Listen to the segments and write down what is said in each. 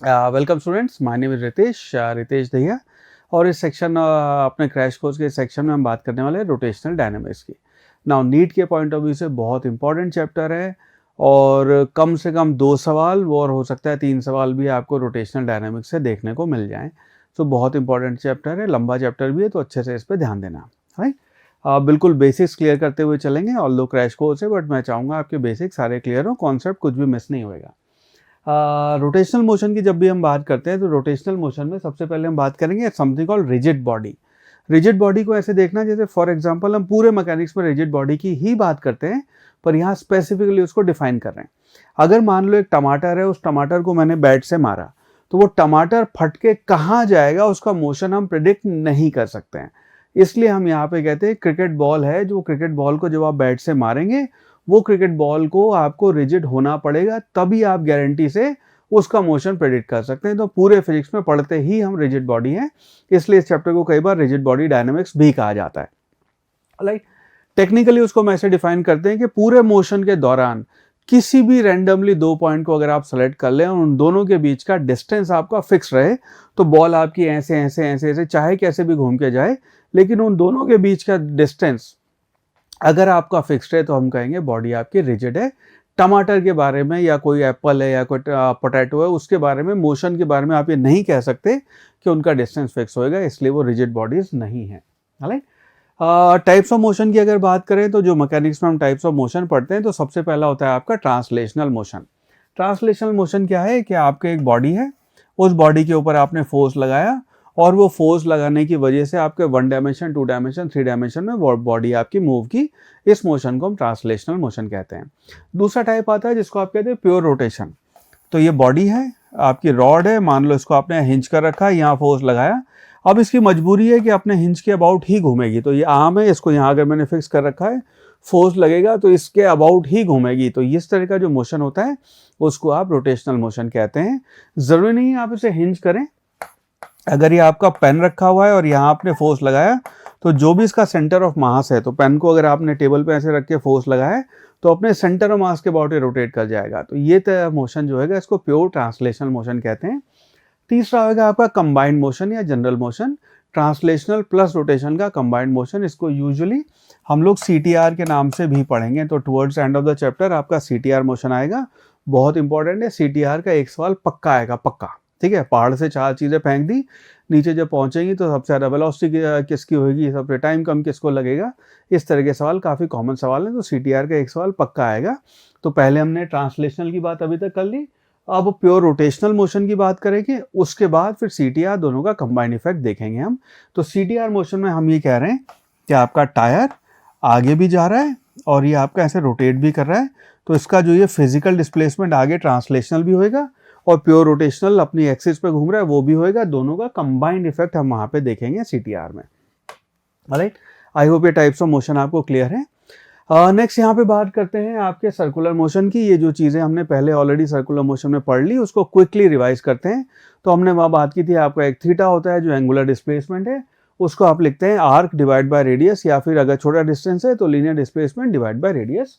Welcome students, my name is Ritesh Dahiya. और इस section अपने क्रैश कोर्स के सेक्शन में हम बात करने वाले हैं रोटेशनल डायनामिक्स की। नाउ नीट के पॉइंट ऑफ व्यू से बहुत इंपॉर्टेंट चैप्टर है और कम से कम 2 सवाल और हो सकता है 3 सवाल भी आपको रोटेशनल डायनामिक्स से देखने को मिल जाएं। तो बहुत इंपॉर्टेंट चैप्टर है, लंबा चैप्टर भी है, तो अच्छे से इस पर ध्यान देना। राइट, बिल्कुल बेसिक्स क्लियर करते हुए चलेंगे। ऑल दो क्रैश कोर्स है, बट मैं चाहूँगा आपके बेसिक्स सारे क्लियर हो, कॉन्सेप्ट कुछ भी मिस नहीं होएगा। रोटेशनल मोशन की जब भी हम बात करते हैं तो रोटेशनल मोशन में सबसे पहले हम बात करेंगे something called rigid body. Rigid body को ऐसे देखना जैसे फॉर एग्जांपल हम पूरे मैकेनिक्स में रिजिड बॉडी की ही बात करते हैं, पर यहाँ स्पेसिफिकली उसको डिफाइन कर रहे हैं। अगर मान लो एक टमाटर है, उस टमाटर को मैंने बैट से मारा, तो वो टमाटर फट के कहाँ जाएगा उसका मोशन हम प्रिडिक्ट नहीं कर सकते हैं। इसलिए हम यहाँ पे कहते हैं क्रिकेट बॉल है, जो क्रिकेट बॉल को जब आप बैट से मारेंगे वो क्रिकेट बॉल को आपको रिजिड होना पड़ेगा, तभी आप गारंटी से उसका मोशन प्रेडिक्ट कर सकते हैं। तो पूरे फिजिक्स में पढ़ते ही हम रिजिड बॉडी हैं, इसलिए इस चैप्टर को कई बार रिजिड बॉडी डायनामिक्स भी कहा जाता है। लाइक टेक्निकली उसको हम ऐसे डिफाइन करते हैं कि पूरे मोशन के दौरान किसी भी रैंडमली 2 पॉइंट को अगर आप सेलेक्ट कर लें और उन दोनों के बीच का डिस्टेंस आपका फिक्स रहे, तो बॉल आपकी ऐसे ऐसे ऐसे ऐसे चाहे कैसे भी घूम के जाए, लेकिन उन दोनों के बीच का डिस्टेंस अगर आपका फिक्स्ड है तो हम कहेंगे बॉडी आपकी रिजिड है। टमाटर के बारे में या कोई एप्पल है या कोई पोटैटो है, उसके बारे में मोशन के बारे में आप ये नहीं कह सकते कि उनका डिस्टेंस फिक्स होएगा, इसलिए वो रिजिड बॉडीज नहीं है। राइट, टाइप्स ऑफ मोशन की अगर बात करें तो जो मैकेनिक्स में हम टाइप्स ऑफ मोशन पढ़ते हैं, तो सबसे पहला होता है आपका ट्रांसलेशनल मोशन। ट्रांसलेशनल मोशन क्या है कि आपके एक बॉडी है, उस बॉडी के ऊपर आपने फोर्स लगाया और वो फोर्स लगाने की वजह से आपके 1 डायमेंशन, 2 डायमेंशन, 3 डायमेंशन में बॉडी आपकी मूव की। इस मोशन को हम ट्रांसलेशनल मोशन कहते हैं। दूसरा टाइप आता है जिसको आप कहते हैं प्योर रोटेशन। तो ये बॉडी है, आपकी रॉड है, मान लो इसको आपने हिंज कर रखा है, यहाँ फोर्स लगाया, अब इसकी मजबूरी है कि अपने हिंज के अबाउट ही घूमेगी। तो ये आर्म है, इसको यहाँ अगर मैंने फिक्स कर रखा है, फोर्स लगेगा तो इसके अबाउट ही घूमेगी। तो इस तरह का जो मोशन होता है उसको आप रोटेशनल मोशन कहते हैं। जरूरी नहीं है आप इसे हिंज करें। अगर ये आपका पेन रखा हुआ है और यहाँ आपने फोर्स लगाया, तो जो भी इसका सेंटर ऑफ मास है, तो पेन को अगर आपने टेबल पे ऐसे रख के फोर्स लगाया तो अपने सेंटर ऑफ मास के अबाउट ही रोटेट कर जाएगा। तो ये मोशन जो है इसको प्योर ट्रांसलेशनल मोशन कहते हैं। तीसरा होगा आपका कंबाइंड मोशन या general motion, translational plus rotation का कंबाइंड मोशन। इसको यूजुअली हम लोग CTR के नाम से भी पढ़ेंगे। तो towards end of the chapter आपका CTR मोशन आएगा, बहुत इंपॉर्टेंट है। CTR का एक सवाल पक्का आएगा, पक्का। ठीक है, पहाड़ से 4 चीज़ें फेंक दी, नीचे जब पहुंचेंगी तो सबसे ज़्यादा वेलोसिटी किसकी होगी, सबसे टाइम कम किसको लगेगा, इस तरह के सवाल काफ़ी कॉमन सवाल हैं। तो CTR का एक सवाल पक्का आएगा। तो पहले हमने ट्रांसलेशनल की बात अभी तक कर ली, अब प्योर रोटेशनल मोशन की बात करेंगे, उसके बाद फिर CTR, दोनों का कंबाइंड इफेक्ट देखेंगे हम। तो CTR मोशन में हम ये कह रहे हैं कि आपका टायर आगे भी जा रहा है और ये आपका ऐसे रोटेट भी कर रहा है, तो इसका जो ये फिजिकल डिस्प्लेसमेंट आगे ट्रांसलेशनल भी होएगा और प्योर रोटेशनल अपनी एक्सिस पे घूम रहा है वो भी होएगा। दोनों का कंबाइंड इफेक्ट हम वहां पे देखेंगे CTR में। राइट, आई होप ये टाइप्स ऑफ मोशन आपको क्लियर है। नेक्स्ट यहाँ पे बात करते हैं आपके सर्कुलर मोशन की। ये जो चीज़ें हमने पहले ऑलरेडी सर्कुलर मोशन में पढ़ ली, उसको क्विकली रिवाइज करते हैं। तो हमने वहाँ बात की थी, आपका एक थीटा होता है जो एंगुलर डिस्प्लेसमेंट है, उसको आप लिखते हैं आर्क डिवाइड बाय रेडियस, या फिर अगर छोटा डिस्टेंस है तो linear displacement divide by radius.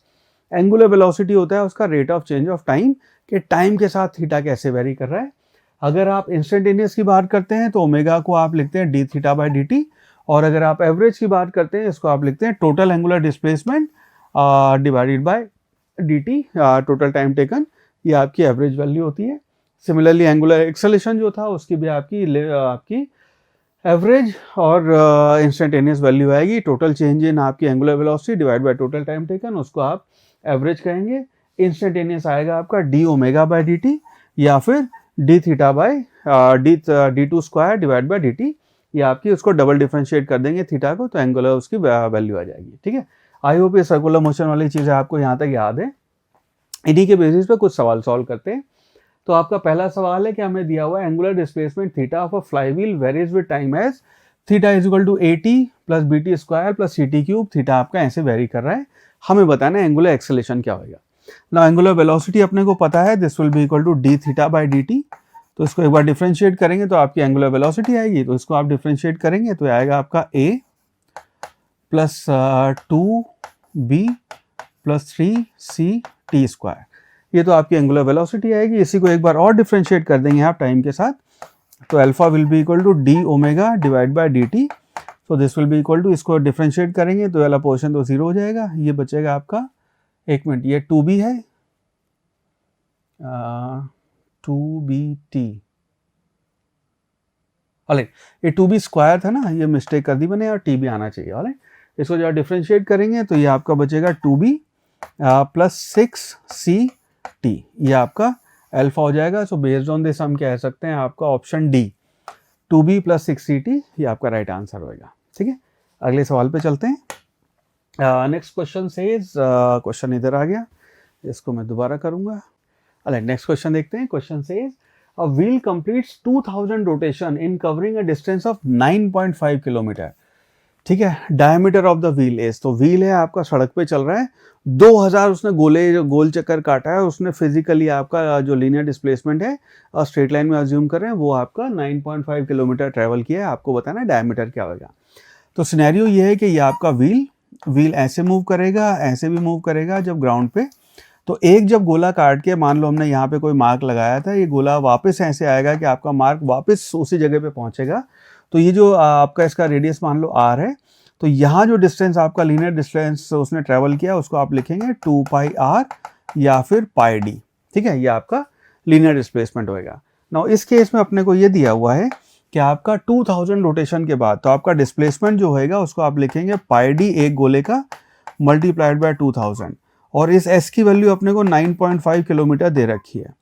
Angular velocity होता है उसका rate of change of time, कि टाइम के साथ थीटा कैसे वेरी कर रहा है। अगर आप इंस्टेंटेनियस की बात करते हैं तो ओमेगा को आप लिखते हैं d थीटा बाय dt, और अगर आप एवरेज की बात करते हैं इसको आप लिखते हैं total angular displacement divided by dt, total time taken, ये आपकी एवरेज वैल्यू होती है। सिमिलरली एंगुलर एक्सेलेरेशन जो था उसकी भी आपकी एवरेज और इंस्टेंटेनियस वैल्यू आएगी। टोटल चेंज इन आपकी angular velocity divide by total time taken, उसको आप एवरेज कहेंगे। इंस्टेंटेनियस आएगा आपका d ओमेगा बाय dt, या फिर d theta bye d2 square divide bye dt। ये आपकी उसको डबल डिफरेंशिएट कर देंगे थीटा को, तो एंगुलर उसकी वैल्यू आ जाएगी। ठीक है, आई होप ये सर्कुलर मोशन वाली चीज़ें आपको यहाँ तक याद है। इन्हीं के बेसिस पे कुछ सवाल सॉल्व करते हैं। तो आपका पहला सवाल है कि हमें दिया हुआ है angular displacement theta of a flywheel varies with time as theta is equal to AT plus BT square plus CT cube. Theta आपका ऐसे वेरी कर रहा है, हमें बताना है एंगुलर एक्सेलेरेशन क्या होगा। ना एंगुलर वेलोसिटी अपने को पता है, this will be equal to d theta by dt। तो इसको एक बार डिफरेंशिएट करेंगे तो आपकी एंगुलर वेलोसिटी आएगी, तो इसको आप डिफरेंशिएट करेंगे तो आएगा आपका a plus 2b plus 3c t square. ये तो आपकी एंगुलर वेलोसिटी आएगी। इसी को एक बार और डिफ्रेंशिएट कर देंगे आप टाइम के साथ, तो alpha will be equal to d omega divide by d t. So this will be equal to, इसको डिफ्रेंशिएट करेंगे तो वाला पोर्शन तो 0 हो जाएगा, ये बचेगा आपका, एक मिनट, ये 2b है, 2bt, ऑलराइट, ये 2b स्क्वायर था ना, ये मिस्टेक कर दी मैंने, और टी आना चाहिए। ऑलराइट, इसको जब डिफ्रेंशिएट करेंगे तो ये आपका बचेगा 2b प्लस 6ct, ये आपका अल्फा हो जाएगा। सो बेस्ड ऑन दिस हम कह सकते हैं आपका option D, 2b plus 6ct, ये आपका राइट आंसर होएगा। ठीक है, अगले सवाल पे चलते हैं। नेक्स्ट क्वेश्चन सेज, क्वेश्चन इधर आ गया, इसको मैं दोबारा करूंगा। अरे नेक्स्ट क्वेश्चन देखते हैं। Question says a wheel completes 2000 rotation in covering a distance of 9.5 kilometre. ठीक है, diameter of the wheel is, तो व्हील है आपका सड़क पे चल रहा है, 2000 उसने गोल चक्कर काटा है, उसने फिजिकली आपका जो लीनियर डिस्प्लेसमेंट है स्ट्रेट लाइन में अज्यूम कर रहे हैं, वो आपका 9.5 किलोमीटर ट्रेवल किया है, आपको बताना है डायमीटर क्या होगा। तो सिनेरियो ये है कि ये आपका व्हील ऐसे मूव करेगा, ऐसे भी मूव करेगा जब ग्राउंड पे, तो एक जब गोला काट के, मान लो हमने यहाँ पे कोई मार्क लगाया था, ये गोला वापस ऐसे आएगा कि आपका मार्क वापस उसी जगह पे पहुंचेगा। तो ये जो आपका इसका रेडियस मान लो r है, तो यहाँ जो डिस्टेंस आपका लीनियर डिस्टेंस उसने ट्रेवल किया उसको आप लिखेंगे 2 पाई r या फिर पाई d। ठीक है, ये आपका लीनियर डिस्प्लेसमेंट होएगा। नाउ इस केस में अपने को ये दिया हुआ है कि आपका 2000 रोटेशन के बाद तो आपका डिस्प्लेसमेंट जो होएगा उसको आप लिखेंगे पाई d एक गोले का मल्टीप्लाइड बाय 2000, और इस s की वैल्यू अपने को 9.5 किलोमीटर दे रखी है,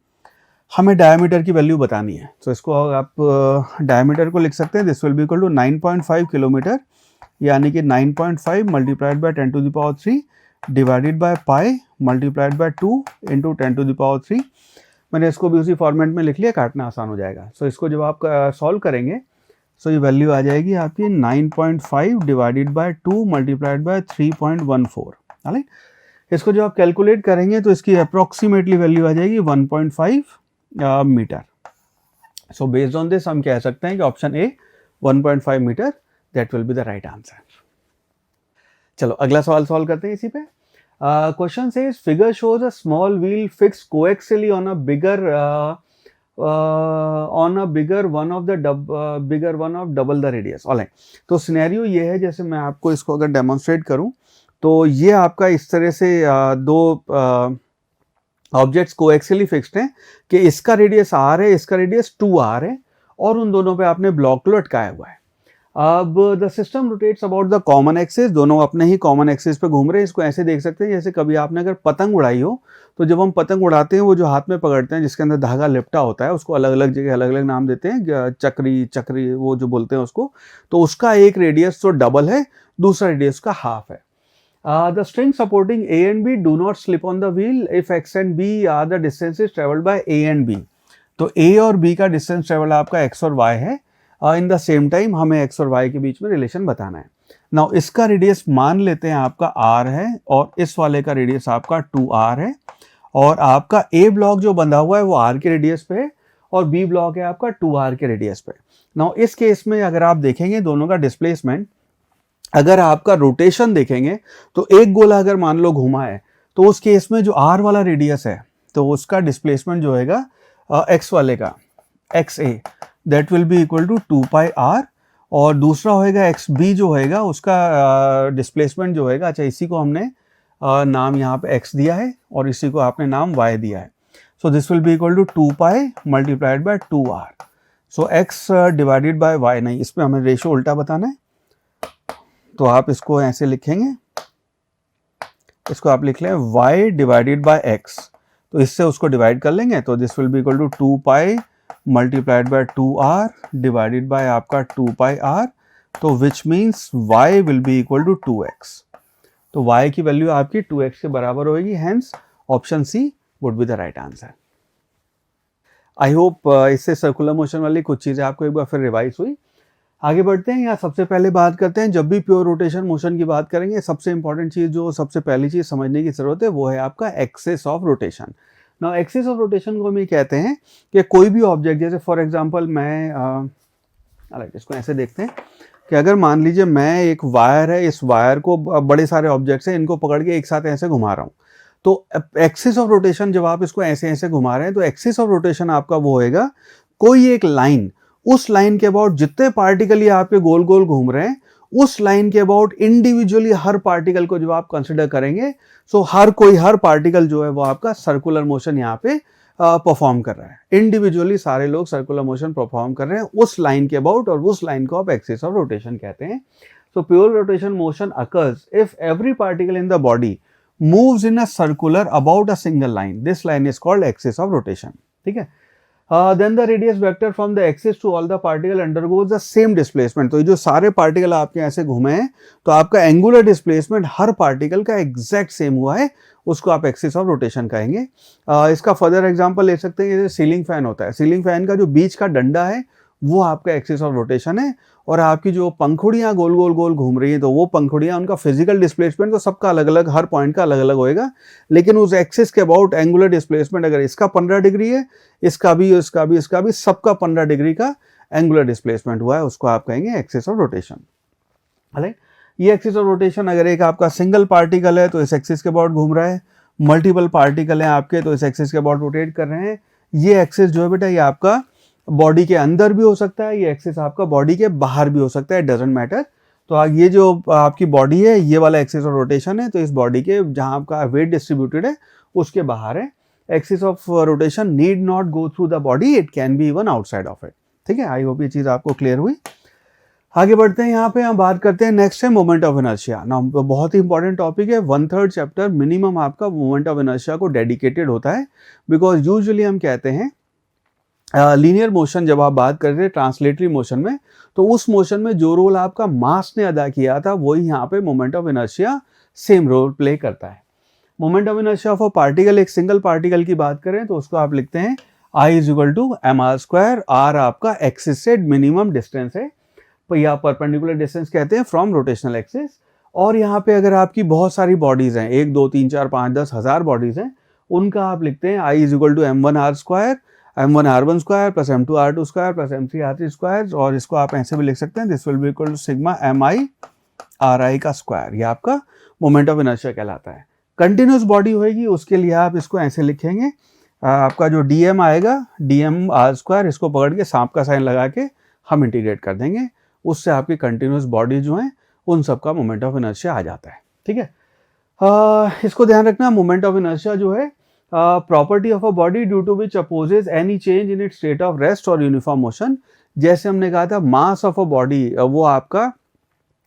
हमें डायमीटर की वैल्यू बतानी है। तो इसको आप डायमीटर को लिख सकते हैं, this will be equal to 9.5 kilometre, यानी कि 9.5 multiplied by 10 to the power 3 divided by pi multiplied by 2 into 10 to the power 3। मैंने इसको भी उसी फॉर्मेट में लिख लिया, काटना आसान हो जाएगा। सो इसको जब आप सॉल्व करेंगे सो ये वैल्यू आ जाएगी आपकी 9.5 divided by 2 multiplied by 3.14। Right, इसको जब आप कैलकुलेट करेंगे तो इसकी अप्रॉक्सीमेटली वैल्यू आ जाएगी 1.5 metre. So based on this हम कह सकते हैं कि option A 1.5 metre, that will be the right answer. चलो अगला सवाल सॉल्व करते हैं इसी पे। Question says figure shows a small wheel fix coaxially on a bigger one of double the radius. Alright, तो सिनेरियो ये है, जैसे मैं आपको इसको अगर डेमोन्स्ट्रेट करूं तो ये आपका इस तरह से दो ऑब्जेक्ट्स कोएक्सियली फिक्स्ड हैं कि इसका रेडियस r है, इसका रेडियस 2r है, और उन दोनों पे आपने ब्लॉक लटकाया हुआ है। अब the system rotates about the common axis, दोनों अपने ही कॉमन एक्सिस पे घूम रहे हैं। इसको ऐसे देख सकते हैं जैसे कभी आपने अगर पतंग उड़ाई हो, तो जब हम पतंग उड़ाते हैं वो जो हाथ में पकड़ते हैं जिसके अंदर धागा लिपटा होता है, उसको अलग अलग जगह अलग अलग नाम देते हैं, चक्री वो जो बोलते हैं उसको। तो उसका एक रेडियस तो डबल है, दूसरा रेडियस का हाफ है। The strings supporting A and B do not slip on the wheel if X and B are the distances traveled by A and B। तो A और B का डिस्टेंस ट्रेवल आपका X और Y है, in the same time हमें X और Y के बीच में रिलेशन बताना है। नाउ इसका रेडियस मान लेते हैं आपका R है, और इस वाले का रेडियस आपका 2R है, और आपका A ब्लॉक जो बंधा हुआ है वो R के रेडियस पे है, और B ब्लॉक है आपका 2R के रेडियस पे। नाउ इस केस में अगर आप देखेंगे दोनों का डिस्प्लेसमेंट, अगर आपका रोटेशन देखेंगे तो एक गोला अगर मान लो घुमा है, तो उस केस में जो r वाला रेडियस है तो उसका डिस्प्लेसमेंट जो होएगा x वाले का xa, that will be equal to 2 pi r, और दूसरा होएगा xb जो होएगा उसका डिस्प्लेसमेंट जो होएगा, अच्छा इसी को हमने नाम यहाँ पे x दिया है और इसी को आपने नाम y दिया है। So this will be equal to 2 pi multiplied by 2r। So x divided by y, नहीं इसमें हमें रेशो उल्टा बताना है, तो आप इसको ऐसे लिखेंगे, इसको आप लिख लें y डिवाइडेड बाय x, तो इससे उसको डिवाइड कर लेंगे, तो this will be equal to 2 pi multiplied by 2r divided by आपका 2 पाई r, तो which means y will be equal to 2x। तो y की वैल्यू आपकी 2x के बराबर होगी, hence option C would be the right answer. I hope इससे circular motion वाली कुछ चीज़ें आपको एक बार फिर रिवाइज हुई। आगे बढ़ते हैं, यहाँ सबसे पहले बात करते हैं, जब भी प्योर रोटेशन मोशन की बात करेंगे सबसे इंपॉर्टेंट चीज़ जो सबसे पहली चीज़ समझने की ज़रूरत है वो है आपका axis of rotation. Now axis of rotation को हम ये कहते हैं कि कोई भी ऑब्जेक्ट, जैसे फॉर एग्जांपल मैं इसको ऐसे देखते हैं कि अगर मान लीजिए मैं एक वायर है, इस वायर को बड़े सारे ऑब्जेक्ट्स हैं इनको पकड़ के एक साथ ऐसे घुमा रहा हूँ, तो एक्सिस ऑफ रोटेशन जब आप इसको ऐसे ऐसे घुमा रहे हैं तो एक्सिस ऑफ रोटेशन आपका वो होएगा कोई एक लाइन, उस लाइन के अबाउट जितने पार्टिकल ये आपके गोल गोल घूम रहे हैं उस लाइन के अबाउट इंडिविजुअली हर पार्टिकल को जब आप कंसिडर करेंगे, सो हर पार्टिकल जो है वो आपका सर्कुलर मोशन यहाँ पे परफॉर्म कर रहा है। इंडिविजुअली सारे लोग सर्कुलर मोशन परफॉर्म कर रहे हैं उस लाइन के अबाउट, और उस लाइन को आप एक्सिस ऑफ रोटेशन कहते हैं। So pure rotation motion occurs if every particle in the body moves in a circular about a single line. This line is called axis of rotation. ठीक है। Then the radius vector from the axis to all the particle undergoes the same displacement. तो ये जो सारे particle आपके ऐसे घूमे हैं तो आपका एंगुलर डिस्प्लेसमेंट हर पार्टिकल का एग्जैक्ट सेम हुआ है, उसको आप एक्सिस ऑफ रोटेशन कहेंगे। इसका फर्दर एग्जांपल ले सकते हैं, जैसे सीलिंग फैन होता है, सीलिंग फैन का जो बीच का डंडा है वो आपका एक्सिस ऑफ रोटेशन है, और आपकी जो पंखुड़ियाँ गोल गोल गोल घूम रही हैं तो वो पंखुड़ियाँ, उनका फिजिकल डिस्प्लेसमेंट तो सबका अलग अलग, हर पॉइंट का अलग अलग होएगा, लेकिन उस एक्सिस के अबाउट एंगुलर डिस्प्लेसमेंट अगर इसका 15 डिग्री है, इसका भी, सबका 15 डिग्री का एंगुलर डिस्प्लेसमेंट हुआ है, उसको आप कहेंगे एक्सिस ऑफ रोटेशन। राइट, ये एक्सिस ऑफ रोटेशन अगर एक आपका सिंगल पार्टिकल है तो इस एक्सिस के अबाउट घूम रहा है, मल्टीपल पार्टिकल हैं आपके तो इस एक्सिस के अबाउट रोटेट कर रहे हैं। ये एक्सिस जो है बेटा ये आपका बॉडी के अंदर भी हो सकता है, ये एक्सिस आपका बॉडी के बाहर भी हो सकता है, डजंट मैटर। तो ये जो आपकी बॉडी है ये वाला एक्सिस ऑफ रोटेशन है, तो इस बॉडी के जहां आपका वेट डिस्ट्रीब्यूटेड है उसके बाहर है। Axis of rotation need not go through the body, it can be even outside of it. ठीक है, आई होप ये चीज आपको क्लियर हुई। आगे बढ़ते हैं, यहाँ पे हम बात करते हैं, नेक्स्ट है मोमेंट ऑफ इनर्शिया। ना बहुत ही इंपॉर्टेंट टॉपिक है, 1/3 चैप्टर मिनिमम आपका मोमेंट ऑफ इनर्शिया को डेडिकेटेड होता है, बिकॉज यूजुअली हम कहते हैं लीनियर मोशन जब आप बात कर रहे हैं ट्रांसलेटरी मोशन में, तो उस मोशन में जो रोल आपका मास ने अदा किया था वही यहाँ पे moment of inertia same role play करता है। Moment of inertia of a particle, एक सिंगल पार्टिकल की बात करें तो उसको आप लिखते हैं I = mr²। r आपका एक्सिस से मिनिमम डिस्टेंस है, या परपेंडिकुलर डिस्टेंस कहते हैं फ्रॉम रोटेशनल एक्सिस। और यहाँ पे अगर आपकी बहुत सारी बॉडीज हैं, 1 2 3 4 5 10 1000 बॉडीज हैं, उनका आप लिखते हैं I = m1r² m1r1² + m2r2² + m3r3², और इसको आप ऐसे भी लिख सकते हैं, this will be equal to sigma mi ri का स्क्वायर। ये आपका मोमेंट ऑफ इनर्शिया कहलाता है। कंटिन्यूस बॉडी होगी उसके लिए आप इसको ऐसे लिखेंगे, आपका जो dm आएगा dm r², इसको पकड़ के सांप का साइन लगा के हम इंटीग्रेट कर देंगे, उससे आपकी कंटिन्यूस बॉडी जो है उन सब का मोमेंट ऑफ इनर्शिया आ जाता है। ठीक है, इसको ध्यान रखना, मोमेंट ऑफ इनर्शिया जो है property of a body due to which opposes any change in its state of rest और यूनिफॉर्म मोशन। जैसे हमने कहा था मास ऑफ अ बॉडी वो आपका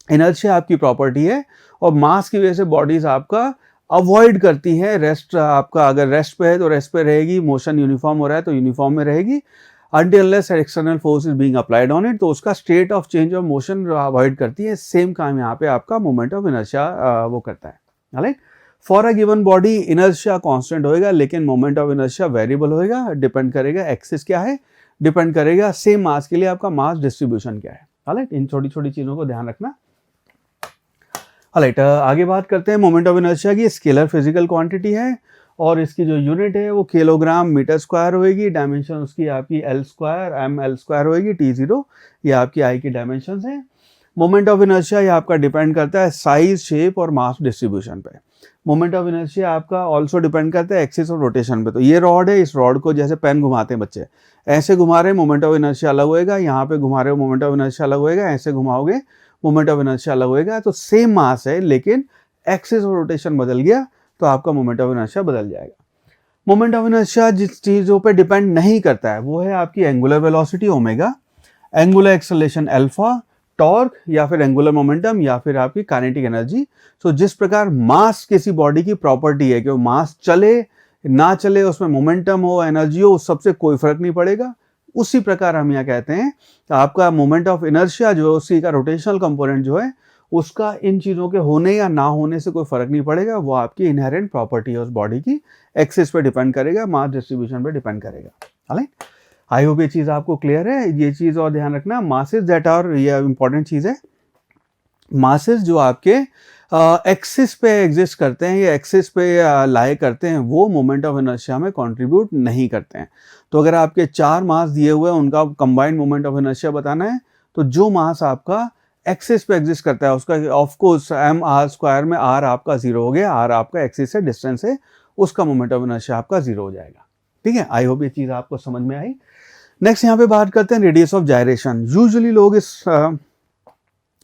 इनर्शिया आपकी प्रॉपर्टी है, और मास की वजह से बॉडीज आपका अवॉइड करती हैं रेस्ट। आपका अगर रेस्ट पे है तो रेस्ट पे रहेगी, मोशन यूनिफॉर्म हो रहा है तो यूनिफॉर्म में रहेगी, until unless external force is being applied on it, तो उसका state of change of motion avoid करती है। सेम काम यहाँ पे आपका मोमेंट ऑफ इनर्शिया वो करता है। Right, for a given body inertia constant होएगा, लेकिन मोमेंट ऑफ इनर्शिया वेरिएबल होएगा, डिपेंड करेगा एक्सिस क्या है, डिपेंड करेगा सेम मास के लिए आपका मास डिस्ट्रीब्यूशन क्या है। राइट, इन छोटी छोटी चीजों को ध्यान रखना। राइट, आगे बात करते हैं मोमेंट ऑफ इनर्शिया की। स्केलर फिजिकल क्वांटिटी है और इसकी जो यूनिट है वो किलोग्राम मीटर स्क्वायर होएगी, डायमेंशन उसकी आपकी L² ml² होएगी, T0 ये आपकी आई की डायमेंशन है। मोमेंट ऑफ इनर्शिया ये आपका डिपेंड करता है साइज, शेप और मास डिस्ट्रीब्यूशन पे। मोमेंट ऑफ इनर्शिया आपका ऑल्सो डिपेंड करता है एक्सिस ऑफ रोटेशन पे। तो ये रॉड है, इस रॉड को जैसे पेन घुमाते हैं बच्चे, ऐसे घुमा रहे हैं मोमेंट ऑफ इनर्शिया अलग होएगा, यहाँ पे घुमा रहे हो मोमेंट ऑफ इनर्शिया अलग होएगा, ऐसे घुमाओगे मोमेंट ऑफ इनर्शिया अलग होएगा। तो सेम मास है लेकिन एक्सिस ऑफ रोटेशन बदल गया तो आपका मोमेंट ऑफ इनर्शिया बदल जाएगा। मोमेंट ऑफ इनर्शिया जिस चीज़ों पे डिपेंड नहीं करता है वो है आपकी angular velocity omega, angular acceleration alpha, torque या फिर एंगुलर मोमेंटम या फिर आपकी काइनेटिक एनर्जी। सो जिस प्रकार मास किसी बॉडी की प्रॉपर्टी है कि वो मास चले ना चले, उसमें मोमेंटम हो एनर्जी हो, उस सबसे कोई फर्क नहीं पड़ेगा, उसी प्रकार हम यहाँ कहते हैं आपका मोमेंट ऑफ इनर्शिया जो है उसी का रोटेशनल कंपोनेंट जो है उसका इन चीज़ों के होने या ना होने से कोई फर्क नहीं पड़ेगा, वो आपकी इनहेरेंट प्रॉपर्टी है उस बॉडी की, एक्सिस पे डिपेंड करेगा, मास डिस्ट्रीब्यूशन पे डिपेंड करेगा। राइट, आई होप ये चीज़ आपको क्लियर है। ये चीज़ और ध्यान रखना, मासेस दैट आर, ये इंपॉर्टेंट चीज़ है, मासेस जो आपके एक्सिस पे एग्जिस्ट करते हैं या एक्सिस पे लाई करते हैं वो मोमेंट ऑफ इनर्शिया में कंट्रीब्यूट नहीं करते हैं। तो अगर आपके 4 मास दिए हुए हैं उनका कंबाइंड मोमेंट ऑफ इनर्शिया बताना है तो जो मास आपका एक्सिस पे एग्जिस्ट करता है उसका, of course m are square में आर आपका जीरो हो गया, आर आपका एक्सिस से डिस्टेंस है, उसका मोमेंट ऑफ इनर्शिया आपका जीरो हो जाएगा। ठीक है, आई होप ये चीज़ आपको समझ में आई। नेक्स्ट यहाँ पे बात करते हैं रेडियस ऑफ जायरेशन। यूजुअली लोग इस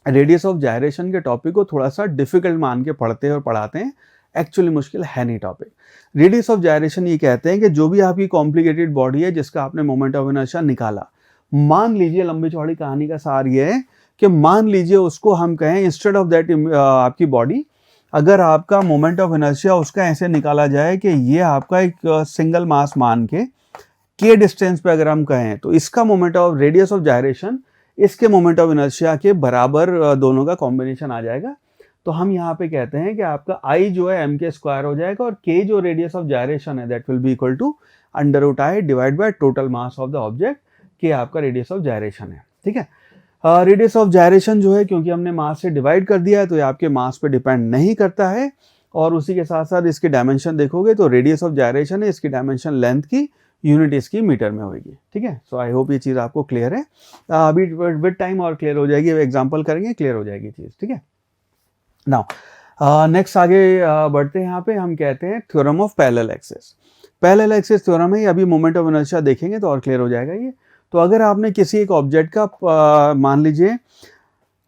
रेडियस ऑफ जायरेशन के टॉपिक को थोड़ा सा डिफिकल्ट मान के पढ़ते हैं और पढ़ाते हैं, एक्चुअली मुश्किल है नहीं टॉपिक। रेडियस ऑफ जायरेशन ये कहते हैं कि जो भी आपकी कॉम्प्लिकेटेड बॉडी है जिसका आपने मोमेंट ऑफ इनर्शिया निकाला, मान लीजिए, लंबी चौड़ी कहानी का सार ये है कि मान लीजिए उसको हम कहें इंस्टेड ऑफ दैट आपकी बॉडी, अगर आपका मोमेंट ऑफ इनर्शिया उसका ऐसे निकाला जाए कि ये आपका एक सिंगल मास मान के डिस्टेंस पे अगर हम कहें, तो इसका moment of radius of gyration इसके मोमेंट ऑफ इनर्शिया के बराबर दोनों का कॉम्बिनेशन आ जाएगा। तो हम यहाँ पे कहते हैं कि आपका आई जो है एम के स्क्वायर हो जाएगा, और के जो रेडियस ऑफ जायरेशन है that will be equal to under root I divide by total mass of the object, के आपका रेडियस ऑफ जायरेशन है। ठीक है, रेडियस ऑफ जायरेशन जो है क्योंकि हमने मास से डिवाइड कर दिया है तो ये आपके मास पे डिपेंड नहीं करता है, और उसी के साथ साथ इसकी डायमेंशन देखोगे तो रेडियस ऑफ जायरेशन है, इसकी डायमेंशन लेंथ की, यूनिट इसकी मीटर में होगी। ठीक है, सो आई होप ये चीज़ आपको क्लियर है। अभी विद टाइम और क्लियर हो जाएगी, एग्जांपल करेंगे क्लियर हो जाएगी चीज़। ठीक है, नाउ नेक्स्ट आगे बढ़ते हैं। यहाँ पे हम कहते हैं theorem of parallel axis. Parallel axis theorem है, अभी मोमेंट ऑफ इनर्शिया देखेंगे तो और क्लियर हो जाएगा ये। तो अगर आपने किसी एक ऑब्जेक्ट का मान लीजिए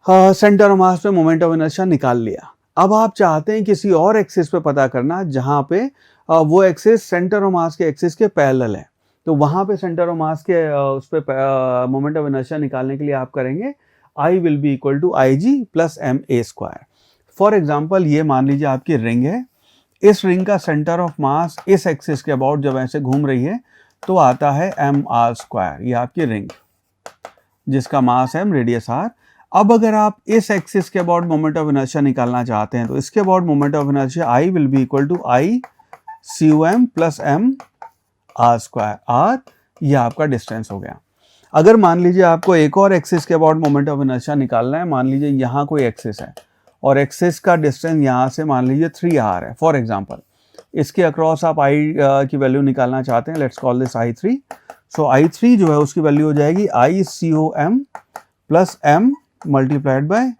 सेंटर ऑफ मास पे मोमेंट ऑफ इनर्शिया निकाल लिया, अब आप चाहते हैं किसी और एक्सिस पे पता करना जहाँ पे वो एक्सिस सेंटर ऑफ मास के एक्सिस के पैरेलल है, तो वहाँ पे सेंटर ऑफ मास के उस पर मोमेंट ऑफ इनर्शिया निकालने के लिए आप करेंगे I will be equal to I g plus m a square. For example ये मान लीजिए आपकी रिंग है, इस रिंग का सेंटर ऑफ मास इस एक्सिस के अबाउट जब ऐसे घूम रही है तो आता है एम आर स्क्वायर, ये आपकी रिंग जिसका मास है एम, रेडियस आर। अब अगर आप इस एक्सिस के अबाउट मोमेंट ऑफ इनर्शिया निकालना चाहते हैं तो इसके about moment of inertia I will be equal to I c u m plus M R square, r ये आपका डिस्टेंस हो गया। अगर मान लीजिए आपको एक और एक्सिस के अबाउट मोमेंट ऑफ इनर्शिया निकालना है, मान लीजिए यहाँ कोई एक्सिस है और एक्सिस का डिस्टेंस यहाँ से मान लीजिए 3r है फॉर एग्जांपल, इसके अक्रॉस आप आई की वैल्यू निकालना चाहते हैं, let's call this i3। So i3 जो है उसकी वैल्यू हो जाएगी I C O M plus M multiplied by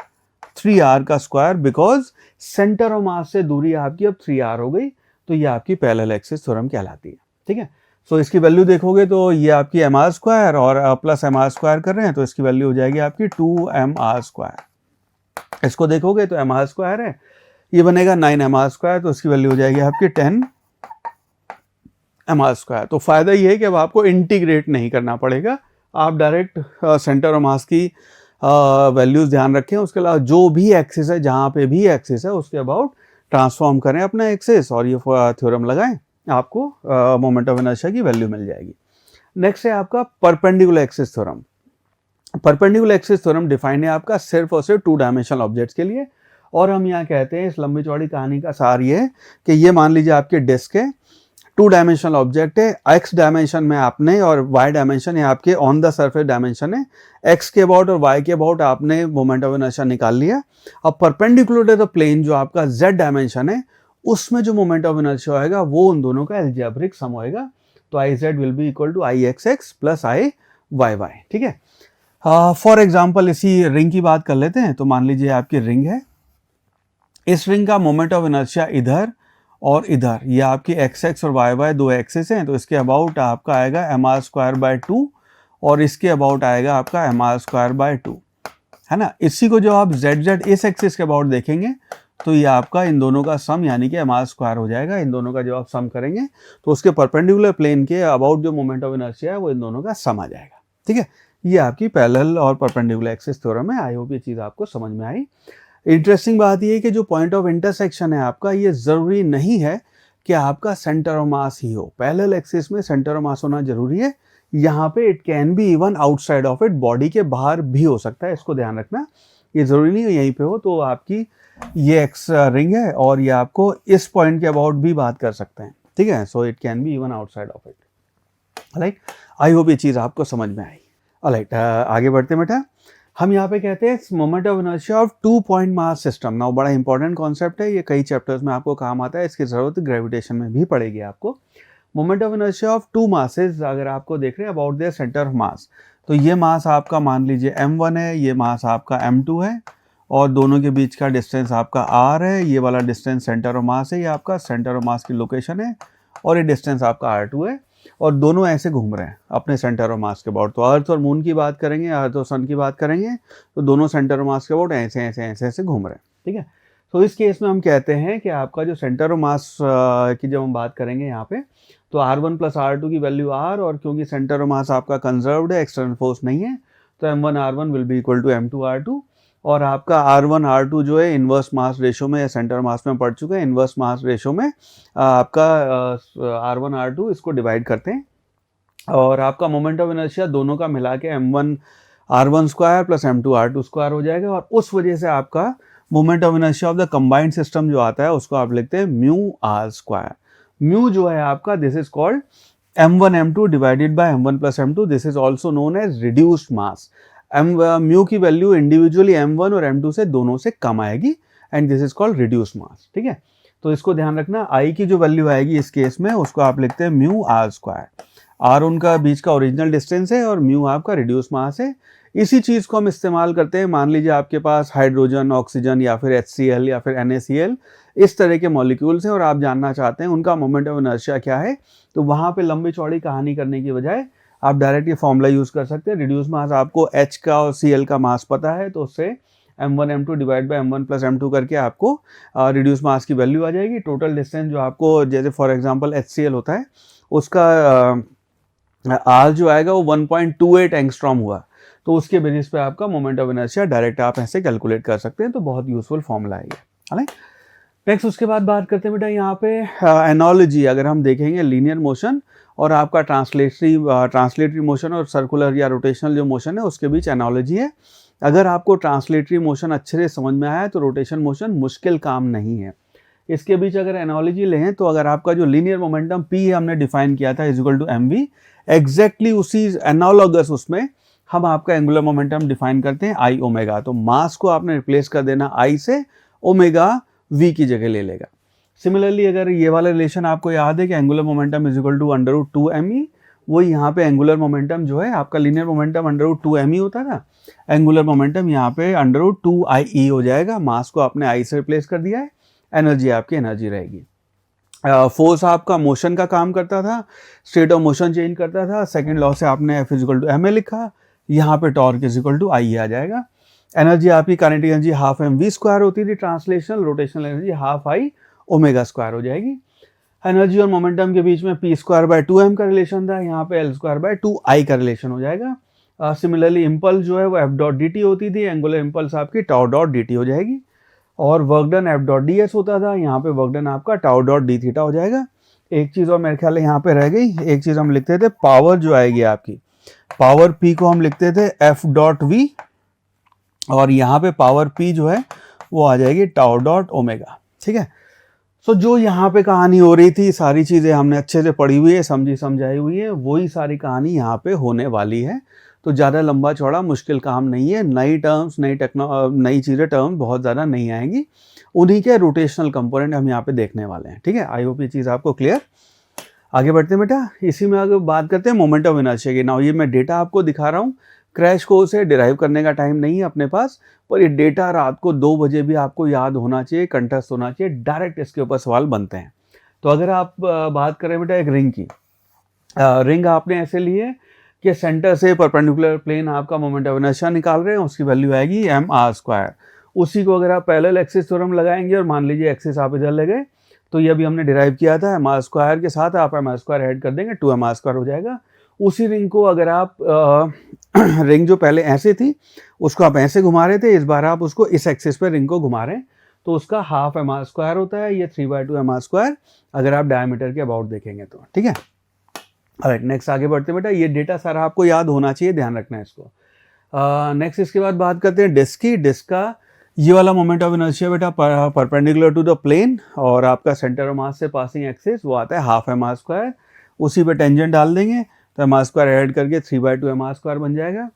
3r का square, because centre of mass से दूरी आपकी अब 3r हो गई, तो ये आपकी पैरेलल एक्सिस थ्योरम कहलाती है। ठीक है, सो इसकी वैल्यू देखोगे तो ये आपकी एम आर स्क्वायर और प्लस एम आर स्क्वायर कर रहे हैं तो इसकी वैल्यू हो जाएगी आपकी 2mr स्क्वायर। इसको देखोगे तो एम आर स्क्वायर है, ये बनेगा 9mr स्क्वायर, तो इसकी वैल्यू हो जाएगी आपकी 10mr स्क्वायर। तो फायदा ये है कि अब आपको इंटीग्रेट नहीं करना पड़ेगा, आप डायरेक्ट सेंटर ऑफ मास की वैल्यूज ध्यान रखें, उसके अलावा जो भी एक्सिस है, जहाँ पे भी एक्सिस है उसके अबाउट ट्रांसफॉर्म करें अपना एक्सिस और ये थ्योरम लगाएं, आपको मोमेंट ऑफ इनर्शिया की वैल्यू मिल जाएगी। नेक्स्ट है आपका perpendicular axis theorem. Perpendicular axis theorem define है आपका सिर्फ और सिर्फ 2 डायमेंशनल ऑब्जेक्ट्स के लिए, और हम यहाँ कहते हैं इस लंबी चौड़ी कहानी का सार ये है कि ये मान लीजिए आपके डिस्क है, 2 डायमेंशनल ऑब्जेक्ट है, एक्स डायमेंशन में आपने और वाई डायमेंशन है आपके ऑन द सरफेस डायमेंशन है, एक्स के अबाउट और वाई के अबाउट आपने मोमेंट ऑफ इनर्शिया निकाल लिया। अब परपेंडिकुलर टू द प्लेन जो आपका जेड डायमेंशन है उसमें जो मोमेंट ऑफ इनर्शिया होएगा वो उन दोनों का अलजेब्रिक सम होएगा, तो I z will be equal to I x x plus I y y. ठीक है, फॉर एग्जाम्पल इसी रिंग की बात कर लेते हैं। तो मान लीजिए आपकी रिंग है, इस रिंग का मोमेंट ऑफ इनर्शिया इधर और इधर, ये आपकी एक्स एक्स और वाई वाई 2 एक्सिस हैं, तो इसके अबाउट आपका आएगा एम आर स्क्वायर बाय 2 और इसके अबाउट आएगा आपका एम आर स्क्वायर बाय 2, है ना। इसी को जो आप जेड जेड इस एक्सिस के अबाउट देखेंगे तो ये आपका इन दोनों का सम यानी कि एम आर स्क्वायर हो जाएगा। इन दोनों का जब आप सम करेंगे तो उसके परपेंडिकुलर प्लेन के अबाउट जो मोमेंट ऑफ इनर्शिया है वो इन दोनों का सम आ जाएगा। ठीक है, ये आपकी पैरेलल और परपेंडिकुलर एक्सिस थ्योरम है। आई होप ये चीज़ आपको समझ में आई। इंटरेस्टिंग बात ये है कि जो पॉइंट ऑफ इंटरसेक्शन है आपका, ये ज़रूरी नहीं है कि आपका सेंटर ऑफ मास ही हो। पैरेलल एक्सिस में सेंटर ऑफ मास होना जरूरी है, यहाँ पे it can be even outside of it, body के बाहर भी हो सकता है, इसको ध्यान रखना। ये ज़रूरी नहीं है यहीं पे हो, तो आपकी ये एक्स रिंग है और ये आपको इस पॉइंट के अबाउट भी बात कर सकते हैं। ठीक है, so it can be even outside of it. Right, I hope ये चीज़ आपको समझ में आई। ऑलराइट, आगे बढ़ते बेटा। हम यहाँ पे कहते हैं moment of inertia of 2 point mass system. Now बड़ा इंपॉर्टेंट कॉन्सेप्ट है, ये कई चैप्टर्स में आपको काम आता है, इसकी ज़रूरत ग्रेविटेशन में भी पड़ेगी आपको। Moment of inertia of 2 masses अगर आपको देख रहे हैं अबाउट देयर सेंटर ऑफ मास, तो ये मास आपका मान लीजिए m1 है, ये मास आपका m2 है, और दोनों के बीच का डिस्टेंस आपका r है। ये वाला डिस्टेंस सेंटर ऑफ मास है, ये आपका सेंटर ऑफ मास की लोकेशन है, और ये डिस्टेंस आपका r2 है, और दोनों ऐसे घूम रहे हैं अपने सेंटर ऑफ मास के अबाउट। तो अर्थ और मून की बात करेंगे, अर्थ और सन की बात करेंगे, तो दोनों सेंटर ऑफ मास के अबाउट ऐसे ऐसे ऐसे ऐसे घूम रहे हैं, ठीक है। तो इस केस में हम कहते हैं कि आपका जो सेंटर ऑफ मास की जब हम बात करेंगे यहाँ पे, तो r1 प्लस r2 की वैल्यू r, और क्योंकि सेंटर ऑफ मास आपका कंजर्व्ड है, एक्सटर्नल फोर्स नहीं है, तो m1 r1 will be equal to m2 r2, और आपका r1 r2 जो है इन्वर्स मास रेशो में या सेंटर मास में पढ़ चुके हैं, इन्वर्स मास रेशो में आपका r1 r2 इसको डिवाइड करते हैं, और आपका मोमेंट ऑफ इनर्शिया दोनों का मिला के m1 r1 square plus m2 r2 square हो जाएगा, और उस वजह से आपका moment of inertia of the combined system जो आता है उसको आप लिखते हैं म्यू r स्क्वायर। म्यू जो है आपका, this is called m1 m2 divided by m1 plus m2, this is also known as reduced mass. Mu की वैल्यू इंडिविजुअली m1 और m2 से दोनों से कम आएगी, and this is called reduced mass, ठीक है। तो इसको ध्यान रखना, आई की जो वैल्यू आएगी इस केस में उसको आप लिखते हैं म्यू r स्क्वायर। आर उनका बीच का ओरिजिनल डिस्टेंस है, और म्यू आपका रिड्यूस मास है। इसी चीज़ को हम इस्तेमाल करते हैं, मान लीजिए आपके पास हाइड्रोजन, ऑक्सीजन या फिर HCl या फिर NaCl इस तरह के मॉलिक्यूल्स हैं, और आप जानना चाहते हैं उनका मोमेंट ऑफ इनर्शिया क्या है, तो वहाँ पे लंबी चौड़ी कहानी करने की बजाय आप डायरेक्ट ये फॉर्मूला यूज़ कर सकते हैं। रिड्यूस मास आपको H का और Cl का मास पता है, तो उससे m1 m2 divide by m1 plus m2 करके आपको रिड्यूस मास की वैल्यू आ जाएगी। टोटल डिस्टेंस जो आपको, जैसे फॉर एग्जांपल HCl होता है, उसका R जो आएगा वो 1.28 एंगस्ट्रॉम हुआ, तो उसके बेसिस पे आपका मोमेंट ऑफ इनर्शिया डायरेक्ट आप ऐसे कैलकुलेट कर सकते हैं। तो बहुत यूजफुल फॉर्मूला है ये। नेक्स्ट उसके बाद बात करते हैं बेटा यहाँ पे एनालॉजी। अगर हम देखेंगे लीनियर मोशन और आपका ट्रांसलेटरी मोशन और सर्कुलर या रोटेशनल जो मोशन है उसके बीच एनालॉजी है। अगर आपको ट्रांसलेटरी मोशन अच्छे से समझ में आया तो रोटेशन मोशन मुश्किल काम नहीं है। इसके बीच अगर एनालॉजी लें तो अगर आपका जो लीनियर मोमेंटम P है हमने डिफाइन किया था is equal to mv, exactly उसी एनालॉगस उसमें हम आपका एंगुलर मोमेंटम डिफाइन करते हैं I ओमेगा। तो मास को आपने रिप्लेस कर देना I से, ओमेगा v की जगह ले लेगा। सिमिलरली अगर ये वाला रिलेशन आपको याद है कि angular momentum is equal to √2me, वो यहाँ पे एंगुलर मोमेंटम जो है आपका लीनियर मोमेंटम √2me होता था, एंगुलर मोमेंटम यहाँ पे √2ie हो जाएगा। मास को आपने I से रिप्लेस कर दिया है, एनर्जी आपकी एनर्जी रहेगी। फोर्स आपका मोशन का काम करता था, स्टेट ऑफ मोशन चेंज करता था। सेकंड लॉ से आपने F is equal to ma लिखा, यहाँ पे torque is equal to I आ जाएगा। एनर्जी आपकी kinetic energy half mv square होती थी, translational rotational energy half I omega square हो जाएगी। एनर्जी और मोमेंटम के बीच में p स्क्वायर बाय 2m का रिलेशन था, यहाँ पे l स्क्वायर बाय 2I का रिलेशन हो जाएगा। सिमिलरली इम्पल्स जो है वो f डॉट dt होती थी, एंगुलर इम्पल्स आपकी टाउ डॉट dt हो जाएगी। और work done f dot ds होता था, यहाँ पे वर्क डन आपका टाउ डॉट d थीटा हो जाएगा। एक चीज़ और मेरे ख्याल है यहाँ पे रह गई, एक चीज़ हम लिखते थे पावर जो आएगी आपकी, पावर p को हम लिखते थे f डॉट v, और यहाँ पे पावर p जो है वो आ जाएगी टाउ डॉट ओमेगा, ठीक है। सो जो यहाँ पे कहानी हो रही थी, सारी चीज़ें हमने अच्छे से पढ़ी हुई है, समझी समझाई हुई है, वही सारी कहानी यहाँ पे होने वाली है। तो ज़्यादा लंबा चौड़ा मुश्किल काम नहीं है। नई टर्म्स, नई चीज़ें टर्म्स बहुत ज़्यादा नहीं आएंगी, उन्हीं के रोटेशनल कंपोनेंट हम यहाँ पे देखने वाले हैं, ठीक है। आई होप ये चीज़ आपको क्लियर। आगे बढ़ते हैं बेटा, इसी में आगे बात करते हैं मोमेंट ऑफ इनर्शिया की। नाउ ये मैं डेटा आपको दिखा रहा हूँ, क्रैश कोर्स है, डिराइव करने का टाइम नहीं है अपने पास, पर ये डेटा रात को 2 बजे भी आपको याद होना चाहिए, कंठस्थ होना चाहिए, डायरेक्ट इसके ऊपर सवाल बनते हैं। तो अगर आप बात करें बेटा एक रिंग की, रिंग आपने ऐसे ली है कि सेंटर से परपेंडिकुलर प्लेन आपका मोमेंट ऑफ इनर्शिया निकाल रहे हैं, उसकी वैल्यू आएगी mr स्क्वायर। उसी को अगर आप पैरेलल एक्सिस थ्योरम लगाएंगे और मान लीजिए एक्सिस आप इधर ले गए, तो ये अभी हमने डिराइव किया था mr स्क्वायर के साथ, आप mr स्क्वायर ऐड कर देंगे 2mr स्क्वायर हो जाएगा। उसी रिंग को अगर आप रिंग जो पहले ऐसे थी उसको आप ऐसे घुमा रहे थे, इस बार आप उसको इस एक्सिस पे रिंग को घुमा रहे हैं, तो उसका हाफ mr स्क्वायर होता है, ये 3/2 mr स्क्वायर अगर आप डायमीटर के अबाउट देखेंगे तो, ठीक है। राइट, नेक्स्ट आगे बढ़ते हैं बेटा, ये डेटा सारा आपको याद होना चाहिए, ध्यान रखना है इसको। नेक्स्ट इसके बाद बात करते हैं डिस्क की। डिस्क का ये वाला मोमेंट ऑफ इनर्शिया बेटा परपेंडिकुलर टू द प्लेन, और आपका सेंटर ऑफ मास से पासिंग एक्सिस वो आता है हाफ mr स्क्वायर। उसी पे टेंजेंट डाल देंगे तो mr स्क्वायर ऐड करके 3/2 mr स्क्वायर बन जाएगा।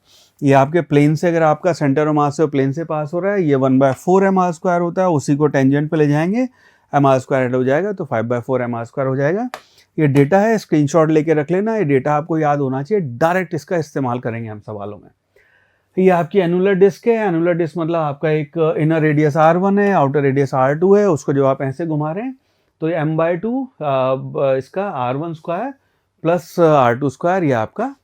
ये आपके प्लेन से, अगर आपका सेंटर ऑफ मास से प्लेन से पास हो रहा है, ये 1/4 mr स्क्वायर होता है, उसी को टेंजेंट पे ले जाएंगे, mr² ऐड हो जाएगा तो 5/4 mr² हो जाएगा। ये डेटा है, स्क्रीनशॉट लेके रख लेना, ये डेटा आपको याद होना चाहिए, डायरेक्ट इसका इस्तेमाल करेंगे हम सवालों में। ये आपकी एनुलर डिस्क है, एनुलर डिस्क मतलब आपका एक इनर रेडियस r1 है, आउटर रेडियस r2 है, उसको जब आप ऐसे घुमा रहे हैं तो ये m/2 इसका r1² प्लस r2², ये आपका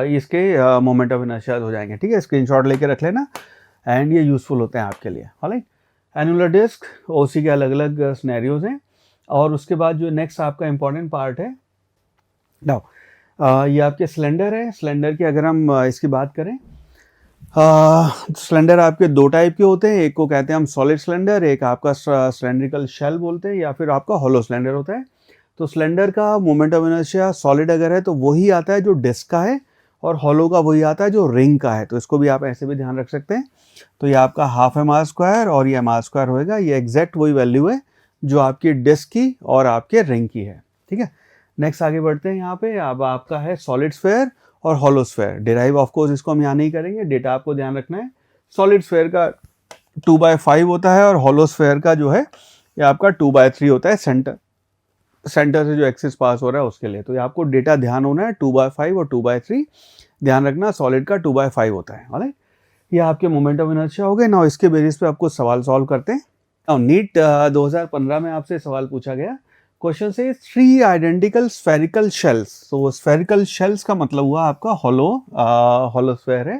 इसके मोमेंट ऑफ इनर्शिया हो जाएंगे। ठीक है, स्क्रीनशॉट लेके रख लेना एंड ये यूजफुल होते हैं आपके लिए। ऑलराइट, एनुलर डिस्क ओसी के अलग अलग सिनेरियोज हैं। और उसके बाद जो नेक्स्ट आपका इंपॉर्टेंट पार्ट है, नाउ ये आपके सिलेंडर है। सिलेंडर की अगर हम इसकी बात करें, सिलेंडर आपके दो टाइप के होते हैं, एक को कहते हैं हम सॉलिड सिलेंडर, एक आपका सिलेंड्रिकल शेल बोलते हैं, या फिर आपका हॉलो सिलेंडर होता है। तो सिलेंडर का मोमेंट ऑफ इनर्शिया सॉलिड अगर है तो वही आता है जो डिस्क का है, और हॉलो का वही आता है जो रिंग का है। तो इसको भी आप ऐसे भी ध्यान रख सकते हैं। तो ये आपका हाफ mr² और ये mr² होएगा, ये एग्जैक्ट वही वैल्यू है जो आपकी डिस्क की और आपके रिंग की है। ठीक है, नेक्स्ट आगे बढ़ते हैं। यहाँ पे अब आपका है सॉलिड स्फेयर और hollow sphere. Derive of course इसको हम यहाँ नहीं करेंगे, डेटा आपको ध्यान रखना है। सॉलिड स्फेयर का 2/5 होता है और हॉलो स्फेयर का जो है ये आपका 2/3 होता है, सेंटर से जो एक्सिस पास हो रहा है उसके लिए। तो ये आपको डेटा ध्यान होना है, 2/5 और 2/3 ध्यान रखना। सॉलिड का 2/5 होता है। ऑलराइट, ये आपके मोमेंट ऑफ इनर्शिया हो गए। नाउ इसके बेसिस पे आपको सवाल सॉल्व करते हैं। नाउ नीट 2015 में आपसे सवाल पूछा गया, question says 3 identical spherical shells. तो स्फेरिकल शेल्स का मतलब हुआ आपका हॉलो स्फेयर है।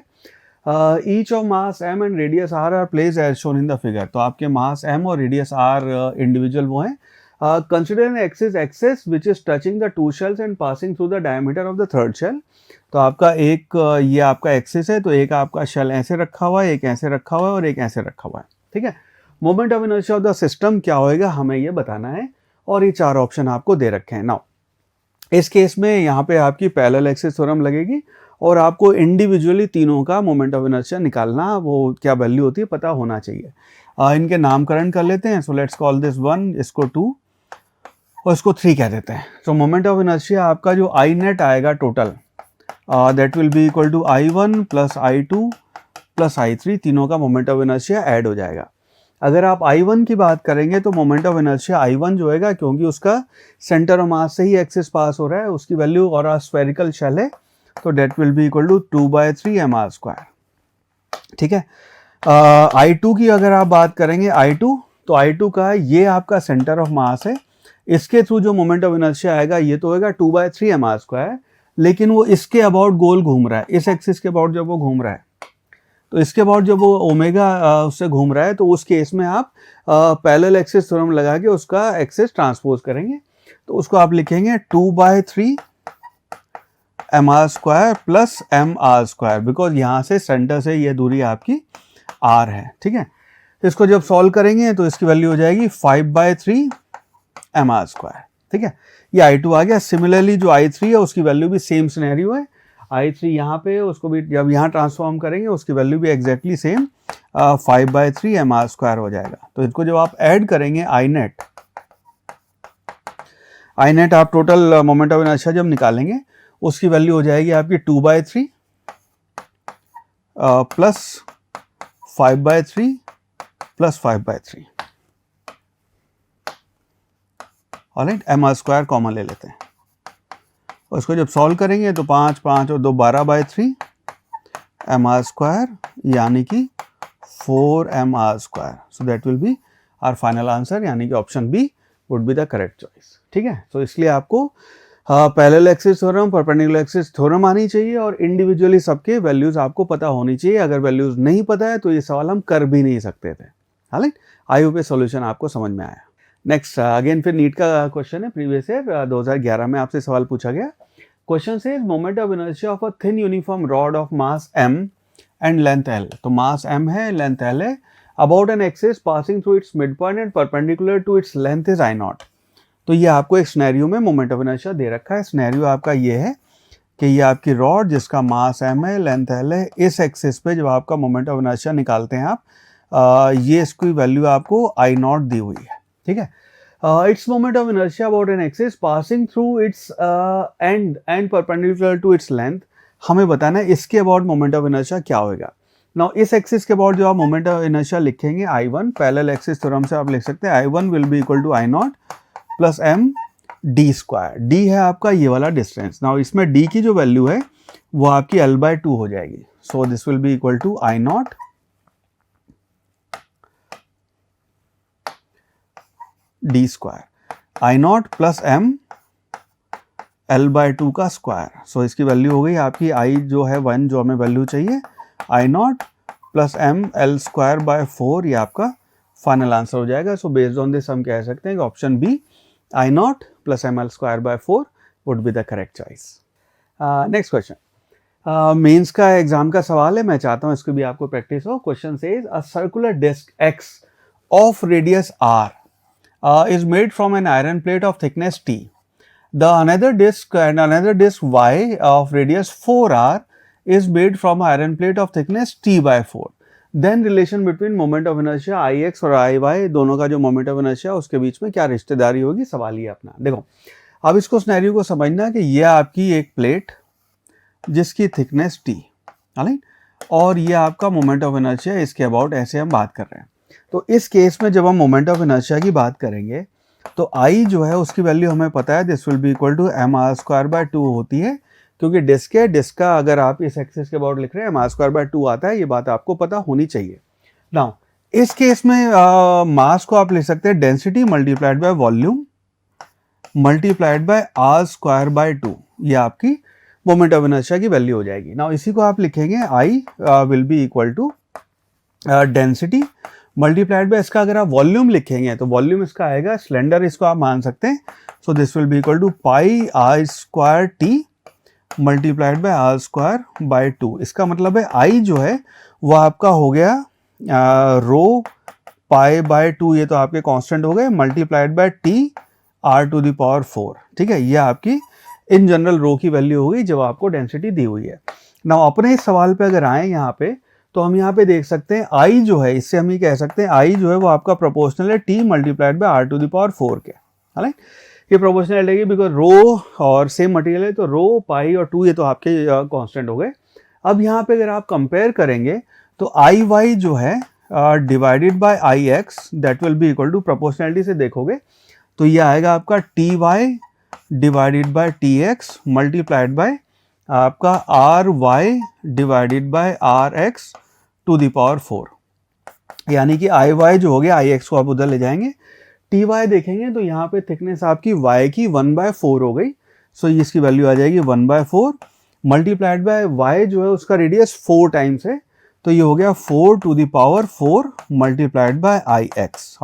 Each of mass m and radius r are placed as shown in the figure. तो आपके मास m और रेडियस r इंडिविजुअल वो हैं। Consider an axis which is touching the two shells and passing through the diameter of the third shell. तो आपका एक ये आपका एक्सिस है, तो एक आपका शेल ऐसे रखा हुआ है, एक ऐसे रखा हुआ है और एक ऐसे रखा हुआ है। ठीक है, moment of inertia of the system क्या होएगा हमें ये बताना है, और ये 4 ऑप्शन आपको दे रखे हैं। नाउ इस केस में यहाँ पे आपकी पैरेलल एक्सिस थ्योरम लगेगी और आपको इंडिविजुअली तीनों का मोमेंट ऑफ इनर्शिया निकालना, वो क्या वैल्यू होती है पता होना चाहिए। इनके नामकरण कर लेते हैं। सो लेट्स कॉल दिस 1, इसको 2 और इसको 3 कह देते हैं। तो मोमेंट ऑफ इनर्शिया आपका जो आई नेट आएगा total, that will be equal to I1 plus I2 plus I3, तीनों का मोमेंट ऑफ इनर्शिया ऐड हो जाएगा। अगर आप I1 की बात करेंगे तो मोमेंट ऑफ इनर्शिया I1 जो होएगा, क्योंकि उसका सेंटर ऑफ मास से ही एक्सिस पास हो रहा है, उसकी वैल्यू और स्फेरिकल शेल है, तो that will be equal to 2/3 mr²। ठीक है, I2 की अगर आप बात करेंगे, I2 तो I2 का ये आपका सेंटर ऑफ मास है, इसके थ्रू जो मोमेंट ऑफ इनर्शिया आएगा ये तो होगा 2/3 mr², लेकिन वो इसके अबाउट गोल घूम रहा है, इस एक्सिस के अबाउट जब वो घूम रहा है, तो इसके अबाउट जब वो ओमेगा उससे घूम रहा है, तो उस केस में आप पैरेलल एक्सिस थ्योरम लगा के उसका एक्सिस ट्रांसपोज करेंगे। तो उसको आप लिखेंगे 2/3 mr² प्लस mr², बिकॉज यहाँ से सेंटर से ये दूरी आपकी r है। ठीक है, इसको जब सॉल्व करेंगे तो इसकी वैल्यू हो जाएगी 5/3 mr²। ठीक है, ये I2 आ गया। सिमिलरली जो I3 है उसकी वैल्यू भी सेम सिनेरियो है। I3 यहाँ पे, उसको भी जब यहाँ ट्रांसफॉर्म करेंगे उसकी वैल्यू भी एग्जैक्टली सेम 5/3 mr² हो जाएगा। तो इसको जब आप ऐड करेंगे आई नेट आप टोटल मोमेंट ऑफ इनर्शिया जब निकालेंगे उसकी वैल्यू हो जाएगी आपकी 2/3 plus 5/3 plus 5/3। Alright, mr² common ले लेते हैं और इसको जब सॉल्व करेंगे तो 5 5 और 2 12/3 mr², यानी कि 4 mr²। So that will be our final answer, यानी कि option B would be the correct choice. ठीक है, तो इसलिए आपको parallel axis theorem, perpendicular axis theorem आनी चाहिए और इंडिविजुअली सबके वैल्यूज आपको पता होनी चाहिए। अगर वैल्यूज नहीं पता है तो ये सवाल हम कर भी नहीं सकते थे। हालांकि आई होप सॉल्यूशन आपको समझ में आया। नेक्स्ट अगेन फिर नीट का क्वेश्चन है, प्रीवियस ईयर 2011 में आपसे सवाल पूछा गया। Question says moment of inertia of a thin uniform rod of mass m and length l। तो मास m है, लेंथ l है, about an axis passing through its mid point and perpendicular to its length is I0। तो ये आपको एक scenario में moment of inertia दे रखा है। सिनेरियो आपका ये है कि ये आपकी रॉड जिसका मास m है, लेंथ l है, इस एक्सिस पे जब आपका मोमेंट ऑफ इनर्शिया निकालते हैं आप, ये इसकी वैल्यू आपको I0 दी हुई है। ठीक है, its moment of inertia about an axis passing through its end and perpendicular to its length, हमें बताना है इसके about moment of inertia क्या होगा। नाउ इस एक्सिस के अबाउट जो आप मोमेंट ऑफ इनर्शिया लिखेंगे I1, पैरेलल एक्सिस थ्योरम से आप लिख सकते हैं I1 will be equal to I naught plus m d square. d है आपका ये वाला डिस्टेंस। नाउ इसमें d की जो वैल्यू है वो आपकी L/2 हो जाएगी। So this will be equal to I naught d square, I naught plus m L/2 का स्क्वायर। सो इसकी वैल्यू हो गई आपकी I जो है 1 जो हमें वैल्यू चाहिए, I naught plus m L square by 4, ये आपका फाइनल आंसर हो जाएगा। सो बेस्ड ऑन दिस हम कह सकते हैं कि option B I naught plus m L square by 4 would be the correct choice. Next question mains का एग्जाम का सवाल है, मैं चाहता हूं इसको भी आपको प्रैक्टिस हो। Question says a circular disc x of radius r is made from an iron plate of thickness t. The another disc y of radius 4r is made from iron plate of thickness t by 4. Then relation between moment of inertia ix और iy दोनों का जो moment of inertia उसके बीच में क्या रिश्तेदारी होगी, सवाल ये अपना। देखो अब इसको सिनेरियो को समझना कि ये आपकी एक प्लेट जिसकी थिकनेस t, और ये आपका मोमेंट ऑफ इनर्शिया, इसके अबाउट ऐसे हम बात कर रहे हैं। तो इस केस में जब हम मोमेंट ऑफ इनर्शिया की बात करेंगे तो I जो है उसकी वैल्यू हमें पता है, this will be equal to m are square by 2 होती है, क्योंकि डिस्क है, डिस्क का अगर आप इस एक्सिस के अबाउट लिख रहे हैं एम आर स्क्वायर बाय 2 आता है, ये बात आपको पता होनी चाहिए। नाउ इस केस में मास को आप लिख सकते हैं density multiplied by volume multiplied by are square by 2, ये आपकी मोमेंट ऑफ इनर्शिया की वैल्यू हो जाएगी। नाउ इसी को आप लिखेंगे I will be equal to density multiplied by, इसका अगर आप वॉल्यूम लिखेंगे तो वॉल्यूम इसका आएगा सिलेंडर, इसको आप मान सकते हैं। So this will be equal to pi r square t multiplied by are square by 2। इसका मतलब है I जो है वो आपका हो गया रो पाई बाय 2, ये तो आपके कांस्टेंट हो गए, multiplied by t r to the power 4। ठीक है, ये आपकी इन जनरल रो की वैल्यू हो गई जब आपको डेंसिटी दी हुई है। ना अपने इस सवाल पे अगर आए यहाँ पे तो हम यहाँ पे देख सकते हैं I जो है, इससे हम ये कह सकते हैं I जो है वो आपका प्रोपोर्शनल है T multiplied by R to the power 4 के। है ये प्रोपोर्शनल है बिकॉज रो और सेम मटेरियल है, तो रो पाई और 2 ये तो आपके कांस्टेंट हो गए। अब यहाँ पे अगर आप कंपेयर करेंगे तो IY जो है divided by IX that will be equal to, proportionality से देखोगे तो ये आएगा आपका TY divided by TX multiplied by आपका RY divided by RX to the power 4, यानी कि IY जो हो गया, IX को आप उधर ले जाएंगे, TY देखेंगे तो यहाँ पे थिकनेस आपकी Y की 1/4 हो गई। सो इसकी वैल्यू आ जाएगी 1/4 मल्टीप्लाइड बाय Y जो है उसका रेडियस 4 टाइम्स है, तो ये हो गया 4 to the power 4 multiplied by IX।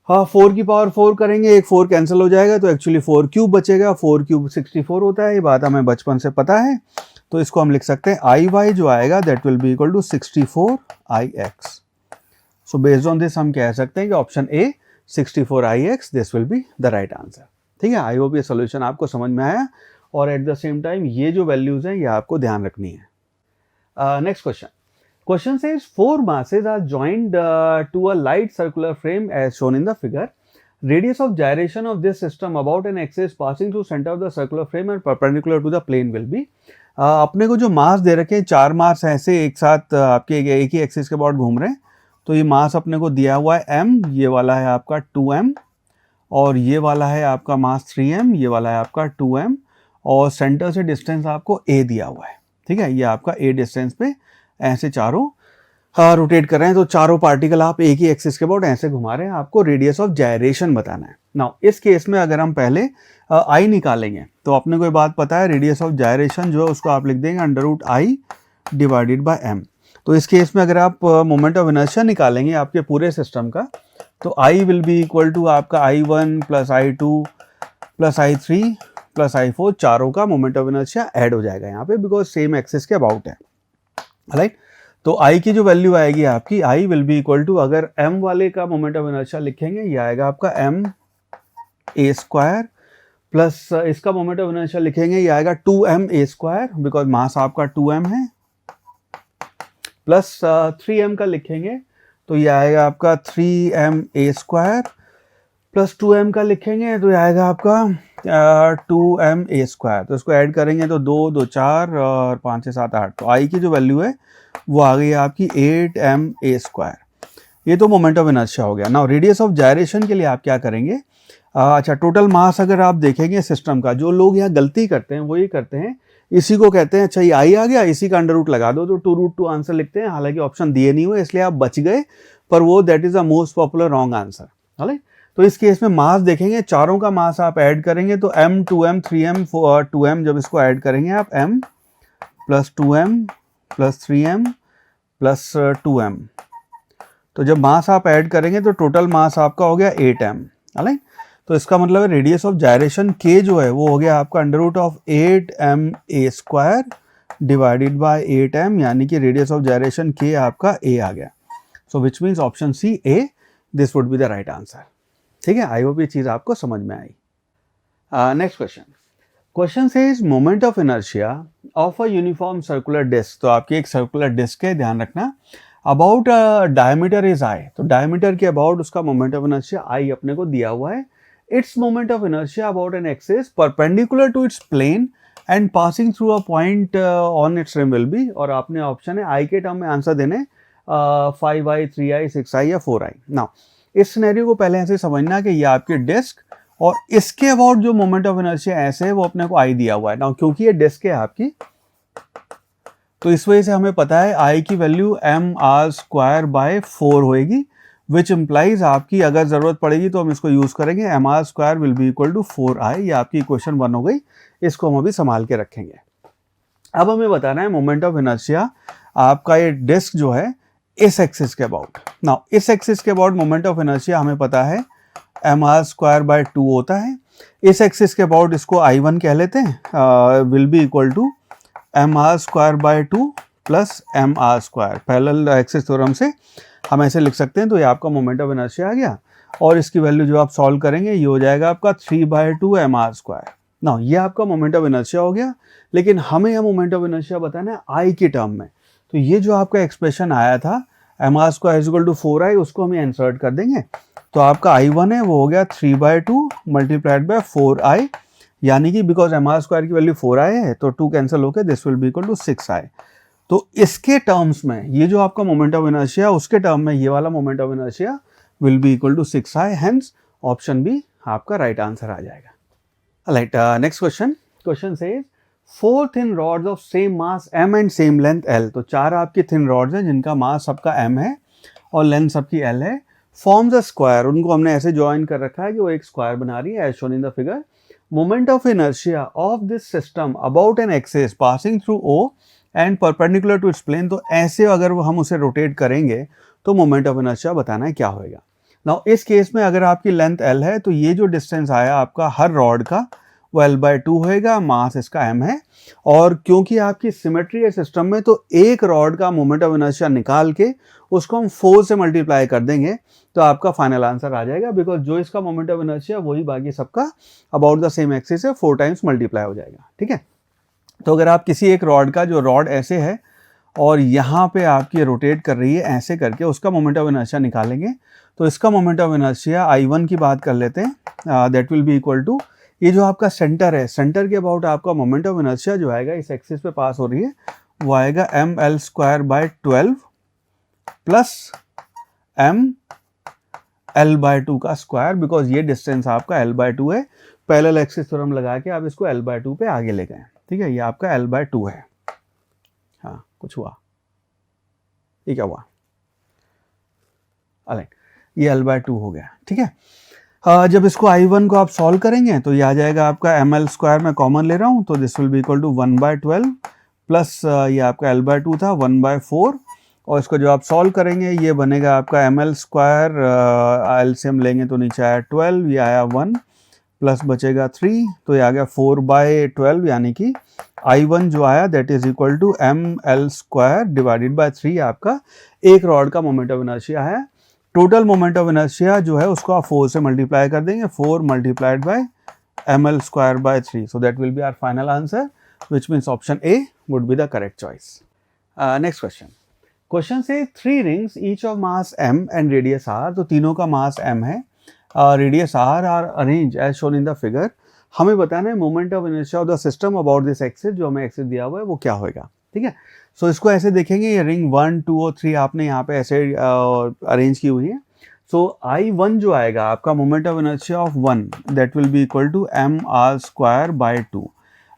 हाँ 4 की पावर 4 करेंगे, एक 4 कैंसिल हो जाएगा तो एक्चुअली 4 क्यूब बचेगा, 4 क्यूब 64 होता है, ये बात हमें बचपन से पता है। तो इसको हम लिख सकते हैं IY जो आएगा that will be equal to 64 IX। So based on this हम कह सकते हैं कि option A 64 IX this will be the right answer. ठीक है, आई होप ये सोल्यूशन आपको समझ में आया और एट द सेम टाइम ये जो वैल्यूज हैं ये आपको ध्यान रखनी है। Next question, question says 4 masses are joined to a light circular frame as shown in the figure. Radius of gyration of this system about an axis passing through center of the circular frame and perpendicular to the plane will be. अपने को जो मास दे रखे हैं 4 मास ऐसे एक साथ आपके एक ही एक्सिस के अबाउट घूम रहे हैं, तो ये मास अपने को दिया हुआ है m, ये वाला है आपका 2m और ये वाला है आपका मास 3m, ये वाला है आपका 2m और सेंटर से डिस्टेंस आपको a दिया हुआ है। ठीक है, ये आपका a डिस्टेंस पे ऐसे चारों रोटेट कर रहे हैं, तो चारों पार्टिकल आप एक ही एक्सिस के अबाउट ऐसे घुमा रहे हैं, आपको रेडियस ऑफ जायरेशन बताना है। नाउ इस केस में अगर हम पहले I निकालेंगे तो अपने को ये बात पता है, रेडियस ऑफ जायरेशन जो है उसको आप लिख देंगे √I डिवाइडेड बाय m। तो इस केस में अगर आप मोमेंट ऑफ इनर्शिया निकालेंगे आपके पूरे सिस्टम का, तो I will be equal to आपका I1 plus I2 plus I3 plus I4, चारों का मोमेंट ऑफ इनर्शिया ऐड हो जाएगा यहाँ पे बिकॉज सेम एक्सिस के अबाउट है। राइट, तो I की जो वैल्यू आएगी आपकी I will be equal to, अगर m वाले का मोमेंट ऑफ इनर्शिया लिखेंगे ये आएगा आपका m a स्क्वायर प्लस इसका मोमेंट ऑफ इनर्शिया लिखेंगे ये आएगा 2m a square because mass आपका 2m है, प्लस 3m का लिखेंगे तो ये आएगा आपका 3m a square plus 2m का लिखेंगे तो ये आएगा आपका 2ma²। तो इसको ऐड करेंगे तो 2 2 4 और 5 6 7 8, तो आई की जो वैल्यू है वो आ गई आपकी 8ma²। ये तो मोमेंट ऑफ इनर्शिया हो गया। नाउ रेडियस ऑफ जायरेशन के लिए आप क्या करेंगे, अच्छा टोटल मास अगर आप देखेंगे सिस्टम का, जो लोग यहाँ गलती करते हैं वो ये करते हैं, इसी को कहते हैं अच्छा ये आई आ गया, इसी का अंडर रूट लगा दो तो 2√2 आंसर लिखते हैं, हालांकि ऑप्शन दिए नहीं हुए इसलिए आप बच गए, पर वो that is the most popular wrong answer. Right, तो इस केस में मास देखेंगे, चारों का मास आप ऐड करेंगे तो m 2m 3m 2m, जब इसको ऐड करेंगे आप m plus 2m plus 3m plus 2m, तो जब मास आप ऐड करेंगे तो टोटल मास आपका हो गया 8m। राइट, तो इसका मतलब है रेडियस ऑफ जायरेशन k जो है वो हो गया आपका under root of 8ma² divided by 8m, यानी कि रेडियस ऑफ जायरेशन k आपका a आ गया। So which means option C a, this would be the right answer. ठीक है, आई होप ये चीज आपको समझ में आई। Next question says is moment of inertia of a uniform circular disc. तो आपकी एक सर्कुलर डिस्क है, ध्यान रखना, अबाउट डायमीटर इज आई, तो डायमीटर के अबाउट उसका मोमेंट ऑफ इनर्शिया आई अपने को दिया हुआ है। Its moment of inertia about an axis perpendicular to its plane and passing through a point on its rim will be, और आपने ऑप्शन है आई के टर्म में आंसर देने 5i 3i 6i या 4i। नाउ इस सिनेरियो को पहले ऐसे समझना कि ये आपकी डिस्क और इसके अबाउट जो मोमेंट ऑफ इनर्शिया ऐसे है वो अपने को आई दिया हुआ है। नाउ क्योंकि ये डिस्क है आपकी, तो इस वजह से हमें पता है आई की वैल्यू mr²/4 होएगी, विच इम्प्लाइज आपकी अगर जरूरत पड़ेगी तो हम इसको यूज करेंगे, mr² will be equal to 4i। ये आपकी इक्वेशन 1 हो गई, इसको हम अभी संभाल के रखेंगे। अब हमें बताना है मोमेंट ऑफ इनर्शिया आपका ये डिस्क जो है इस एक्सिस के अबाउट। नाउ इस एक्सिस के अबाउट मोमेंट ऑफ इनर्शिया हमें पता है mr²/2 होता है। इस एक्सिस के अबाउट इसको I1 कह लेते हैं, will be equal to mr²/2 plus mr²। Parallel axis theorem से हम ऐसे लिख सकते हैं, तो ये आपका मोमेंट ऑफ इनर्शिया आ गया, और इसकी वैल्यू जो आप सॉल्व करेंगे ये हो जाएगा आपका 3/2 mr²। नाउ ये आपका मोमेंट ऑफ इनर्शिया हो गया, लेकिन हमें यह मोमेंट ऑफ इनर्शिया बताना है आई के टर्म में। तो ये जो आपका एक्सप्रेशन आया था mr² इक्वल टू 4i, उसको हम इंसर्ट कर देंगे, तो आपका I1 है वो हो गया 3/2 मल्टीप्लाइड बाय 4i, यानी कि बिकॉज mr² की वैल्यू 4i है तो 2 कैंसिल होकर this will be equal to 6i। तो इसके टर्म्स में ये जो आपका मोमेंट ऑफ इनर्शिया, उसके टर्म में ये वाला moment of inertia will be equal to 6i, hence option B आपका राइट आंसर आ जाएगा। Right, next question says 4 thin rods of same mass m and same length l। तो 4 आपकी thin rods हैं जिनका मास सबका m है और लेंथ सबकी l है, फॉर्म्स अ स्क्वायर। उनको हमने ऐसे ज्वाइन कर रखा है कि वो एक स्क्वायर बना रही है, as shown in the figure. Moment of inertia of this system about an axis passing through O and perpendicular to its plane. तो ऐसे अगर हम उसे रोटेट करेंगे तो मोमेंट ऑफ इनर्शिया बताना है क्या होएगा। नाउ इस केस में अगर आपकी लेंथ l है तो ये जो डिस्टेंस आया आपका हर रॉड का वो l/2 होएगा, मास इसका m है, और क्योंकि आपकी सिमेट्री है सिस्टम में तो एक रॉड का मोमेंट ऑफ इनर्शिया निकाल के उसको हम 4 से मल्टीप्लाई कर देंगे तो आपका फाइनल आंसर आ जाएगा, बिकॉज जो इसका मोमेंट ऑफ इनर्शिया वही बाकी सबका अबाउट द सेम एक्सिस है 4 टाइम्स मल्टीप्लाई हो जाएगा। ठीक है, तो अगर आप किसी एक रॉड का, जो रॉड ऐसे है और यहाँ पे आपकी रोटेट कर रही है ऐसे करके, उसका मोमेंट ऑफ इनर्शिया निकालेंगे तो इसका मोमेंट ऑफ इनर्शिया I1 की बात कर लेते हैं, that will be equal to, ये जो आपका सेंटर है, सेंटर के अबाउट आपका मोमेंट ऑफ इनर्शिया जो आएगा इस एक्सिस पे पास हो रही है वो आएगा ml²/12 प्लस ml/2 का स्क्वायर, बिकॉज ये डिस्टेंस आपका l/2 है। पैरेलल एक्सिस थ्योरम लगा के आप इसको l/2 पे आगे ले गए। ठीक है, ये आपका l/2 है। हाँ, कुछ हुआ, ये क्या हुआ, अलग, ये l/2 हो गया। ठीक है, जब इसको I1 को आप सॉल्व करेंगे तो ये आ जाएगा आपका ml² में कॉमन ले रहा हूँ तो this will be equal to 1/12 plus ये आपका l/2 था 1/4, और इसको जो आप सॉल्व करेंगे ये बनेगा आपका ml², एलसीएम लेंगे तो नीचे आया 12, ये आया 1 प्लस बचेगा 3, तो ये आ गया 4/12, यानी कि I1 जो आया that is equal to ml² divided by 3 आपका एक रॉड का मोमेंट ऑफ इनर्शिया है। टोटल मोमेंट ऑफ इनर्शिया जो है उसको आप 4 से मल्टीप्लाई कर देंगे, 4 multiplied by ml²/3, so that will be our final answer, which means option A would be the correct choice. Next question says 3 rings each of mass m and radius r। तो तीनों का मास m है radius r are arrange as shown in the figure, हमें बताना है moment of inertia of the system about this axis, जो हमें एक्सिस दिया हुआ है वो क्या होगा, ठीक है। सो इसको ऐसे देखेंगे, ये रिंग 1 2 और 3 आपने यहाँ पे ऐसे अरेंज की हुई है। सो I1 जो आएगा आपका moment of inertia of 1 that will be equal to mr²/2।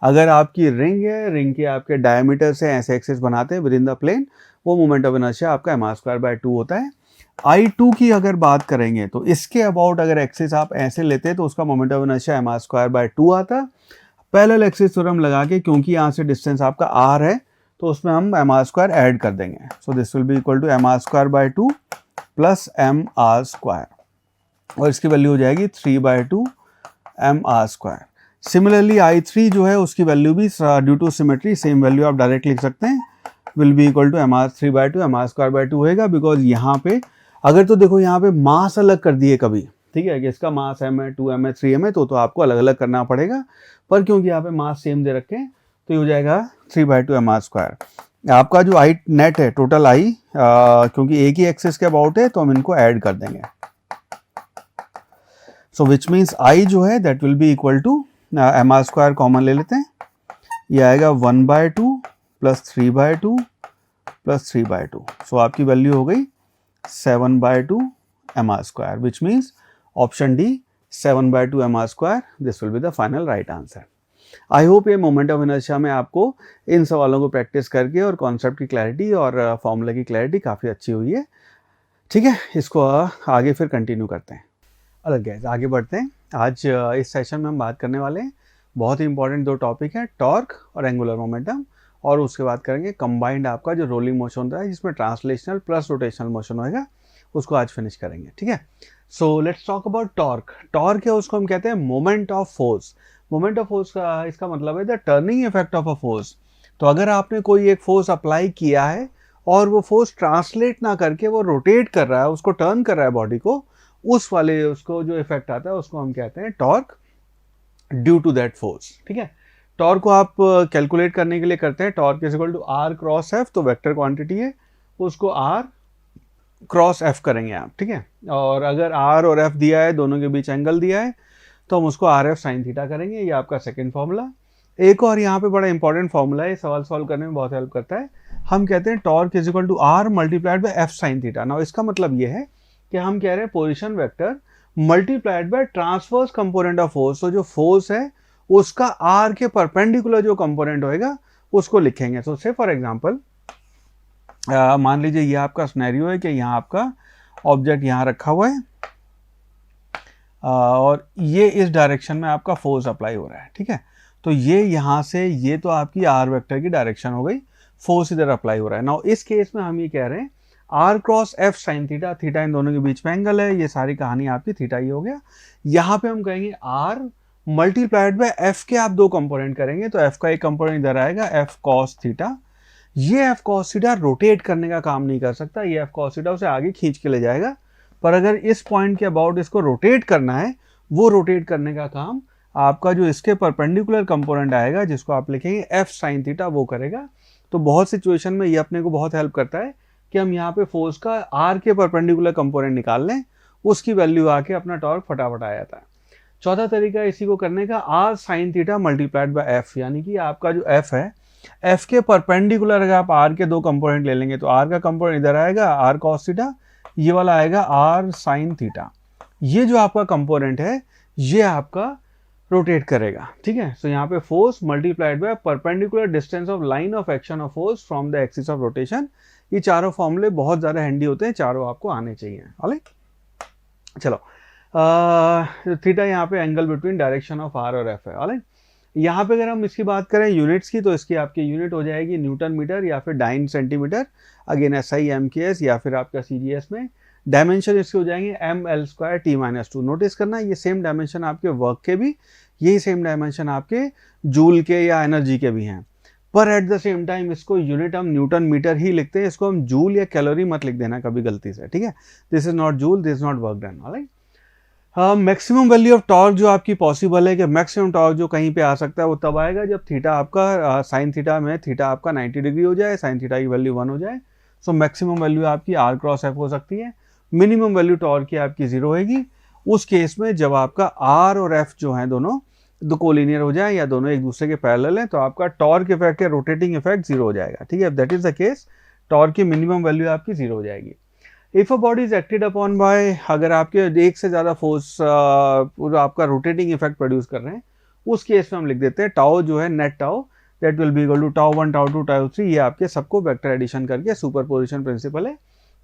अगर आपकी रिंग है, रिंग के आपके डायमीटर से ऐसे एक्सिस बनाते हैं विद इन द प्लेन, वो मोमेंट ऑफ इनर्शिया आपका mr²/2 होता है। I2 की अगर बात करेंगे तो इसके अबाउट अगर एक्सिस आप ऐसे लेते हैं तो उसका मोमेंट ऑफ इनर्शिया mr²/2 आता। पैरेलल एक्सिस थ्योरम लगा के, क्योंकि यहाँ से डिस्टेंस आपका r है तो उसमें हम mr² ऐड कर देंगे। So this will be equal to mr²/2 plus mr², और इसकी वैल्यू हो जाएगी 3/2 mr²। सिमिलरली I3 जो है उसकी वैल्यू भी due to symmetry same value आप डायरेक्ट लिख सकते हैं, will be equal to mr3/2 mr²/2 होएगा, बिकॉज यहाँ पे अगर तो देखो यहाँ पे मास अलग कर दिए कभी, ठीक है, कि इसका मास m है, 2m है, 3m है, तो आपको अलग अलग करना पड़ेगा, पर क्योंकि यहाँ पे मास सेम दे रखे हैं तो ये हो जाएगा 3/2 mr²। आपका जो आई नेट है टोटल आई, क्योंकि एक ही एक्सिस के अबाउट है तो हम इनको ऐड कर देंगे। सो विच मीन्स आई जो है that will be equal to mr² common ले लेते हैं, ये आएगा 1/2 प्लस 3/2 प्लस 3/2। सो आपकी वैल्यू हो गई 7/2 mr², which means option D 7/2 mr², this will be the final right answer. I hope ये मोमेंट ऑफ इनर्शिया में आपको इन सवालों को प्रैक्टिस करके और कॉन्सेप्ट की क्लैरिटी और फॉर्मूला की क्लैरिटी काफ़ी अच्छी हुई है, ठीक है। इसको आगे फिर कंटिन्यू करते हैं। अलग गैस आगे बढ़ते हैं। आज इस सेशन में हम बात करने वाले हैं, बहुत ही इंपॉर्टेंट दो टॉपिक हैं, टॉर्क और एंगुलर मोमेंटम, और उसके बाद करेंगे कंबाइंड आपका जो रोलिंग मोशन होता है जिसमें ट्रांसलेशनल प्लस रोटेशनल मोशन होएगा, उसको आज फिनिश करेंगे, ठीक है। So let's talk about torque. Torque है उसको हम कहते हैं moment of force. Moment of force का इसका मतलब है the turning effect of a force. तो अगर आपने कोई एक फोर्स अप्लाई किया है और वो फोर्स ट्रांसलेट ना करके वो रोटेट कर रहा है, उसको टर्न कर रहा है बॉडी को, उस वाले उसको जो इफेक्ट आता है उसको हम कहते हैं torque due to that force, ठीक है। टॉर्क को आप कैलकुलेट करने के लिए करते हैं torque is equal to R cross F, तो वेक्टर क्वांटिटी है, उसको आर क्रॉस एफ करेंगे आप, ठीक है। और अगर आर और एफ दिया है, दोनों के बीच एंगल दिया है, तो हम उसको आर एफ साइन थीटा करेंगे। ये आपका सेकंड फॉर्मूला। एक और यहाँ पे बड़ा इंपॉर्टेंट फॉर्मूला है, सवाल सॉल्व करने में बहुत हेल्प करता है। हम कहते हैं torque is equal to R multiplied by F sine theta. Now इसका मतलब ये है कि हम कह रहे हैं position vector multiplied by transverse component of force. तो जो फोर्स है उसका आर के परपेंडिकुलर जो कंपोनेंट होएगा उसको लिखेंगे। सो से फॉर एग्जांपल मान लीजिए ये आपका सिनेरियो है कि यहाँ आपका ऑब्जेक्ट यहाँ रखा हुआ है और ये इस डायरेक्शन में आपका फोर्स अप्लाई हो रहा है, ठीक है। तो ये यहाँ से ये तो आपकी आर वेक्टर की डायरेक्शन हो गई, फोर्स इधर अप्लाई हो रहा है। नाउ इस केस में हम ये कह रहे हैं R cross F sine theta, theta इन दोनों के बीच में एंगल है, ये सारी कहानी आपकी थीटा ही हो गया। यहाँ पे हम कहेंगे आर मल्टीप्लाइड बाय एफ के आप दो कंपोनेंट करेंगे, तो एफ का एक कंपोनेंट इधर आएगा एफ कॉस थीटा। ये एफ कॉस थीटा रोटेट करने का काम नहीं कर सकता, ये एफ कॉस थीटा उसे आगे खींच के ले जाएगा, पर अगर इस पॉइंट के अबाउट इसको रोटेट करना है, वो रोटेट करने का काम आपका जो इसके परपेंडिकुलर कंपोनेंट आएगा जिसको आप लिखेंगे एफ साइन थीटा, वो करेगा। तो बहुत सिचुएशन में ये अपने को बहुत हेल्प करता है कि हम यहाँ पे फोर्स का आर के परपेंडिकुलर कंपोनेंट निकाल लें, उसकी वैल्यू आके अपना टॉर्क फटाफट आ जाता है। चौथा तरीका इसी को करने का R sine theta multiplied by F, यानी कि आपका जो एफ है, एफ के परपेंडिकुलर अगर आप आर के दो कंपोनेंट ले लेंगे तो आर का कंपोनेंट इधर आएगा आर कॉस थीटा, ये वाला आएगा आर साइन थीटा। ये जो आपका कंपोनेंट है ये आपका रोटेट करेगा, ठीक है। सो यहाँ पे force multiplied by perpendicular distance of line of action of force from the axis of rotation. ये चारों फॉर्मूले बहुत ज़्यादा हैंडी होते हैं, चारों आपको आने चाहिए। ऑलराइट, चलो थीटा यहाँ पे angle between direction of R और एफ है। ऑलराइट, यहाँ पे अगर हम इसकी बात करें यूनिट्स की, तो इसकी आपकी यूनिट हो जाएगी न्यूटन मीटर या फिर dyne centimetre, again SI MKS या फिर आपका CGS में। डायमेंशन इसके हो जाएंगे ML² T-2। नोटिस करना ये सेम डायमेंशन आपके वर्क के भी, यही सेम डायमेंशन आपके जूल के या एनर्जी के भी हैं, पर एट द सेम टाइम इसको यूनिट हम न्यूटन मीटर ही लिखते हैं, इसको हम जूल या कैलोरी मत लिख देना कभी गलती से, ठीक है। This is not joule, this is not work done. Alright, maximum value of torque जो आपकी पॉसिबल है कि मैक्सिमम टॉर्क जो कहीं पे आ सकता है वो तब आएगा जब थीटा आपका साइन थीटा में थीटा आपका 90 डिग्री हो जाए, साइन थीटा की वैल्यू 1 हो जाए। सो मैक्सिमम वैल्यू आपकी आर क्रॉस एफ हो सकती है, मिनिमम वैल्यू टॉर्क की आपकी 0 होगी, उस केस में जब आपका आर और एफ जो है दोनों दो कोलिनियर हो जाए या दोनों एक दूसरे के पैरेलल हैं तो आपका टॉर्क इफेक्ट या रोटेटिंग इफेक्ट जीरो हो जाएगा, ठीक है। If that is the case, torque की मिनिमम वैल्यू आपकी जीरो हो जाएगी। If a body is acted upon bye, अगर आपके एक से ज़्यादा फोर्स पूरा आपका रोटेटिंग इफेक्ट प्रोड्यूस कर रहे हैं, उस केस में हम लिख देते हैं टाउ जो है net tau that will be equal to tau 1 tau 2 tau 3, ये आपके सबको वेक्टर एडिशन करके सुपरपोजिशन प्रिंसिपल है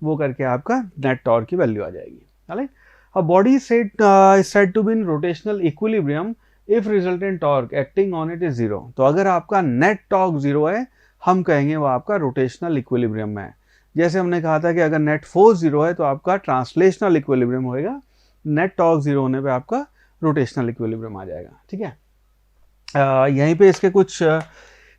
वो करके आपका नेट टॉर्क की वैल्यू आ जाएगी। Right, a body is said to be in rotational equilibrium if resultant torque acting on it is zero. तो अगर आपका नेट टॉर्क जीरो है हम कहेंगे वो आपका रोटेशनल इक्विलिब्रियम में है। जैसे हमने कहा था कि अगर नेट फोर्स जीरो है तो आपका ट्रांसलेशनल इक्विलिब्रियम होएगा, नेट टॉर्क जीरो होने पे आपका रोटेशनल इक्विलिब्रियम आ जाएगा, ठीक है। यहीं पे इसके कुछ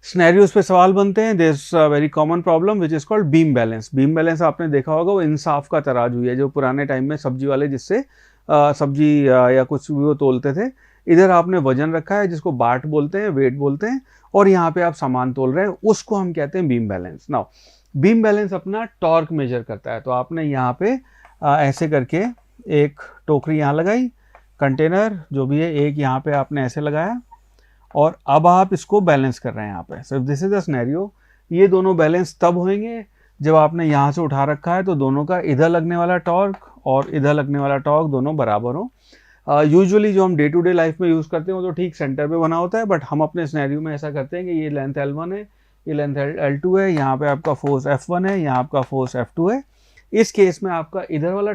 सिनेरियोज पे सवाल बनते हैं। There is a very common problem which is called beam balance. Beam balance आपने देखा होगा, वो इंसाफ का तराजू है जो पुराने टाइम में सब्जी वाले जिससे सब्जी या कुछ भी वो तोलते थे। इधर आपने वजन रखा है जिसको बाट बोलते हैं, वेट बोलते हैं, और यहाँ पे आप सामान तोल रहे हैं, उसको हम कहते हैं beam balance. Now beam balance अपना टॉर्क मेजर करता है। तो आपने यहाँ पे ऐसे करके एक टोकरी यहाँ लगाई, कंटेनर जो भी है एक यहाँ पे आपने ऐसे लगाया, और अब आप इसको बैलेंस कर रहे हैं यहाँ पे। So this is the scenario. ये दोनों बैलेंस तब होंगे जब आपने यहाँ से उठा रखा है तो दोनों का इधर लगने वाला टॉर्क और इधर लगने वाला टॉर्क दोनों बराबर हो। यूजुअली जो हम डे टू डे लाइफ में यूज़ करते हैं वो तो ठीक सेंटर पे बना होता है, बट हम अपने सिनेरियो में ऐसा करते हैं कि ये लेंथ L1 है, ये लेंथ L2 है, यहाँ पे आपका फोर्स F1 है, यहाँ आपका फोर्स F2 है। इस केस में आपका इधर वाला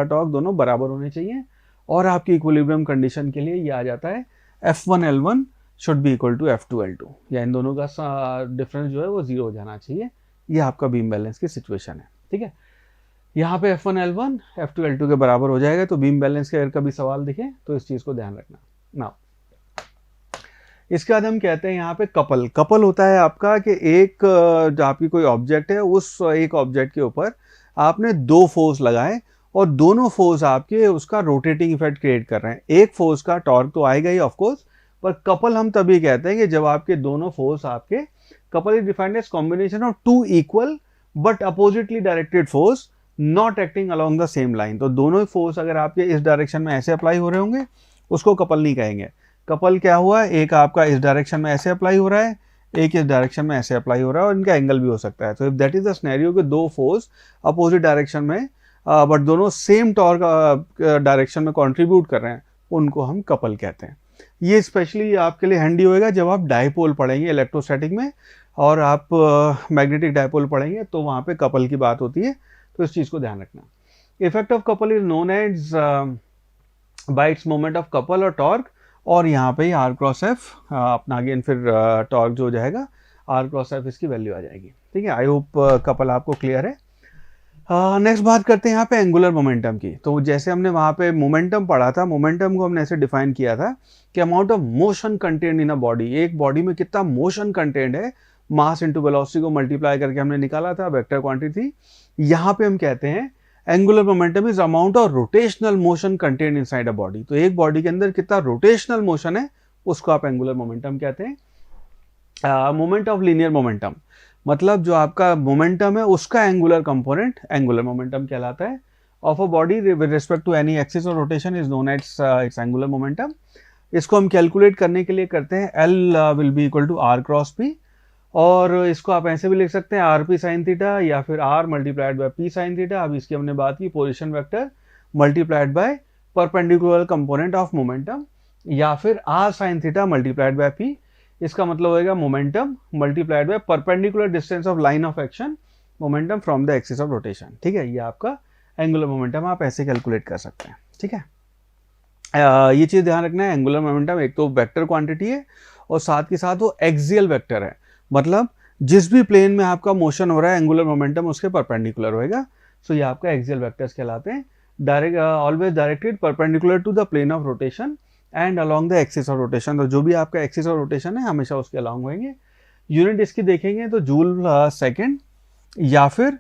टॉर्क दोनों बराबर होने चाहिए, और आपकी इक्विलिब्रियम कंडीशन के लिए ये आ जाता है F1 L1 should be equal to F2 L2, या इन दोनों का डिफरेंस जो है वो जीरो हो जाना चाहिए। ये आपका बीम बैलेंस की सिचुएशन है, ठीक है। यहाँ पे F1 L1 F2 L2 के बराबर हो जाएगा। तो बीम बैलेंस के अगर कभी सवाल दिखे तो इस चीज़ को ध्यान रखना। नाउ इसके बाद हम कहते हैं यहाँ पे कपल। कपल होता है आपका कि एक जो आपकी कोई ऑब्जेक्ट है, उस एक ऑब्जेक्ट के ऊपर आपने दो फोर्स लगाए और दोनों फोर्स आपके उसका रोटेटिंग इफेक्ट क्रिएट कर रहे हैं। एक फोर्स का टॉर्क तो आएगा ही ऑफकोर्स, पर कपल हम तभी कहते हैं कि जब आपके दोनों फोर्स आपके, couple is defined as combination of two equal but oppositely directed force not acting along the same line. तो दोनों फोर्स अगर आपके इस डायरेक्शन में ऐसे अप्लाई हो रहे होंगे उसको कपल नहीं कहेंगे। कपल क्या हुआ, एक आपका इस डायरेक्शन में ऐसे अप्लाई हो रहा है, एक इस डायरेक्शन में ऐसे अप्लाई हो रहा है, और इनका एंगल भी हो सकता है। तो if that is the scenario कि दो फोर्स अपोजिट डायरेक्शन में बट दोनों सेम टॉर्क डायरेक्शन में कंट्रीब्यूट कर रहे हैं, उनको हम कपल कहते हैं। ये स्पेशली आपके लिए हैंडी होएगा जब आप डायपोल पढ़ेंगे इलेक्ट्रोस्टैटिक में, और आप मैग्नेटिक डायपोल पढ़ेंगे तो वहाँ पे कपल की बात होती है। तो इस चीज़ को ध्यान रखना। Effect of couple is known as by its moment of couple और टॉर्क, और यहाँ पे ही आर क्रॉस एफ अपना अगेन फिर टॉर्क जो हो जाएगा आर क्रॉस एफ, इसकी वैल्यू आ जाएगी, ठीक है। आई होप कपल आपको क्लियर है। नेक्स्ट बात करते हैं यहाँ पे एंगुलर मोमेंटम की। तो जैसे हमने वहाँ पे मोमेंटम पढ़ा था, मोमेंटम को हमने ऐसे डिफाइन किया था कि amount of motion content in a body, एक बॉडी में कितना मोशन कंटेंट है, मास इंटू वेलोसिटी को मल्टीप्लाई करके हमने निकाला था, वेक्टर क्वांटिटी थी। यहाँ पे हम कहते हैं angular momentum is amount of rotational motion content inside a body. तो एक बॉडी के अंदर कितना रोटेशनल मोशन है उसको आप एंगुलर मोमेंटम कहते हैं। मोमेंट ऑफ लीनियर मोमेंटम मतलब जो आपका मोमेंटम है उसका एंगुलर कंपोनेंट एंगुलर मोमेंटम कहलाता है। Of a body with respect to any axis और rotation is known as its angular momentum. इसको हम कैलकुलेट करने के लिए करते हैं L will be equal to R cross P, और इसको आप ऐसे भी लिख सकते हैं आर पी साइन थीटा या फिर R multiplied by P sine theta. अब इसकी हमने बात की position vector multiplied by perpendicular component of momentum, या फिर R sine theta multiplied by P. इसका मतलब होगा momentum multiplied by perpendicular distance of line of action momentum from the axis of rotation, ठीक है। ये आपका एंगुलर मोमेंटम आप ऐसे कैलकुलेट कर सकते हैं, ठीक है। ये चीज़ ध्यान रखना है, एंगुलर मोमेंटम एक तो वेक्टर क्वांटिटी है और साथ के साथ वो एक्सियल वेक्टर है, मतलब जिस भी प्लेन में आपका मोशन हो रहा है एंगुलर मोमेंटम उसके परपेंडिकुलर होएगा। सो ये आपका एक्सियल वेक्टर्स कहलाते हैं। Direct always directed perpendicular to the plane of rotation and along the axis of rotation. तो जो भी आपका एक्सिस ऑफ रोटेशन है हमेशा उसके अलॉन्ग होंगे। यूनिट इसकी देखेंगे तो जूल सेकेंड या फिर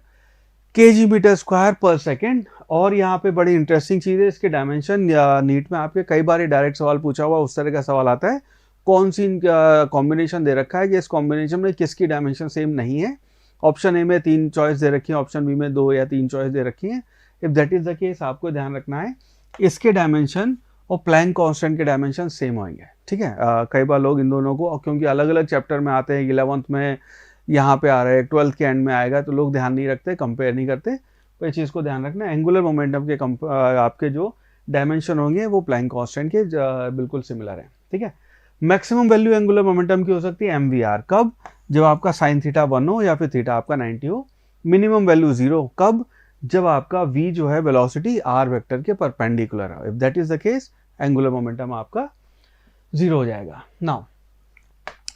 केजी मीटर स्क्वायर पर सेकेंड। और यहाँ पे बड़ी इंटरेस्टिंग चीज़ है इसके डायमेंशन, या नीट में आपके कई बार डायरेक्ट सवाल पूछा हुआ उस तरह का सवाल आता है, कौन सी कॉम्बिनेशन दे रखा है कि इस कॉम्बिनेशन में किसकी डायमेंशन सेम नहीं है। ऑप्शन ए में 3 चॉइस दे रखी है, ऑप्शन बी में 2 या 3 चॉइस दे रखी है। If that is the case आपको ध्यान रखना है इसके डायमेंशन और प्लैंक कांस्टेंट के डायमेंशन सेम होंगे, ठीक है। कई बार लोग इन दोनों को, क्योंकि अलग अलग चैप्टर में आते हैं, 11th में यहाँ पे आ रहा है, 12th के एंड में आएगा, तो लोग ध्यान नहीं रखते, कंपेयर नहीं करते। तो ये चीज़ को ध्यान रखना, एंगुलर मोमेंटम के आपके जो डायमेंशन होंगे वो प्लैंक कांस्टेंट के बिल्कुल सिमिलर है, ठीक है। मैक्सिमम वैल्यू एंगुलर मोमेंटम की हो सकती है MVR, कब? जब आपका साइन थीटा 1 हो या फिर थीटा आपका 90 हो। मिनिमम वैल्यू 0, कब? जब आपका v जो है वेलोसिटी r वेक्टर के परपेंडिकुलर है। If that is the case, angular momentum आपका 0 हो जाएगा। नाउ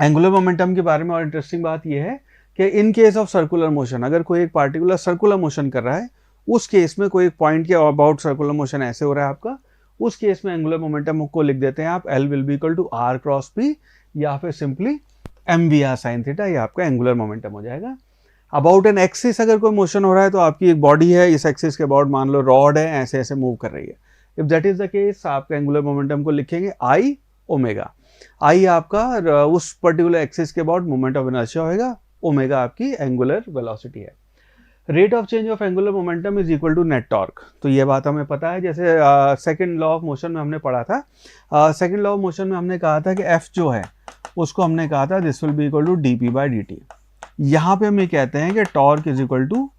एंगुलर मोमेंटम के बारे में और इंटरेस्टिंग बात यह है कि in case of circular motion, अगर कोई एक पार्टिकुलर सर्कुलर मोशन कर रहा है, उस केस में कोई पॉइंट के अबाउट सर्कुलर मोशन ऐसे हो रहा है आपका, उस केस में एंगुलर मोमेंटम को लिख देते हैं आप L will be equal to R cross P, या फिर सिंपली MVR साइन थीटा, ये आपका एंगुलर मोमेंटम हो जाएगा। अबाउट एन एक्सिस अगर कोई मोशन हो रहा है, तो आपकी एक बॉडी है, इस एक्सिस के अबाउट मान लो रॉड है, ऐसे ऐसे मूव कर रही है। If that is the case, आपका एंगुलर मोमेंटम को लिखेंगे I ओमेगा। I आपका उस पर्टिकुलर एक्सिस के अबाउट मोमेंट ऑफ इनर्शिया होगा, ओमेगा आपकी एंगुलर वेलोसिटी है। Rate of change of angular momentum is equal to net torque. तो ये बात हमें पता है, जैसे सेकंड लॉ ऑफ मोशन में हमने पढ़ा था। सेकंड लॉ ऑफ मोशन में हमने कहा था कि F जो है उसको हमने कहा था this will be equal to dp by dt। यहाँ पे हम ये कहते हैं कि torque is equal to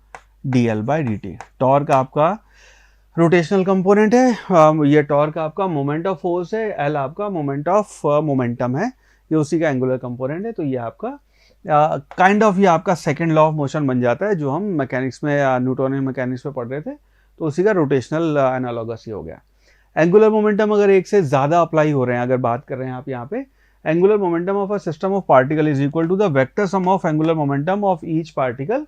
dl by dt। Torque आपका रोटेशनल कंपोनेंट है, ये टॉर्क आपका मोमेंट ऑफ फोर्स है, L आपका मोमेंट ऑफ मोमेंटम है, ये उसी का एंगुलर कंपोनेंट है। तो ये आपका काइंड ऑफ ये आपका सेकंड लॉ ऑफ मोशन बन जाता है, जो हम मैकेनिक्स में न्यूटोनियन मैकेनिक्स में पढ़ रहे थे, तो उसी का रोटेशनल एनालॉगस ही हो गया। एंगुलर मोमेंटम अगर एक से ज़्यादा अप्लाई हो रहे हैं, अगर बात कर रहे हैं आप यहाँ पे, angular momentum of a system of particle is equal to the vector sum of angular momentum of each particle.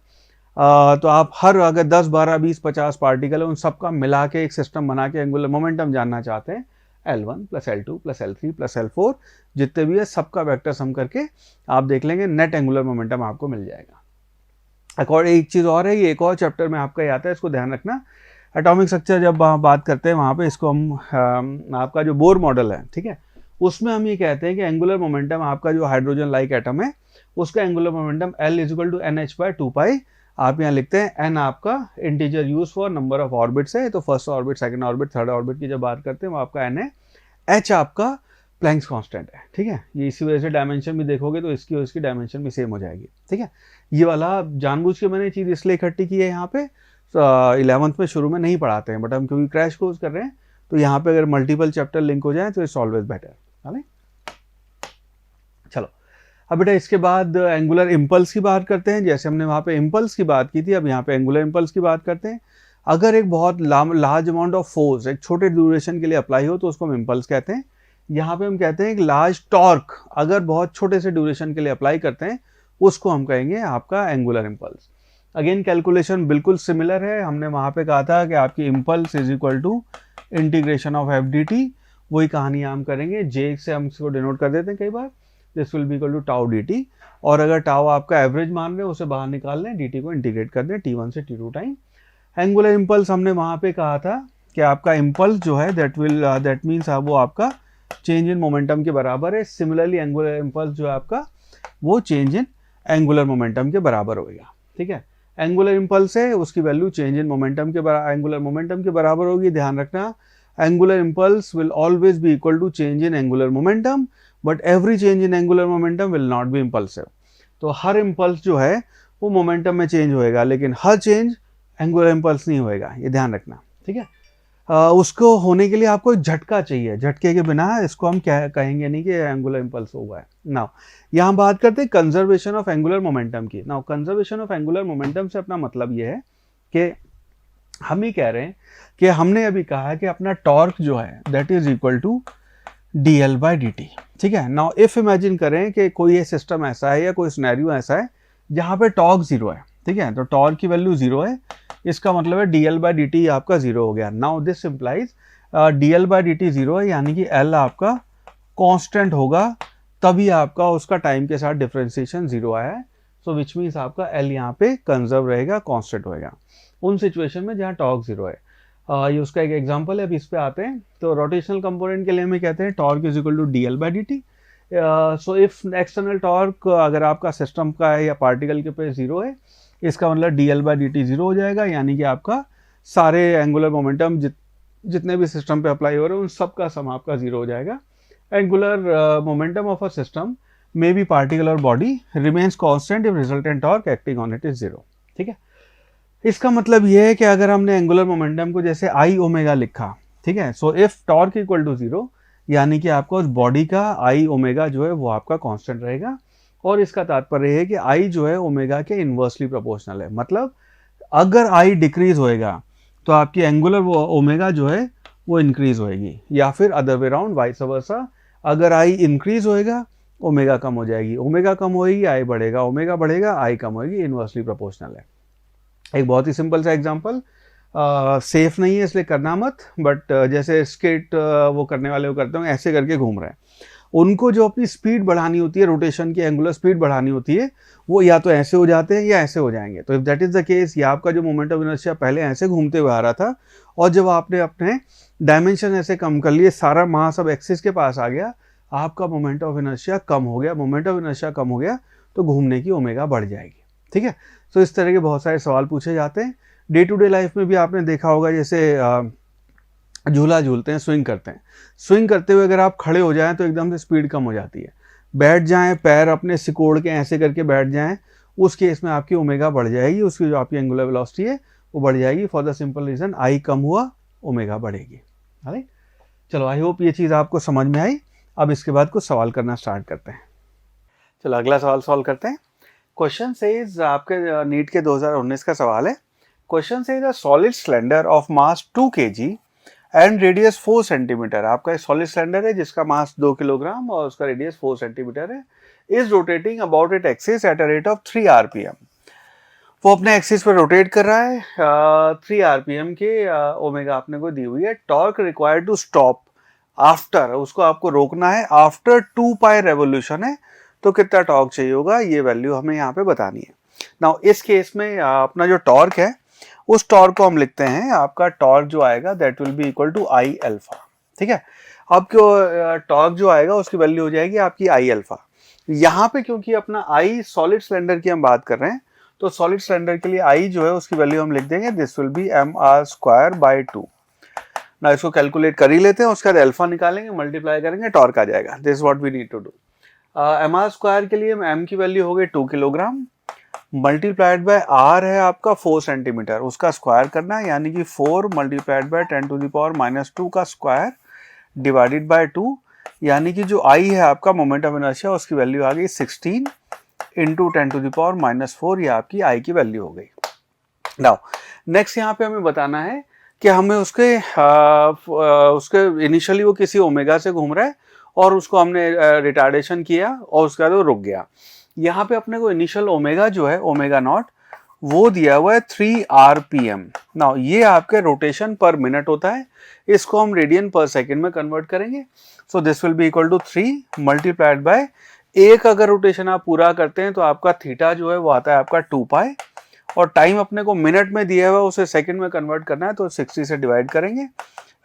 तो आप हर अगर 10, 12, 20, 50 पार्टिकल है, उन सबका मिला के एक सिस्टम बना के एंगुलर मोमेंटम जानना चाहते हैं, L1 plus L2 plus L3 plus L4 जितने भी है सबका वेक्टर सम करके आप देख लेंगे, नेट एंगुलर मोमेंटम आपको मिल जाएगा। एक चीज़ और है, ये एक और चैप्टर में आपका आता है, इसको ध्यान रखना। एटॉमिक स्ट्रक्चर जब बात करते हैं वहाँ पे इसको हम आपका जो बोर मॉडल है, ठीक है, उसमें हम ये कहते हैं कि एंगुलर मोमेंटम आपका जो हाइड्रोजन लाइक एटम है उसका angular momentum L is equal to NH by 2 pi. आप यहाँ लिखते हैं n आपका integer use for number of orbits है, तो first orbit, second orbit, third orbit की जब बात करते हैं वो आपका n है। h आपका प्लैंक्स कांस्टेंट है, ठीक है। ये इसी वजह से डायमेंशन भी देखोगे तो इसकी और इसकी डायमेंशन भी सेम हो जाएगी, ठीक है। ये वाला जानबूझ के मैंने चीज़ इसलिए इकट्ठी की है यहाँ पे, 11th में शुरू में नहीं पढ़ाते हैं, बट हम क्योंकि क्रैश कोर्स कर रहे हैं तो यहाँ पे अगर मल्टीपल चैप्टर लिंक हो जाए तो इट्स ऑलवेज बेटर, है ना। चलो अब बेटा इसके बाद एंगुलर इम्पल्स की बात करते हैं। जैसे हमने वहाँ पे इम्पल्स की बात की थी, अब यहाँ पे एंगुलर इम्पल्स की बात करते हैं। अगर एक बहुत लार्ज अमाउंट ऑफ फोर्स एक छोटे ड्यूरेशन के लिए अप्लाई हो तो उसको हम इम्पल्स कहते हैं। यहाँ पे हम कहते हैं एक लार्ज टॉर्क अगर बहुत छोटे से ड्यूरेशन के लिए अप्लाई करते हैं उसको हम कहेंगे आपका एंगुलर इम्पल्स। अगेन कैलकुलेशन बिल्कुल सिमिलर है, हमने वहाँ पे कहा था कि आपकी impulse is equal to integration of F D T. वही कहानी हम करेंगे, जे से हम इसको डिनोट कर देते हैं कई बार, this will be equal to tau D T. और अगर टाउ आपका एवरेज मान रहे हैं उसे बाहर निकाल लें, डी टी को इंटीग्रेट कर दें T1 से T2 टाइम। एंगुलर इम्पल्स हमने वहाँ पे कहा था कि आपका इम्पल्स जो है दैट मीन्स वो आपका चेंज इन मोमेंटम के बराबर है। सिमिलरली एंगुलर इम्पल्स जो है आपका वो चेंज इन एंगुलर मोमेंटम के बराबर होगा, ठीक है। एंगुलर इम्पल्स है उसकी वैल्यू चेंज इन मोमेंटम के एंगुलर मोमेंटम के बराबर होगी। ध्यान रखना, angular impulse will always be equal to change in angular momentum, but every change in angular momentum will not be impulsive. तो हर इम्पल्स जो है वो मोमेंटम में चेंज होएगा, लेकिन हर चेंज एंगुलर इम्पल्स नहीं होएगा, ये ध्यान रखना, ठीक है। उसको होने के लिए आपको एक झटका चाहिए, झटके के बिना इसको हम क्या कहेंगे नहीं कि एंगुलर इम्पल्स हुआ है। नाउ यहाँ बात करते हैं कंजर्वेशन ऑफ एंगुलर मोमेंटम की। Now conservation of angular momentum से अपना मतलब ये है कि हम ही कह रहे हैं कि हमने अभी कहा है कि अपना टॉर्क जो है that is equal to dl by dt, ठीक है। नाउ इफ इमेजिन करें कि कोई ये सिस्टम ऐसा है या कोई सिनेरियो ऐसा है जहाँ पे टॉर्क जीरो है, ठीक है, तो टॉर्क की वैल्यू जीरो है, इसका मतलब है dl बाई dt आपका जीरो हो गया। Now this implies dl by dt zero है, यानी कि L आपका कांस्टेंट होगा, तभी आपका उसका टाइम के साथ डिफरेंशिएशन जीरो आया है। सो विच मीन्स आपका L यहाँ पे कंजर्व रहेगा, कांस्टेंट होएगा उन सिचुएशन में जहाँ टॉर्क जीरो है। ये उसका एक एग्जांपल है, अब इस पे आते हैं। तो रोटेशनल कंपोनेंट के लिए हमें कहते हैं torque is equal to dl by dt। So if external torque अगर आपका सिस्टम का है या पार्टिकल के पे जीरो है, इसका मतलब dl बाई dt जीरो हो जाएगा, यानी कि आपका सारे एंगुलर मोमेंटम जितने भी सिस्टम पे अप्लाई हो रहे हैं उन सब का सम आपका जीरो हो जाएगा. Angular momentum of a system may be particle और body remains constant if resultant torque acting on it is zero. ठीक है, इसका मतलब ये है कि अगर हमने एंगुलर मोमेंटम को जैसे आई ओमेगा लिखा, ठीक है, so if torque equal to zero, यानी कि आपका उस बॉडी का आई ओमेगा जो है वो आपका कांस्टेंट रहेगा. और इसका तात्पर्य है कि आई जो है ओमेगा के इन्वर्सली प्रोपोर्शनल है. मतलब अगर आई डिक्रीज होएगा तो आपकी एंगुलर वो ओमेगा जो है वो इंक्रीज होएगी, या फिर other way round vice versa. अगर आई इंक्रीज होएगा ओमेगा कम हो जाएगी, ओमेगा कम होएगी आई बढ़ेगा, ओमेगा बढ़ेगा आई कम होएगी, इन्वर्सली प्रोपोर्शनल है. एक बहुत ही सिंपल सा एग्जांपल, सेफ नहीं है इसलिए करना मत, बट जैसे स्केट वो करने वाले वो करते होंगे ऐसे करके घूम रहे हैं, उनको जो अपनी स्पीड बढ़ानी होती है, रोटेशन की एंगुलर स्पीड बढ़ानी होती है, वो या तो ऐसे हो जाते हैं या ऐसे हो जाएंगे. तो if that is the case, या आपका जो मोमेंट ऑफ इनर्शिया पहले ऐसे घूमते हुए आ रहा था और जब आपने अपने डायमेंशन ऐसे कम कर लिए, सारा मास अब एक्सिस के पास आ गया, आपका मोमेंट ऑफ इनर्शिया कम हो गया. मोमेंट ऑफ इनर्शिया कम हो गया तो घूमने की ओमेगा बढ़ जाएगी. ठीक है, तो इस तरह के बहुत सारे सवाल पूछे जाते हैं. डे टू डे लाइफ में भी आपने देखा होगा, जैसे झूला झूलते हैं, स्विंग करते हैं, स्विंग करते हुए अगर आप खड़े हो जाएं तो एकदम से स्पीड कम हो जाती है. बैठ जाएं, पैर अपने सिकोड़ के ऐसे करके बैठ जाएं, उस केस में आपकी ओमेगा बढ़ जाएगी, उसकी जो आपकी एंगुलर वेलोसिटी है वो बढ़ जाएगी. For the simple reason I कम हुआ ओमेगा बढ़ेगी. राइट, चलो आई होप ये चीज़ आपको समझ में आई. अब इसके बाद कुछ सवाल करना स्टार्ट करते हैं. चलो अगला सवाल सॉल्व करते हैं. क्वेश्चन सेज, आपके नीट के 2019 का सवाल है. Question says a solid cylinder of mass 2 kg and radius 4 centimetre. आपका एक सॉलिड सिलेंडर है जिसका मास 2 किलोग्राम और उसका रेडियस 4 सेंटीमीटर है. Is rotating about it axis at a rate of 3 RPM. वो अपने एक्सिस पर रोटेट कर रहा है 3 RPM के. ओमेगा आपने को दी हुई है. Torque required to stop after, उसको आपको रोकना है आफ्टर 2 पाई रेवोल्यूशन है, तो कितना टॉर्क चाहिए होगा, ये वैल्यू हमें यहाँ पे बतानी है. नाउ इस केस में अपना जो टॉर्क है उस टॉर्क को हम लिखते हैं, आपका टॉर्क जो आएगा that will be equal to I alpha. ठीक है, अब क्यों टॉर्क जो आएगा उसकी वैल्यू हो जाएगी आपकी आई अल्फा. यहाँ पे क्योंकि अपना आई सॉलिड सिलेंडर की हम बात कर रहे हैं, तो सॉलिड सिलेंडर के लिए आई जो है उसकी वैल्यू हम लिख देंगे, दिस विल बी mr²/2. ना इसको कैलकुलेट कर ही लेते हैं, उसके बाद अल्फा निकालेंगे, मल्टीप्लाई करेंगे, टॉर्क आ जाएगा. This what we need to do. mr² के लिए m की वैल्यू हो गई 2 किलोग्राम, मल्टीप्लाइड बाय r है आपका 4 सेंटीमीटर, उसका स्क्वायर करना है, यानी कि 4 मल्टीप्लाइड बाय 10⁻⁻² का स्क्वायर डिवाइडेड बाय 2, यानी कि जो i है आपका मोमेंट ऑफ इनर्शिया उसकी वैल्यू आ गई 16 इंटू 10⁻⁻4, ये आपकी i की वैल्यू हो गई. नाउ नेक्स्ट यहाँ पे हमें बताना है कि हमें उसके इनिशियली वो किसी ओमेगा से घूम रहा है और उसको हमने रिटार्डेशन किया और उसके बाद वो रुक गया. यहाँ पे अपने को इनिशियल ओमेगा जो है ओमेगा नॉट वो दिया हुआ है 3 RPM. नाउ ये आपके रोटेशन पर मिनट होता है, इसको हम रेडियन पर सेकंड में कन्वर्ट करेंगे. So this will be equal to 3 multiplied by एक, अगर रोटेशन आप पूरा करते हैं तो आपका थीटा जो है वो आता है आपका 2 पाई, और टाइम अपने को मिनट में दिया हुआ उसे सेकंड में कन्वर्ट करना है, तो 60 से डिवाइड करेंगे,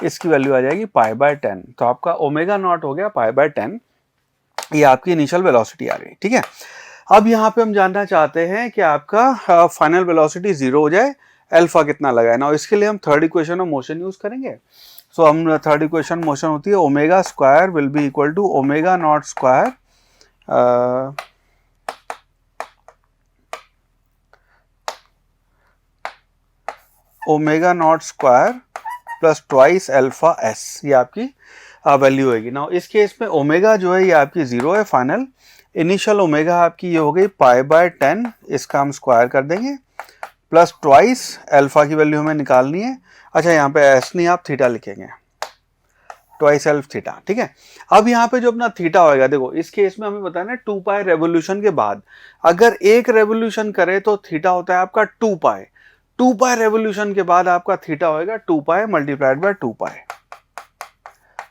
इसकी वैल्यू आ जाएगी π/10. तो आपका ओमेगा नॉट हो गया π/10, ये आपकी इनिशियल वेलोसिटी आ गई. ठीक है, अब यहाँ पे हम जानना चाहते हैं कि आपका फाइनल वेलोसिटी 0 हो जाए, अल्फा कितना लगाए ना. इसके लिए हम third equation of motion use करेंगे. सो हम थर्ड इक्वेशन मोशन होती है omega square will be equal to omega naught square omega naught square plus twice alpha S, ये आपकी वैल्यू होगी. नाउ इस केस में ओमेगा जो है ये आपकी 0 है फाइनल. इनिशियल ओमेगा आपकी ये हो गई π/10, इसका हम स्क्वायर कर देंगे, प्लस ट्वाइस अल्फा की वैल्यू हमें निकालनी है. अच्छा, यहाँ पे एस नहीं आप थीटा लिखेंगे, ट्वाइस अल्फ थीटा. ठीक है, अब यहाँ पे जो अपना थीटा होएगा, देखो इस केस में हमें बताना है 2 पाई रेवोल्यूशन के बाद अगर एक रेवोल्यूशन करे तो थीटा होता है आपका 2 पाई. 2 पाई रेवोल्यूशन के बाद आपका थीटा होएगा 2 पाई मल्टीप्लाइड बाय 2 पाई.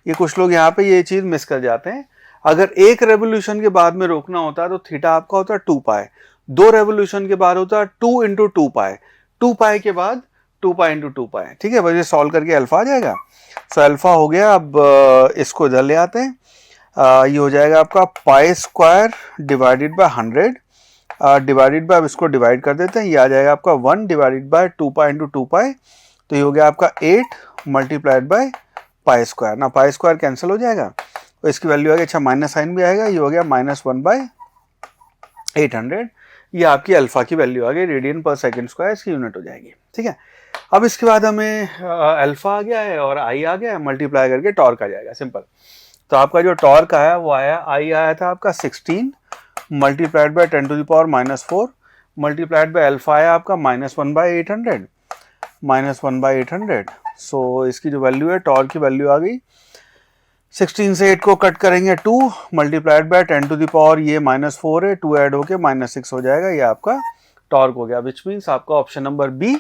ये कुछ लोग यहाँ पे ये चीज मिस कर जाते हैं. अगर एक रेवोल्यूशन के बाद में रोकना होता है तो थीटा आपका होता है 2 पाई, 2 रेवोल्यूशन के बाद होता है 2 इंटू 2 पाई, 2 पाई के बाद 2 पाई इंटू 2 पाई. ठीक है, बस ये सॉल्व करके अल्फा आ जाएगा. सो अल्फा हो गया. अब इसको इधर ले आते हैं, ये हो जाएगा आपका π² डिवाइडेड बाय 100 डिवाइडेड बाय, इसको डिवाइड कर देते हैं, ये आ जाएगा आपका 1 डिवाइडेड बाय 2 पाई इंटू 2 पाई, तो ये हो गया आपका 8 मल्टीप्लाइड बाय पाई स्क्वायर। ना पाई स्क्वायर कैंसिल हो जाएगा तो इसकी वैल्यू आ गई, अच्छा माइनस साइन भी आएगा, ये हो गया -1/800। ये आपकी अल्फा की वैल्यू आ गई, रेडियन पर सेकंड स्क्वायर इसकी यूनिट हो जाएगी। ठीक है, अब इसके बाद हमें अल्फा आ गया है और आई आ गया है, मल्टीप्लाई करके टॉर्क आ जाएगा, सिंपल। तो आपका जो टॉर्क आया वो आया, आई आया था आपका 16 multiplied by 10⁻⁻⁴ multiplied by alpha आया आपका -1/800। सो इसकी जो वैल्यू है टॉर्क की वैल्यू आ गई, 16 से 8 को कट करेंगे 2 मल्टीप्लाइड बाय 10⁻, ये -4 है, 2 ऐड होके -6 हो जाएगा, ये आपका टॉर्क हो गया, विच मीन्स आपका option number B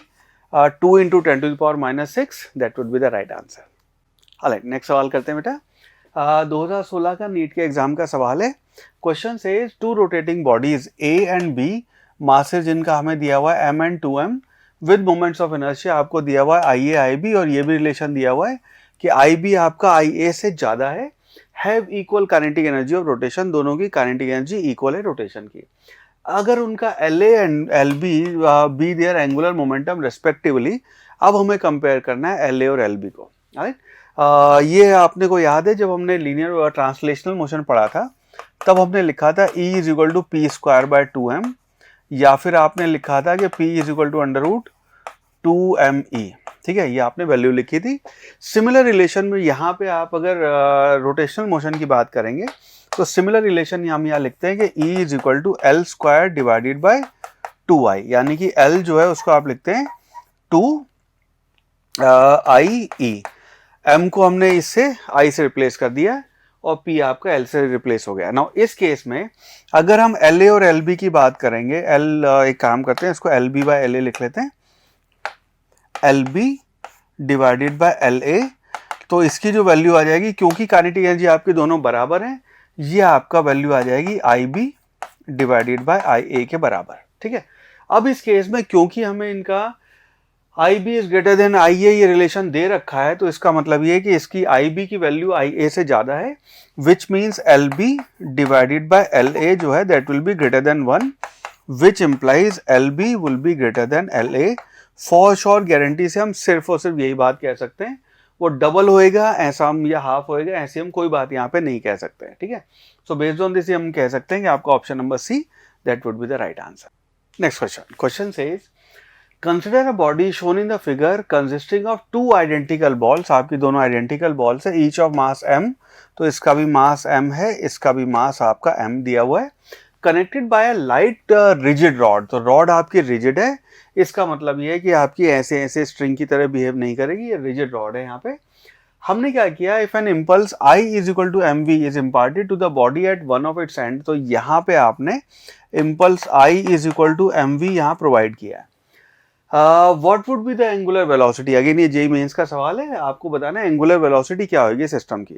2 × 10⁻⁶ that would be the right answer. Alright, next सवाल करते हैं बेटा। 2016 का नीट के एग्जाम का सवाल है। क्वेश्चन से 2 rotating bodies A and B, masses जिनका हमें दिया हुआ है m and 2m, with moments of inertia आपको दिया हुआ है IA IB, और ये भी रिलेशन दिया हुआ है कि IB आपका IA से ज्यादा है, have equal kinetic energy of rotation, दोनों की काइनेटिक एनर्जी इक्वल है रोटेशन की। अगर उनका LA and LB be their angular momentum respectively, अब हमें कंपेयर करना है LA और LB को। राइट, ये आपने को याद है जब हमने लीनियर ट्रांसलेशनल मोशन पढ़ा था तब हमने लिखा था E = p²/2m, या फिर आपने लिखा था कि P = √2me। ठीक है, ये आपने वैल्यू लिखी थी। सिमिलर रिलेशन में यहाँ पे आप अगर रोटेशनल मोशन की बात करेंगे तो सिमिलर रिलेशन हम यहाँ लिखते हैं कि E = L² / 2i, यानी कि L जो है उसको आप लिखते हैं 2IE, M को हमने इससे I से रिप्लेस कर दिया और P आपका L से रिप्लेस हो गया। नाउ इस केस में अगर हम LA और LB की बात करेंगे, एक काम करते हैं, इसको LB/LA लिख लेते हैं, LB / LA, तो इसकी जो वैल्यू आ जाएगी, क्योंकि काइनेटिक एनर्जी आपकी दोनों बराबर हैं, ये आपका वैल्यू आ जाएगी IB / IA के बराबर। ठीक है, अब इस केस में क्योंकि हमें इनका IB is greater than IA ये रिलेशन दे रखा है, तो इसका मतलब ये है कि इसकी IB की वैल्यू IA से ज्यादा है, विच मीन्स LB / LA जो है that will be greater than 1, which implies LB will be greater than LA। For sure guarantee से हम सिर्फ और सिर्फ यही बात कह सकते हैं, वो डबल होएगा ऐसा हम, या हाफ होएगा ऐसे हम कोई बात यहाँ पे नहीं कह सकते हैं। ठीक है, सो बेस्ड ऑन दिस हम कह सकते हैं कि आपका option number see that would be the right answer. Next question, question says consider a body shown in the figure consisting of 2 identical balls, आपकी दोनों आइडेंटिकल बॉल्स है, ईच ऑफ मास m, तो इसका भी मास m है, इसका भी मास आपका m दिया हुआ है, connected by a light rigid rod, तो रॉड आपकी रिजिड है, इसका मतलब ये है कि आपकी ऐसे ऐसे स्ट्रिंग की तरह बिहेव नहीं करेगी, ये रिजिड रॉड है। यहाँ पे हमने क्या किया, if an impulse I = mv is imparted to the body at one of its end, तो यहाँ पे आपने इम्पल्स I = mv यहाँ प्रोवाइड किया है। What would be the angular velocity, again ये जेईई मेंस का सवाल है, आपको बताना है एंगुलर वेलोसिटी क्या होगी सिस्टम की।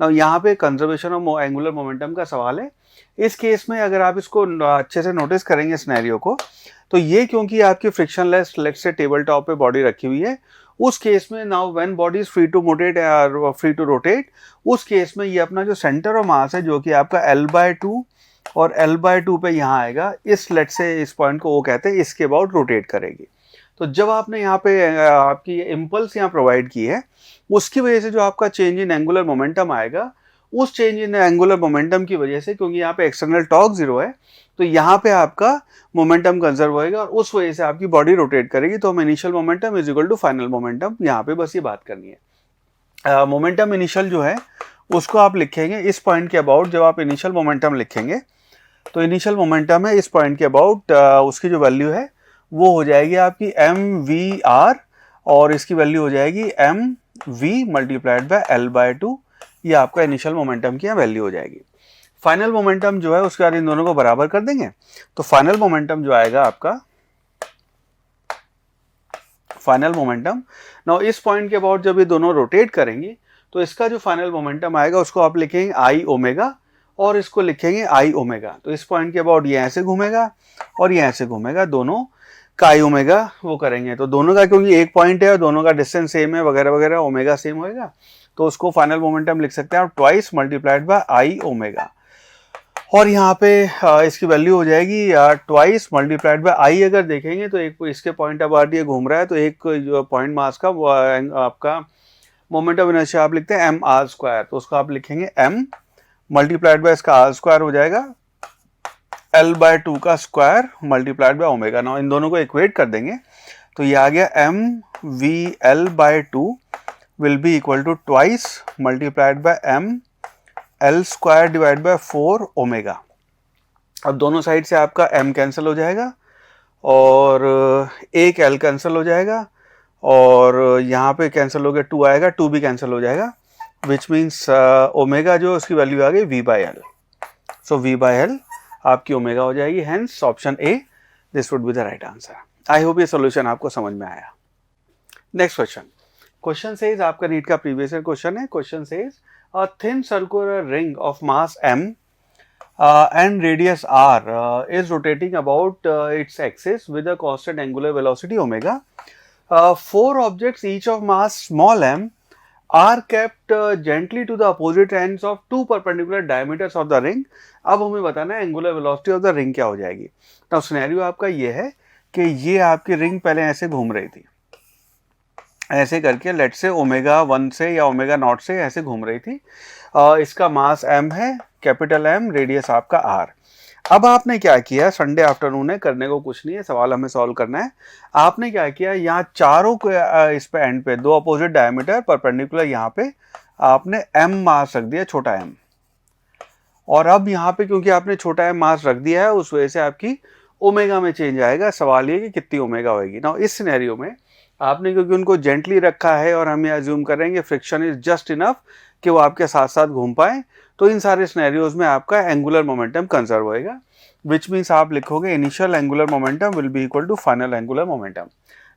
नाउ यहाँ पे कंजर्वेशन ऑफ एंगुलर मोमेंटम का सवाल है। इस केस में अगर आप इसको अच्छे से नोटिस करेंगे सिनेरियो को, तो ये क्योंकि आपकी frictionless let's say table top पे बॉडी रखी हुई है, उस केस में now when body is free to rotate, उस केस में ये अपना जो सेंटर ऑफ मास है जो कि आपका L/2 और L/2 पे यहाँ आएगा, इस लेट्स से इस पॉइंट को वो कहते हैं, इसके अबाउट रोटेट करेगी। तो जब आपने यहाँ पे आपकी इम्पल्स यहाँ प्रोवाइड की है, उसकी वजह से जो आपका चेंज इन एंगुलर मोमेंटम आएगा, उस चेंज इन एंगुलर मोमेंटम की वजह से, क्योंकि यहाँ पे एक्सटर्नल टॉर्क 0 है, तो यहाँ पे आपका मोमेंटम कंजर्व होएगा और उस वजह से आपकी बॉडी रोटेट करेगी। तो हम initial momentum is equal to final momentum, यहाँ पे बस ये बात करनी है। मोमेंटम इनिशियल जो है उसको आप लिखेंगे इस पॉइंट के अबाउट, जब आप इनिशियल मोमेंटम लिखेंगे तो इनिशियल मोमेंटम है इस पॉइंट के अबाउट, उसकी जो वैल्यू है वो हो जाएगी आपकी mvr, और इसकी वैल्यू हो जाएगी mv × L/2, ये आपका इनिशियल मोमेंटम की वैल्यू हो जाएगी। फाइनल मोमेंटम जो है उसके बाद इन दोनों को बराबर कर देंगे, तो फाइनल मोमेंटम जो आएगा आपका, फाइनल मोमेंटम नाउ इस पॉइंट के अबाउट जब ये दोनों रोटेट करेंगी, तो इसका जो फाइनल मोमेंटम आएगा उसको आप लिखेंगे I ओमेगा और इसको लिखेंगे I ओमेगा। तो इस पॉइंट के अबाउट ये ऐसे घूमेगा और ये ऐसे घूमेगा, दोनों का I ओमेगा वो करेंगे, तो दोनों का क्योंकि एक पॉइंट है और दोनों का डिस्टेंस सेम है वगैरह वगैरह, ओमेगा सेम होएगा, तो उसको फाइनल मोमेंटम लिख सकते हैं आप twice multiplied bye I omega, और यहाँ पे इसकी वैल्यू हो जाएगी ट्वाइस मल्टीप्लाइड बाय I। अगर देखेंगे तो एक इसके पॉइंट अबाउट ये घूम रहा है, तो एक जो पॉइंट मास का आपका मोमेंट ऑफ इनर्शिया आप लिखते हैं एम आर स्क्वायर, तो उसको आप लिखेंगे एम मल्टीप्लाइड बाय इसका आर स्क्वायर हो जाएगा L/2 का square multiplied by omega. Now in दोनों को इक्वेट कर देंगे तो ये आ गया mv/L/2 will be equal to twice multiplied by mL square divide by 4 omega. अब दोनों साइड से आपका m कैंसिल हो जाएगा और एक L कैंसिल हो जाएगा और यहाँ पे कैंसिल हो गया 2 आएगा, 2 भी कैंसिल हो जाएगा, विच मीन्स ओमेगा जो उसकी वैल्यू आ गई v/L। सो v/L आपकी ओमेगा हो जाएगी, hence option A this would be the right answer. I hope ये सोल्यूशन आपको समझ में आया। नेक्स्ट क्वेश्चन सेज, आपका नीट का प्रीवियस ईयर क्वेश्चन है। Question says a thin circular ring of mass m and radius r is rotating about its axis with a constant angular velocity omega. 4 objects each of mass small m are kept gently to the opposite ends of 2 perpendicular diameters of the ring. अब हमें बताना है angular velocity of the ring क्या हो जाएगी। तो scenario आपका ये है कि ये आपकी रिंग पहले ऐसे घूम रही थी, ऐसे करके लेट से ओमेगा 1 से या ओमेगा नॉट से ऐसे घूम रही थी। इसका मास m है, कैपिटल M, रेडियस आपका r। अब आपने क्या किया, संडे आफ्टरनून है, करने को कुछ नहीं है, सवाल हमें सॉल्व करना है। आपने क्या किया, यहाँ चारों को इस पे एंड पे 2 अपोजिट डायमीटर परपेंडिकुलर यहाँ पे आपने m मास रख दिया, छोटा m। और अब यहाँ पे क्योंकि आपने छोटा m मास रख दिया है उस वजह से आपकी ओमेगा में चेंज आएगा। सवाल ये कि कितनी ओमेगा होगी। ना इस सिनेरियो में आपने क्योंकि उनको जेंटली रखा है और हम ये अज्यूम करेंगे फ्रिक्शन इज जस्ट इनफ कि वो आपके साथ साथ घूम पाए, तो इन सारे सिनेरियोज में आपका एंगुलर मोमेंटम कंजर्व होएगा, विच मीन्स आप लिखोगे initial angular momentum will be equal to final angular momentum.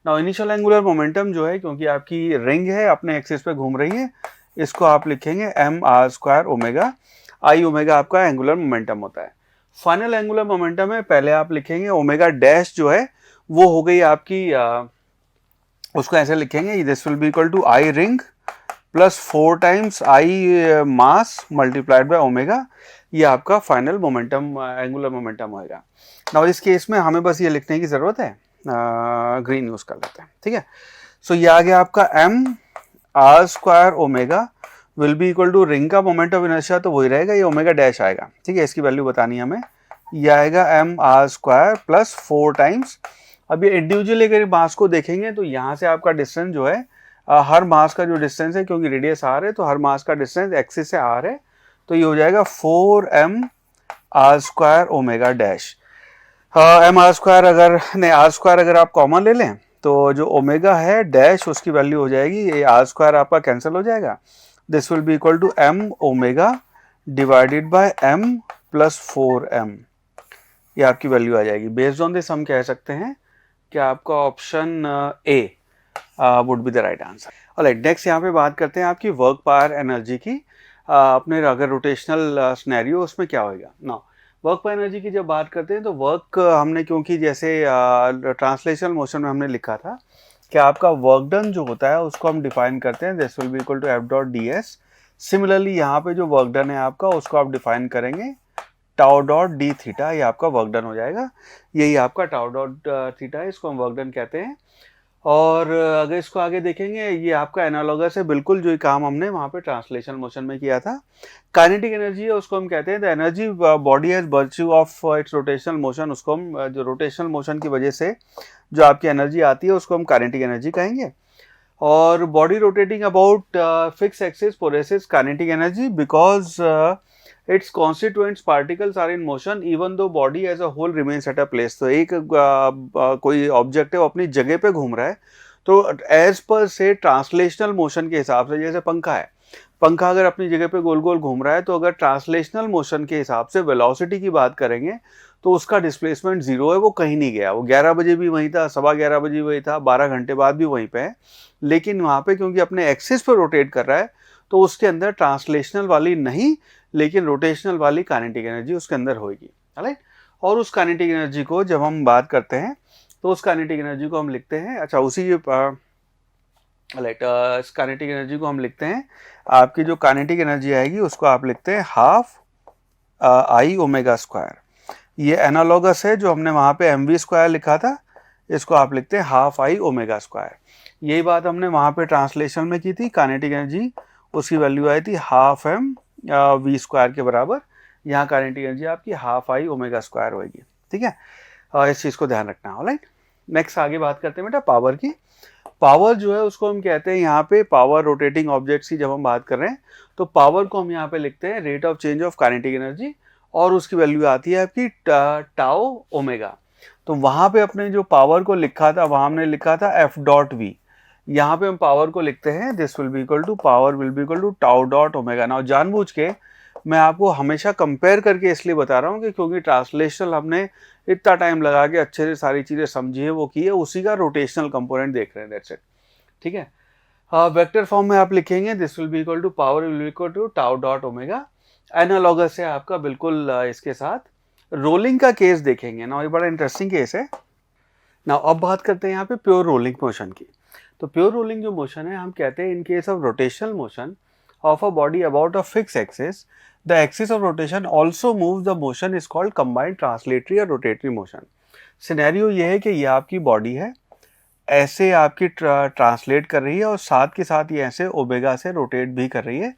Now initial angular momentum जो है, क्योंकि आपकी रिंग है अपने एक्सिस पे घूम रही है, इसको आप लिखेंगे एम आर स्क्वायर ओमेगा। आई ओमेगा आपका एंगुलर मोमेंटम होता है। फाइनल एंगुलर मोमेंटम है, पहले आप लिखेंगे ओमेगा डैश जो है वो हो गई आपकी उसको ऐसे लिखेंगे, this will be equal to I ring plus 4 times I mass multiplied by omega. ये आपका फाइनल मोमेंटम एंगुलर मोमेंटम होएगा। नाउ इस केस में हमें बस ये लिखने की जरूरत है, ग्रीन यूज कर लेते हैं, ठीक है। सो ये आ गया आपका m R square omega will be equal to ring का मोमेंट ऑफ इनर्शिया तो वही रहेगा, ये ओमेगा डैश आएगा, ठीक है। इसकी वैल्यू बतानी है हमें, ये आएगा m R square plus 4 times. अब ये इंडिविजुअली अगर मास को देखेंगे तो यहाँ से आपका डिस्टेंस जो है हर मास का जो डिस्टेंस है, क्योंकि रेडियस आर है तो हर मास का डिस्टेंस एक्सिस से आर है, तो ये हो जाएगा 4m R square omega dash. M are square अगर नहीं आर स्क्वायर अगर आप कॉमन ले लें तो जो ओमेगा है डैश उसकी वैल्यू हो जाएगी, ये आर स्क्वायर आपका कैंसिल हो जाएगा, this will be equal to m omega divided by m plus 4m। ये आपकी वैल्यू आ जाएगी। बेस्ड ऑन दिस हम कह सकते हैं कि आपका option A would be the right answer. Alright, next यहाँ पे बात करते हैं आपकी वर्क पावर एनर्जी की। अपने अगर रोटेशनल सिनेरियो उसमें क्या होएगा। ना वर्क पावर एनर्जी की जब बात करते हैं तो वर्क हमने क्योंकि जैसे ट्रांसलेशनल मोशन में हमने लिखा था कि आपका वर्क डन जो होता है उसको हम डिफाइन करते हैं, this will be equal to F dot D S. Similarly यहाँ पे जो वर्क डन है आपका उसको आप डिफाइन करेंगे टाउ डॉट डी थीटा, ये आपका वर्क डन हो जाएगा। यही आपका टाउ डॉट थीटा है, इसको हम वर्क डन कहते हैं। और अगर इसको आगे देखेंगे ये आपका एनालॉगस है बिल्कुल जो काम हमने वहाँ पे ट्रांसलेशन मोशन में किया था। काइनेटिक एनर्जी है उसको हम कहते हैं द एनर्जी बॉडी हैज बर्च्यू ऑफ इट्स रोटेशनल मोशन, उसको हम जो रोटेशनल मोशन की वजह से जो आपकी एनर्जी आती है उसको हम काइनेटिक एनर्जी कहेंगे। और body rotating about fix axis possesses kinetic energy because its constituents particles are in motion even though body as a whole remains at a place। तो एक कोई ऑब्जेक्ट है वो अपनी जगह पे घूम रहा है, तो एज पर से ट्रांसलेशनल मोशन के हिसाब से, जैसे पंखा है, पंखा अगर अपनी जगह पे गोल गोल घूम रहा है तो अगर ट्रांसलेशनल मोशन के हिसाब से वेलोसिटी की बात करेंगे तो उसका डिस्प्लेसमेंट जीरो है, वो कहीं नहीं गया। वो 11 बजे भी वहीं था, 11:15 बजे वहीं था, 12 घंटे बाद भी वहीं पे है, लेकिन वहाँ पे क्योंकि अपने एक्सिस पर रोटेट कर रहा है तो उसके अंदर ट्रांसलेशनल वाली नहीं लेकिन रोटेशनल वाली काइनेटिक एनर्जी उसके अंदर होगी। राइट, और उस काइनेटिक एनर्जी को जब हम बात करते हैं तो उस काइनेटिक एनर्जी को हम लिखते हैं, अच्छा उसी इस काइनेटिक एनर्जी को हम लिखते हैं, आपकी जो काइनेटिक एनर्जी आएगी उसको आप लिखते हैं हाफ आई ओमेगा स्क्वायर। ये एनालॉगस है जो हमने वहाँ पे एम वी स्क्वायर लिखा था, इसको आप लिखते हैं हाफ आई ओमेगा स्क्वायर। यही बात हमने वहाँ पे ट्रांसलेशन में की थी, काइनेटिक एनर्जी उसकी वैल्यू आई थी हाफ एम वी स्क्वायर के बराबर। यहाँ काइनेटिक एनर्जी आपकी हाफ आई ओमेगा स्क्वायर होगी, ठीक है। इस चीज़ को ध्यान रखना है, ऑलराइट। नेक्स्ट आगे बात करते हैं बेटा पावर की। पावर जो है उसको हम कहते हैं यहाँ पे पावर रोटेटिंग ऑब्जेक्ट्स की जब हम बात कर रहे हैं तो पावर को हम यहाँ पे लिखते हैं rate of change of kinetic energy, और उसकी वैल्यू आती है आपकी टाउ ओमेगा। तो वहाँ पे अपने जो पावर को लिखा था वहाँ हमने लिखा था एफ डॉट वी, यहाँ पे हम पावर को लिखते हैं this will be equal to power will be equal to tau dot omega. ना जानबूझ के मैं आपको हमेशा कंपेयर करके इसलिए बता रहा हूँ कि क्योंकि ट्रांसलेशनल हमने इतना टाइम लगा के अच्छे से सारी चीज़ें समझी है, वो की है, उसी का रोटेशनल कंपोनेंट देख रहे हैं, दैट्स इट, ठीक है। वेक्टर फॉर्म में आप लिखेंगे this will be equal to power will be equal to tau dot omega. Analogous है आपका बिल्कुल इसके साथ रोलिंग का केस देखेंगे ना, ये बड़ा इंटरेस्टिंग केस है ना। अब बात करते हैं यहाँ पे प्योर रोलिंग मोशन की। तो प्योर रोलिंग जो मोशन है हम कहते हैं in case of rotational motion of a body about a fixed axis, the axis of rotation also moves, the motion is called combined translatory or rotatory motion। Scenario ये है कि ये आपकी बॉडी है, ऐसे आपकी ट्रांसलेट कर रही है और साथ के साथ ये ऐसे ओमेगा से रोटेट भी कर रही है।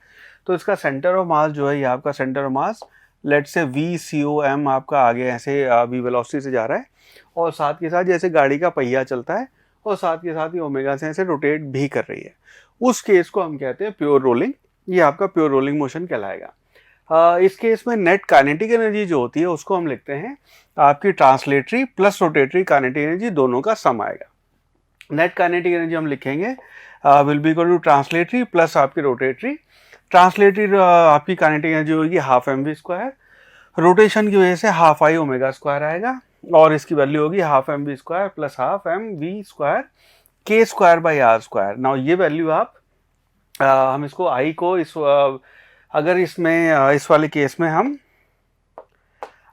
तो इसका सेंटर ऑफ मास जो है ये आपका सेंटर ऑफ मास लेट से वी सी ओ एम आपका आगे ऐसे वी वेलोसिटी से जा रहा है, और साथ के साथ जैसे गाड़ी का पहिया चलता है और साथ के साथ ये ओमेगा से ऐसे रोटेट भी कर रही है। उस केस को हम कहते हैं प्योर रोलिंग, ये आपका प्योर रोलिंग मोशन कहलाएगा। इस केस में नेट काइनेटिक एनर्जी जो होती है उसको हम लिखते हैं आपकी translatory plus rotatory kinetic energy दोनों का सम आएगा। नेट काइनेटिक एनर्जी हम लिखेंगे will be equal to translatory plus आपकी रोटेटरी। ट्रांसलेटरी आपकी काइनेटिक एनर्जी होगी half M we square, rotation की वजह से हाफ आई ओमेगा स्क्वायर आएगा, और इसकी वैल्यू होगी half M we square plus half M we square K square by R square. Now ये वैल्यू आप हम इसको आई को इस अगर इसमें इस वाले केस में हम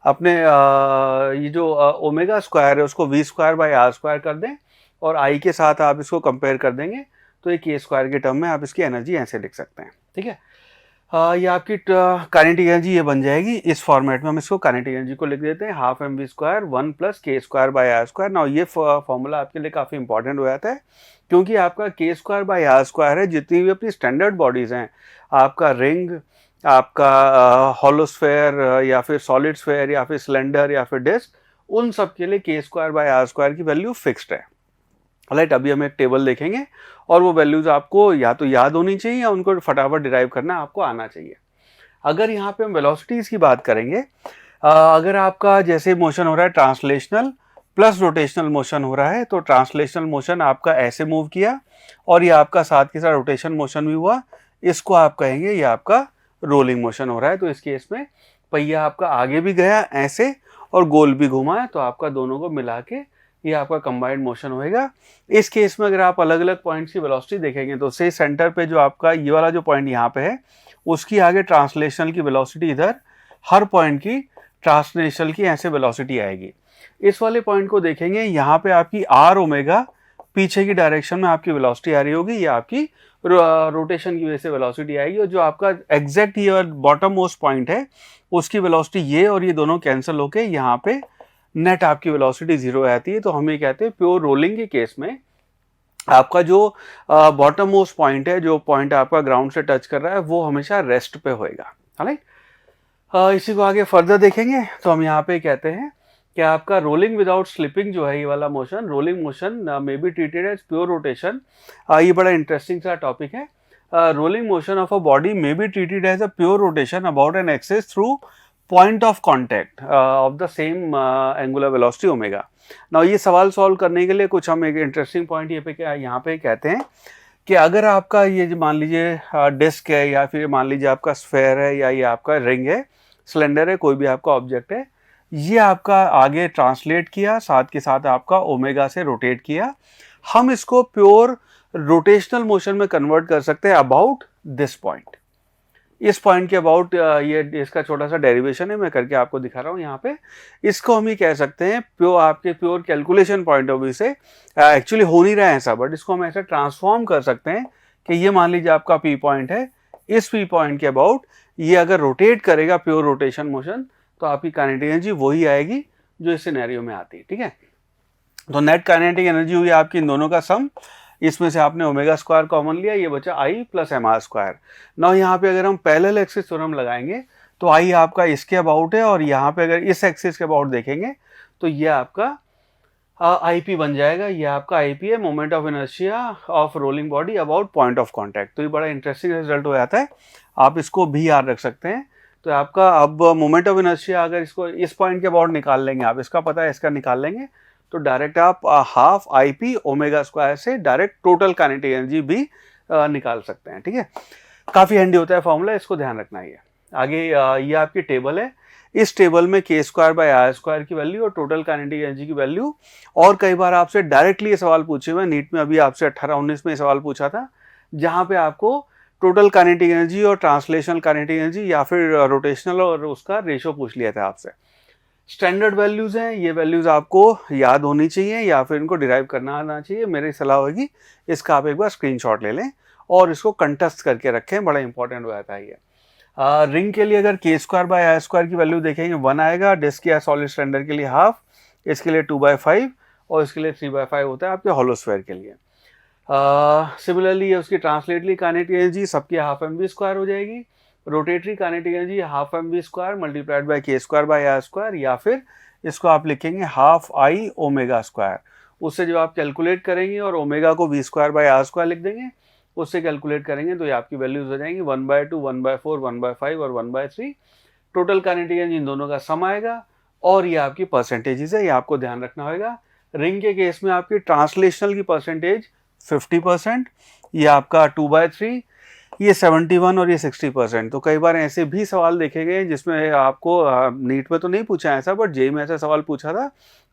अपने ये जो ओमेगा स्क्वायर है उसको V square by R square कर दें और आई के साथ आप इसको कंपेयर कर देंगे तो ये के स्क्वायर के टर्म में आप इसकी एनर्जी ऐसे लिख सकते हैं, ठीक है। ये आपकी काइनेटिक एनर्जी ये बन जाएगी इस फॉर्मेट में, हम इसको काइनेटिक एनर्जी को लिख देते हैं half M we square 1 plus के square by R square. Now ये फॉर्मूला आपके लिए काफ़ी इंपॉर्टेंट हो जाता है क्योंकि आपका के स्क्वायर बाई आर स्क्वायर है जितनी भी अपनी स्टैंडर्ड बॉडीज़ हैं, आपका रिंग, आपका हॉलोस्फेयर या फिर सॉलिड स्फेयर या फिर सिलेंडर या फिर डिस्क, उन सब के लिए के स्क्वायर बाई आर स्क्वायर की वैल्यू फिक्स्ड है, राइट। अभी हम एक टेबल देखेंगे और वो वैल्यूज आपको या तो याद होनी चाहिए या उनको फटाफट डिराइव करना आपको आना चाहिए। अगर यहाँ पे हम वेलोसिटीज़ की बात करेंगे, अगर आपका जैसे मोशन हो रहा है ट्रांसलेशनल प्लस रोटेशनल मोशन हो रहा है, तो ट्रांसलेशनल मोशन आपका ऐसे मूव किया और ये आपका साथ के साथ रोटेशन मोशन भी हुआ, इसको आप कहेंगे ये आपका रोलिंग मोशन हो रहा है। तो इस केस में पहिया आपका आगे भी गया ऐसे और गोल भी घुमा है, तो आपका दोनों को मिला के ये आपका कंबाइंड मोशन होएगा। इस केस में अगर आप अलग अलग पॉइंट्स की वेलोसिटी देखेंगे तो से सेंटर पे जो आपका ये वाला जो पॉइंट यहाँ पे है उसकी आगे ट्रांसलेशनल की वेलोसिटी इधर, हर पॉइंट की ट्रांसलेशनल की ऐसे वेलोसिटी आएगी। इस वाले पॉइंट को देखेंगे यहाँ पे आपकी आर ओमेगा पीछे की डायरेक्शन में आपकी वेलोसिटी आ रही होगी, ये आपकी रोटेशन की वजह से वेलोसिटी आएगी, और जो आपका एग्जैक्ट ये बॉटम मोस्ट पॉइंट है उसकी वेलोसिटी ये और ये दोनों कैंसिल होके यहाँ पे नेट आपकी वेलोसिटी जीरो आती है। तो हम ये कहते हैं प्योर रोलिंग के केस में आपका जो बॉटम मोस्ट पॉइंट है, जो पॉइंट आपका ग्राउंड से टच कर रहा है, वो हमेशा रेस्ट पे होएगा, राइट। इसी को आगे फर्दर देखेंगे तो हम यहाँ पे कहते हैं कि आपका रोलिंग विदाउट स्लिपिंग जो है ये वाला motion, rolling motion may be treated as pure rotation. ये बड़ा इंटरेस्टिंग सा टॉपिक है। Rolling motion of a body may be treated as a pure rotation about an axis through point of contact of the same angular velocity omega. Now ये सवाल solve करने के लिए कुछ हम एक इंटरेस्टिंग पॉइंट यहाँ पे कहते हैं कि अगर आपका ये मान लीजिए डिस्क है या फिर मान लीजिए आपका स्फेयर है या ये आपका रिंग है, सिलेंडर है, कोई भी आपका ऑब्जेक्ट है, ये आपका आगे ट्रांसलेट किया, साथ के साथ आपका ओमेगा से रोटेट किया, हम इसको प्योर रोटेशनल मोशन में कन्वर्ट कर सकते हैं अबाउट दिस पॉइंट। इस पॉइंट के अबाउट ये इसका छोटा सा डेरिवेशन है, मैं करके आपको दिखा रहा हूँ यहाँ पे। इसको हम ही कह सकते हैं pure calculation point of view से एक्चुअली हो नहीं रहा है ऐसा, बट इसको हम ऐसा ट्रांसफॉर्म कर सकते हैं कि ये मान लीजिए आपका पी पॉइंट है, इस पी पॉइंट के अबाउट ये अगर रोटेट करेगा प्योर रोटेशन मोशन तो आपकी काइनेटिक एनर्जी वही आएगी जो इस सिनेरियो में आती है, ठीक है। तो नेट काइनेटिक एनर्जी हुई आपकी इन दोनों का सम, इसमें से आपने ओमेगा स्क्वायर कॉमन लिया, ये बचा I plus M R square. Now यहाँ पे अगर हम पैरेलल एक्सिस थ्योरम लगाएंगे तो आई आपका इसके अबाउट है, और यहाँ पे अगर इस एक्सिस के अबाउट देखेंगे तो ये आपका आईपी बन जाएगा। ये आपका आईपी है, moment of inertia of rolling body about point of contact. तो ये बड़ा इंटरेस्टिंग रिजल्ट हो जाता है, आप इसको भी याद रख सकते हैं। तो आपका अब मोमेंट ऑफ इनर्शिया अगर इसको इस पॉइंट के अबाउट निकाल लेंगे, आप इसका पता है इसका निकाल लेंगे, तो डायरेक्ट आप हाफ आईपी ओमेगा स्क्वायर से डायरेक्ट टोटल काइनेटिक एनर्जी भी निकाल सकते हैं। ठीक है, काफ़ी हैंडी होता है फॉर्मूला, इसको ध्यान रखना ही है। आगे ये आपकी टेबल है, इस टेबल में के स्क्वायर बाय आर स्क्वायर की वैल्यू और टोटल काइनेटिक एनर्जी की वैल्यू, और कई बार आपसे डायरेक्टली ये सवाल पूछे हुए, नीट में अभी आपसे 18-19 में सवाल पूछा था, जहाँ पे आपको टोटल काइनेटिक एनर्जी और ट्रांसलेशनल काइनेटिक एनर्जी या फिर रोटेशनल और उसका रेशो पूछ लिया था आपसे। स्टैंडर्ड वैल्यूज हैं, ये वैल्यूज आपको याद होनी चाहिए या फिर इनको डिराइव करना आना चाहिए। मेरी सलाह होगी इसका आप एक बार स्क्रीनशॉट ले लें और इसको कंटेस्ट करके रखें, बड़ा इंपॉर्टेंट हो जाता है ये। रिंग के लिए अगर के स्क्वायर बाय आर स्क्वायर की वैल्यू देखेंगे 1 आएगा, डिस्क या सॉलिड सिलेंडर के लिए हाफ, इसके लिए 2/5 और इसके लिए 3/5 होता है आपके हॉलो स्फीयर के लिए। सिमिलरली उसकी ट्रांसलेटरी काइनेटिक एनर्जी सबकी हाफ एम वी स्क्वायर हो जाएगी, rotatory kinetic energy half M we square multiplied by K square by are square, या फिर इसको आप लिखेंगे हाफ आई ओमेगा स्क्वायर। उससे जब आप कैलकुलेट करेंगे और ओमेगा को V square by are square लिख देंगे, उससे कैलकुलेट करेंगे तो ये आपकी वैल्यूज हो जाएंगी 1/2, 1/4, 1/5 और 1/3। टोटल काइनेटिक एनर्जी इन दोनों का सम आएगा, और ये आपकी परसेंटेजेस है, ये आपको ध्यान रखना होगा। रिंग के केस में आपकी ट्रांसलेशनल की परसेंटेज 50%, ये आपका 2/3, ये 71 और ये 60%। तो कई बार ऐसे भी सवाल देखे गए जिसमें आपको नीट में तो नहीं पूछा ऐसा, बट जेई में ऐसा सवाल पूछा था,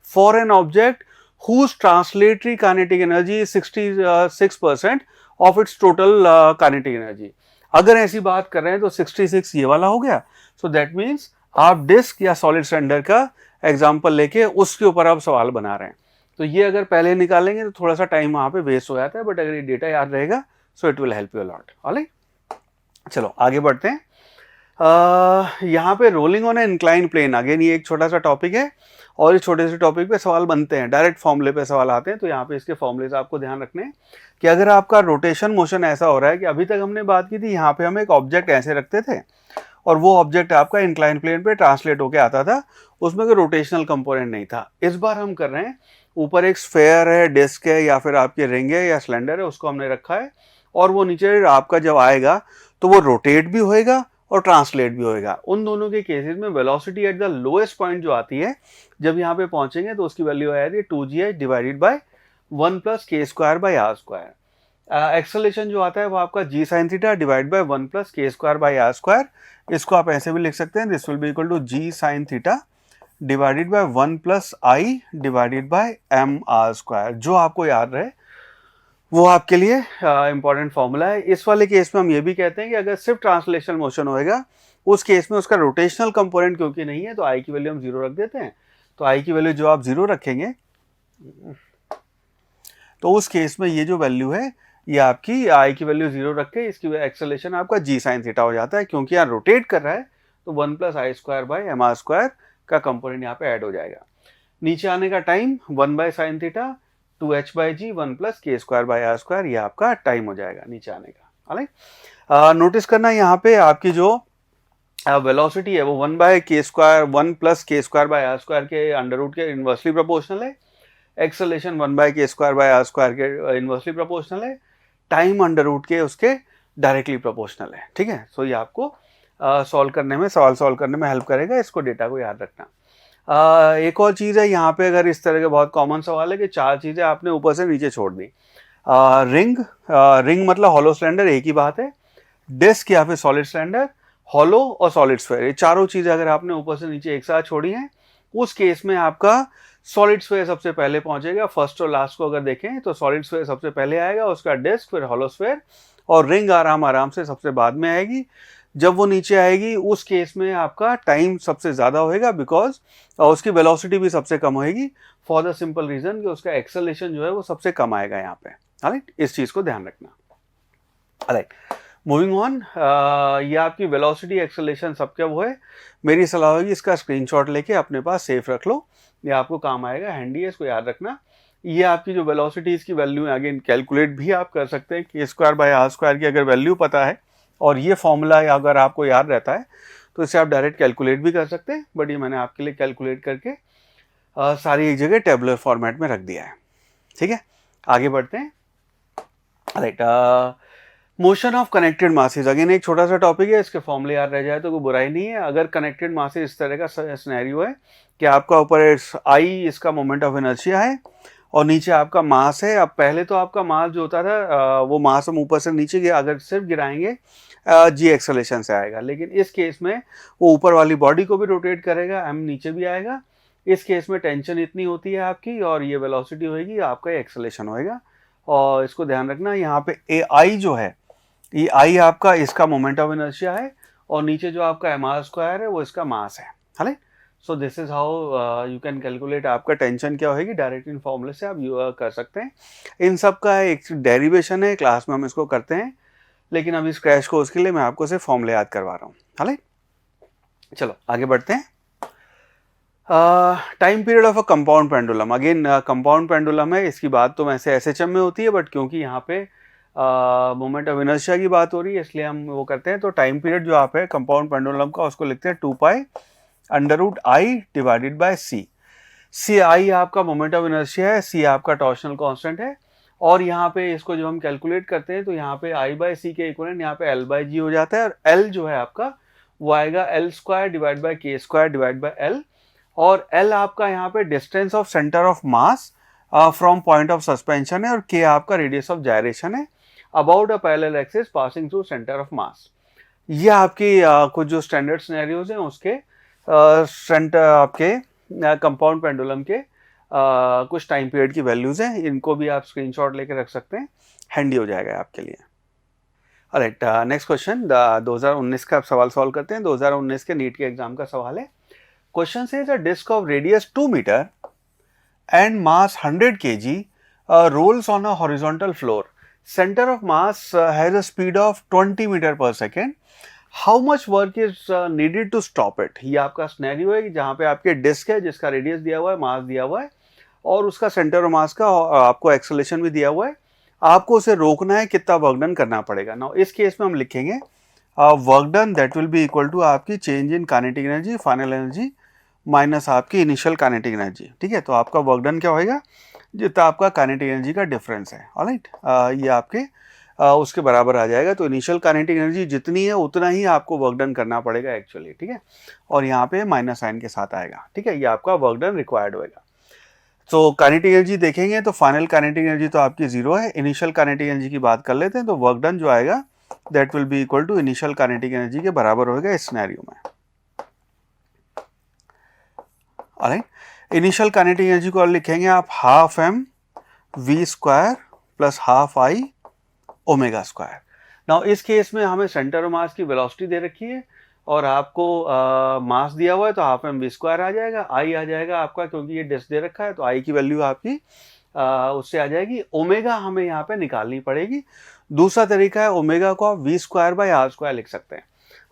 for an object whose translatory kinetic energy 66% of its total kinetic energy. अगर ऐसी बात कर रहे हैं तो 66 ये वाला हो गया। सो दैट मीन्स आप डिस्क या सॉलिड सिलेंडर का एग्जाम्पल लेके उसके ऊपर आप सवाल बना रहे हैं। तो ये अगर पहले निकालेंगे तो थोड़ा सा टाइम वहाँ पे वेस्ट हो जाता है, बट अगर ये डेटा याद रहेगा so it will help you lot. Alright, चलो आगे बढ़ते हैं। यहाँ पे rolling on a incline plane, again ये एक छोटा सा टॉपिक है और इस छोटे से टॉपिक पे सवाल बनते हैं, डायरेक्ट फॉर्मूले पे सवाल आते हैं। तो यहाँ पे इसके फॉर्मूले आपको ध्यान रखने हैं कि अगर आपका रोटेशन मोशन ऐसा हो रहा है कि अभी तक हमने बात की थी, यहाँ पे हम एक ऑब्जेक्ट ऐसे रखते थे और वो ऑब्जेक्ट आपका इंक्लाइन प्लेन पे ट्रांसलेट होके आता था, उसमें कोई रोटेशनल कंपोनेंट नहीं था। इस बार हम कर रहे हैं, ऊपर एक स्फेयर है, डिस्क है या फिर आपके रिंग है या सिलेंडर है, उसको हमने रखा है, और वो नीचे आपका जब आएगा तो वो रोटेट भी होएगा और ट्रांसलेट भी होएगा। उन दोनों के केसेस में velocity at the lowest point जो आती है, जब यहाँ पे पहुंचेंगे तो उसकी वैल्यू आ जाती है 2gh डिवाइडेड बाय 1 प्लस के square by are square. Acceleration जो आता है वो आपका g sine theta divide by 1 plus के स्क्वायर बाय आर स्क्वायर। इसको आप ऐसे भी लिख सकते हैं, this will be equal to g sine theta divided by 1 plus I divided by m are square. जो आपको याद रहे वो आपके लिए इंपॉर्टेंट फॉर्मूला है। इस वाले केस में हम ये भी कहते हैं कि अगर सिर्फ ट्रांसलेशनल मोशन होएगा, उस केस में उसका रोटेशनल कंपोनेंट क्योंकि नहीं है, तो आई की वैल्यू हम 0 रख देते हैं। तो आई की वैल्यू जो आप 0 रखेंगे तो उस केस में ये जो वैल्यू है ये आपकी आई की वैल्यू 0 रख के इसकी एक्सेलरेशन आपका जी साइन थीटा हो जाता है, क्योंकि यहाँ रोटेट कर रहा है तो 1 plus I square by m are square का कंपोनेंट यहाँ पे ऐड हो जाएगा। नीचे आने का time 1 by sine theta 2h by g 1 plus के स्क्वायर बाय आर स्क्वायर, ये आपका टाइम हो जाएगा नीचे आने का। ऑलराइट, नोटिस करना यहाँ पे आपकी जो वेलोसिटी है वो 1 बाय के स्क्वायर 1 प्लस के स्क्वायर बाय आर स्क्वायर के अंडर रूट के इन्वर्सली प्रोपोर्शनल है। Acceleration 1 bye K square by are square के इन्वर्सली प्रोपोर्शनल है। टाइम अंडर रूट के उसके डायरेक्टली प्रोपोर्शनल है। ठीक है, सो ये आपको सॉल्व करने में, सवाल सॉल्व करने में हेल्प करेगा, इसको डेटा को याद रखना। एक और चीज़ है यहाँ पे, अगर इस तरह के बहुत कॉमन सवाल है कि 4 चीज़ें आपने ऊपर से नीचे छोड़ दी। रिंग मतलब हॉलो सिलेंडर, एक ही बात है। डिस्क या फिर सॉलिड सिलेंडर, हॉलो और सॉलिड स्फीयर, ये चारों चीज़ें अगर आपने ऊपर से नीचे एक साथ छोड़ी हैं, उस केस में आपका सॉलिड स्फीयर सबसे पहले पहुंचेगा। फर्स्ट और लास्ट को अगर देखें तो सॉलिड स्फीयर सबसे पहले आएगा, उसका डिस्क, फिर हॉलो स्फीयर, और रिंग आराम से सबसे बाद में आएगी। जब वो नीचे आएगी उस केस में आपका टाइम सबसे ज़्यादा होएगा, बिकॉज उसकी वेलोसिटी भी सबसे कम होएगी, फॉर द सिंपल रीजन कि उसका एक्सेलरेशन जो है वो सबसे कम आएगा यहाँ पे। ऑलराइट, इस चीज़ को ध्यान रखना। ऑलराइट, मूविंग ऑन, ये आपकी वेलोसिटी एक्सेलरेशन सबके वो है। मेरी सलाह होगी इसका स्क्रीनशॉट लेके अपने पास सेफ रख लो, ये आपको काम आएगा, हैंडी है, इसको याद रखना। ये आपकी जो वेलोसिटीज़ की वैल्यू है अगेन कैलकुलेट भी आप कर सकते हैं, के स्क्वायर बाय आर स्क्वायर की अगर वैल्यू पता है और ये फॉर्मूला अगर आपको याद रहता है तो इसे आप डायरेक्ट कैलकुलेट भी कर सकते हैं, बट ये मैंने आपके लिए कैलकुलेट करके सारी एक जगह टेबुलर फॉर्मेट में रख दिया है। ठीक है, आगे बढ़ते हैं। Right, motion of connected masses, again एक छोटा सा टॉपिक है, इसके फॉर्मूले याद रह जाए तो कोई बुराई नहीं है। अगर कनेक्टेड मासेस इस तरह का सिनेरियो है कि आपका ऊपर आई इसका मोमेंट ऑफ इनर्शिया है और नीचे आपका मास है। अब पहले तो आपका मास जो होता था वो मास हम ऊपर से नीचे गया अगर सिर्फ गिराएंगे जी एक्सेलेरेशन से आएगा, लेकिन इस केस में वो ऊपर वाली बॉडी को भी रोटेट करेगा, एम नीचे भी आएगा। इस केस में टेंशन इतनी होती है आपकी और ये वेलोसिटी होएगी, आपका एक्सेलेरेशन होएगा। और इसको ध्यान रखना, यहाँ पे ए आई जो है, ये आई आपका इसका मोमेंट ऑफ इनर्शिया है और नीचे जो आपका एम आर स्क्वायर है वो इसका मास है। है so this is how you can calculate आपका टेंशन क्या होगी, डायरेक्ट इन फॉर्मूले से आप कर सकते हैं। इन सब का एक डेरिवेशन है, क्लास में हम इसको करते हैं, लेकिन अभी इस क्रैश कोर्स के लिए मैं आपको सिर्फ फॉर्मूले याद करवा रहा हूँ। हाले चलो आगे बढ़ते हैं। Time period of a compound pendulum, again compound pendulum है, इसकी बात तो वैसे एसएचएम में होती है, बट क्योंकि यहाँ पे मोमेंट ऑफ इनर्शिया की बात हो रही है इसलिए हम वो करते हैं। तो टाइम पीरियड जो आप है कंपाउंड पेंडुलम का उसको लिखते हैं 2 pi under root I divided by C. C I आपका मोमेंट ऑफ इनर्शिया है, सी आपका टॉर्शनल कांस्टेंट है, और यहाँ पे इसको जब हम कैलकुलेट करते हैं तो यहाँ पे आई बाय सी के इक्वलेंट यहाँ पे एल बाय जी हो जाता है, और एल जो है आपका वो आएगा L square divide bye K square divide by L, और एल आपका यहाँ पे distance of centre of mass from point of suspension है, और के आपका रेडियस ऑफ जायरेशन है about a parallel axis passing through centre of मास। ये आपकी कुछ जो स्टैंडर्ड सिनेरियोज हैं उसके सेंटर आपके कंपाउंड पेंडुलम के कुछ टाइम पीरियड की वैल्यूज हैं, इनको भी आप स्क्रीनशॉट लेके रख सकते हैं, हैंडी हो जाएगा आपके लिए। राइट, नेक्स्ट क्वेश्चन 2019 का सवाल सॉल्व करते हैं। 2019 के नीट के एग्जाम का सवाल है। Question says a disc of radius 2 metre and mass 100 kg rolls on a horizontal floor. Center of mass has a speed of 20 meter per second. How much work is needed to stop it? ये आपका scenario है कि जहाँ पे आपके disc है जिसका radius दिया हुआ है, मास दिया हुआ है और उसका सेंटर ऑफ मास का आपको एक्सेलेरेशन भी दिया हुआ है, आपको उसे रोकना है, कितना वर्क डन करना पड़ेगा। नाउ इस केस में हम लिखेंगे work done that will be equal to आपकी change in kinetic energy, final energy minus आपकी इनिशियल काइनेटिक एनर्जी। ठीक है, तो आपका वर्क डन क्या होएगा, जितना आपका काइनेटिक एनर्जी का डिफरेंस है। ऑलराइट, ये आपके उसके बराबर आ जाएगा। तो इनिशियल काइनेटिक एनर्जी जितनी है उतना ही आपको वर्क डन करना पड़ेगा एक्चुअली। ठीक है, और यहाँ पे माइनस साइन के साथ आएगा। ठीक है, ये आपका वर्क डन रिक्वायर्ड होएगा। तो काइनेटिक एनर्जी देखेंगे तो फाइनल काइनेटिक एनर्जी तो आपकी 0 है। इनिशियल काइनेटिक एनर्जी की बात कर लेते हैं, तो वर्क डन जो आएगा that will be equal to initial kinetic energy के बराबर होगा इस सिनेरियो में। ऑलराइट, इनिशियल काइनेटिक एनर्जी को लिखेंगे आप half M we square plus half I omega square. Now इस केस में हमें सेंटर ऑफ मास की वेलोसिटी दे रखी है और आपको मास दिया हुआ है, तो हाफ एम वी स्क्वायर आ जाएगा, आई आ जाएगा आपका, क्योंकि ये डिस्क दे रखा है तो आई की वैल्यू आपकी उससे आ जाएगी। ओमेगा हमें यहाँ पे निकालनी पड़ेगी। दूसरा तरीका है, ओमेगा को आप v square by are square लिख सकते हैं।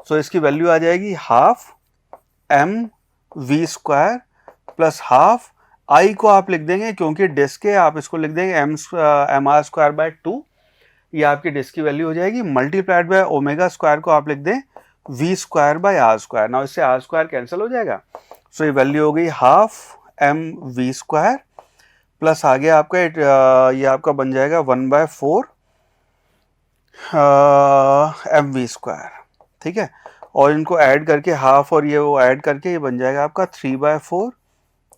सो इसकी वैल्यू आ जाएगी half M we square plus half I को आप लिख देंगे, क्योंकि डिस्क है आप इसको लिख देंगे एम आर स्क्वायर बाय 2, ये आपकी डिस्क की वैल्यू हो जाएगी, मल्टीप्लाइड बाय ओमेगा स्क्वायर को आप लिख दें v square by are square. ना इससे आर स्क्वायर कैंसिल हो जाएगा, सो ये वैल्यू हो गई half M we square plus आगे आपका ये आपका बन जाएगा 1/4 एम वी स्क्वायर। ठीक है, और इनको ऐड करके हाफ और ये वो ऐड करके ये बन जाएगा आपका 3/4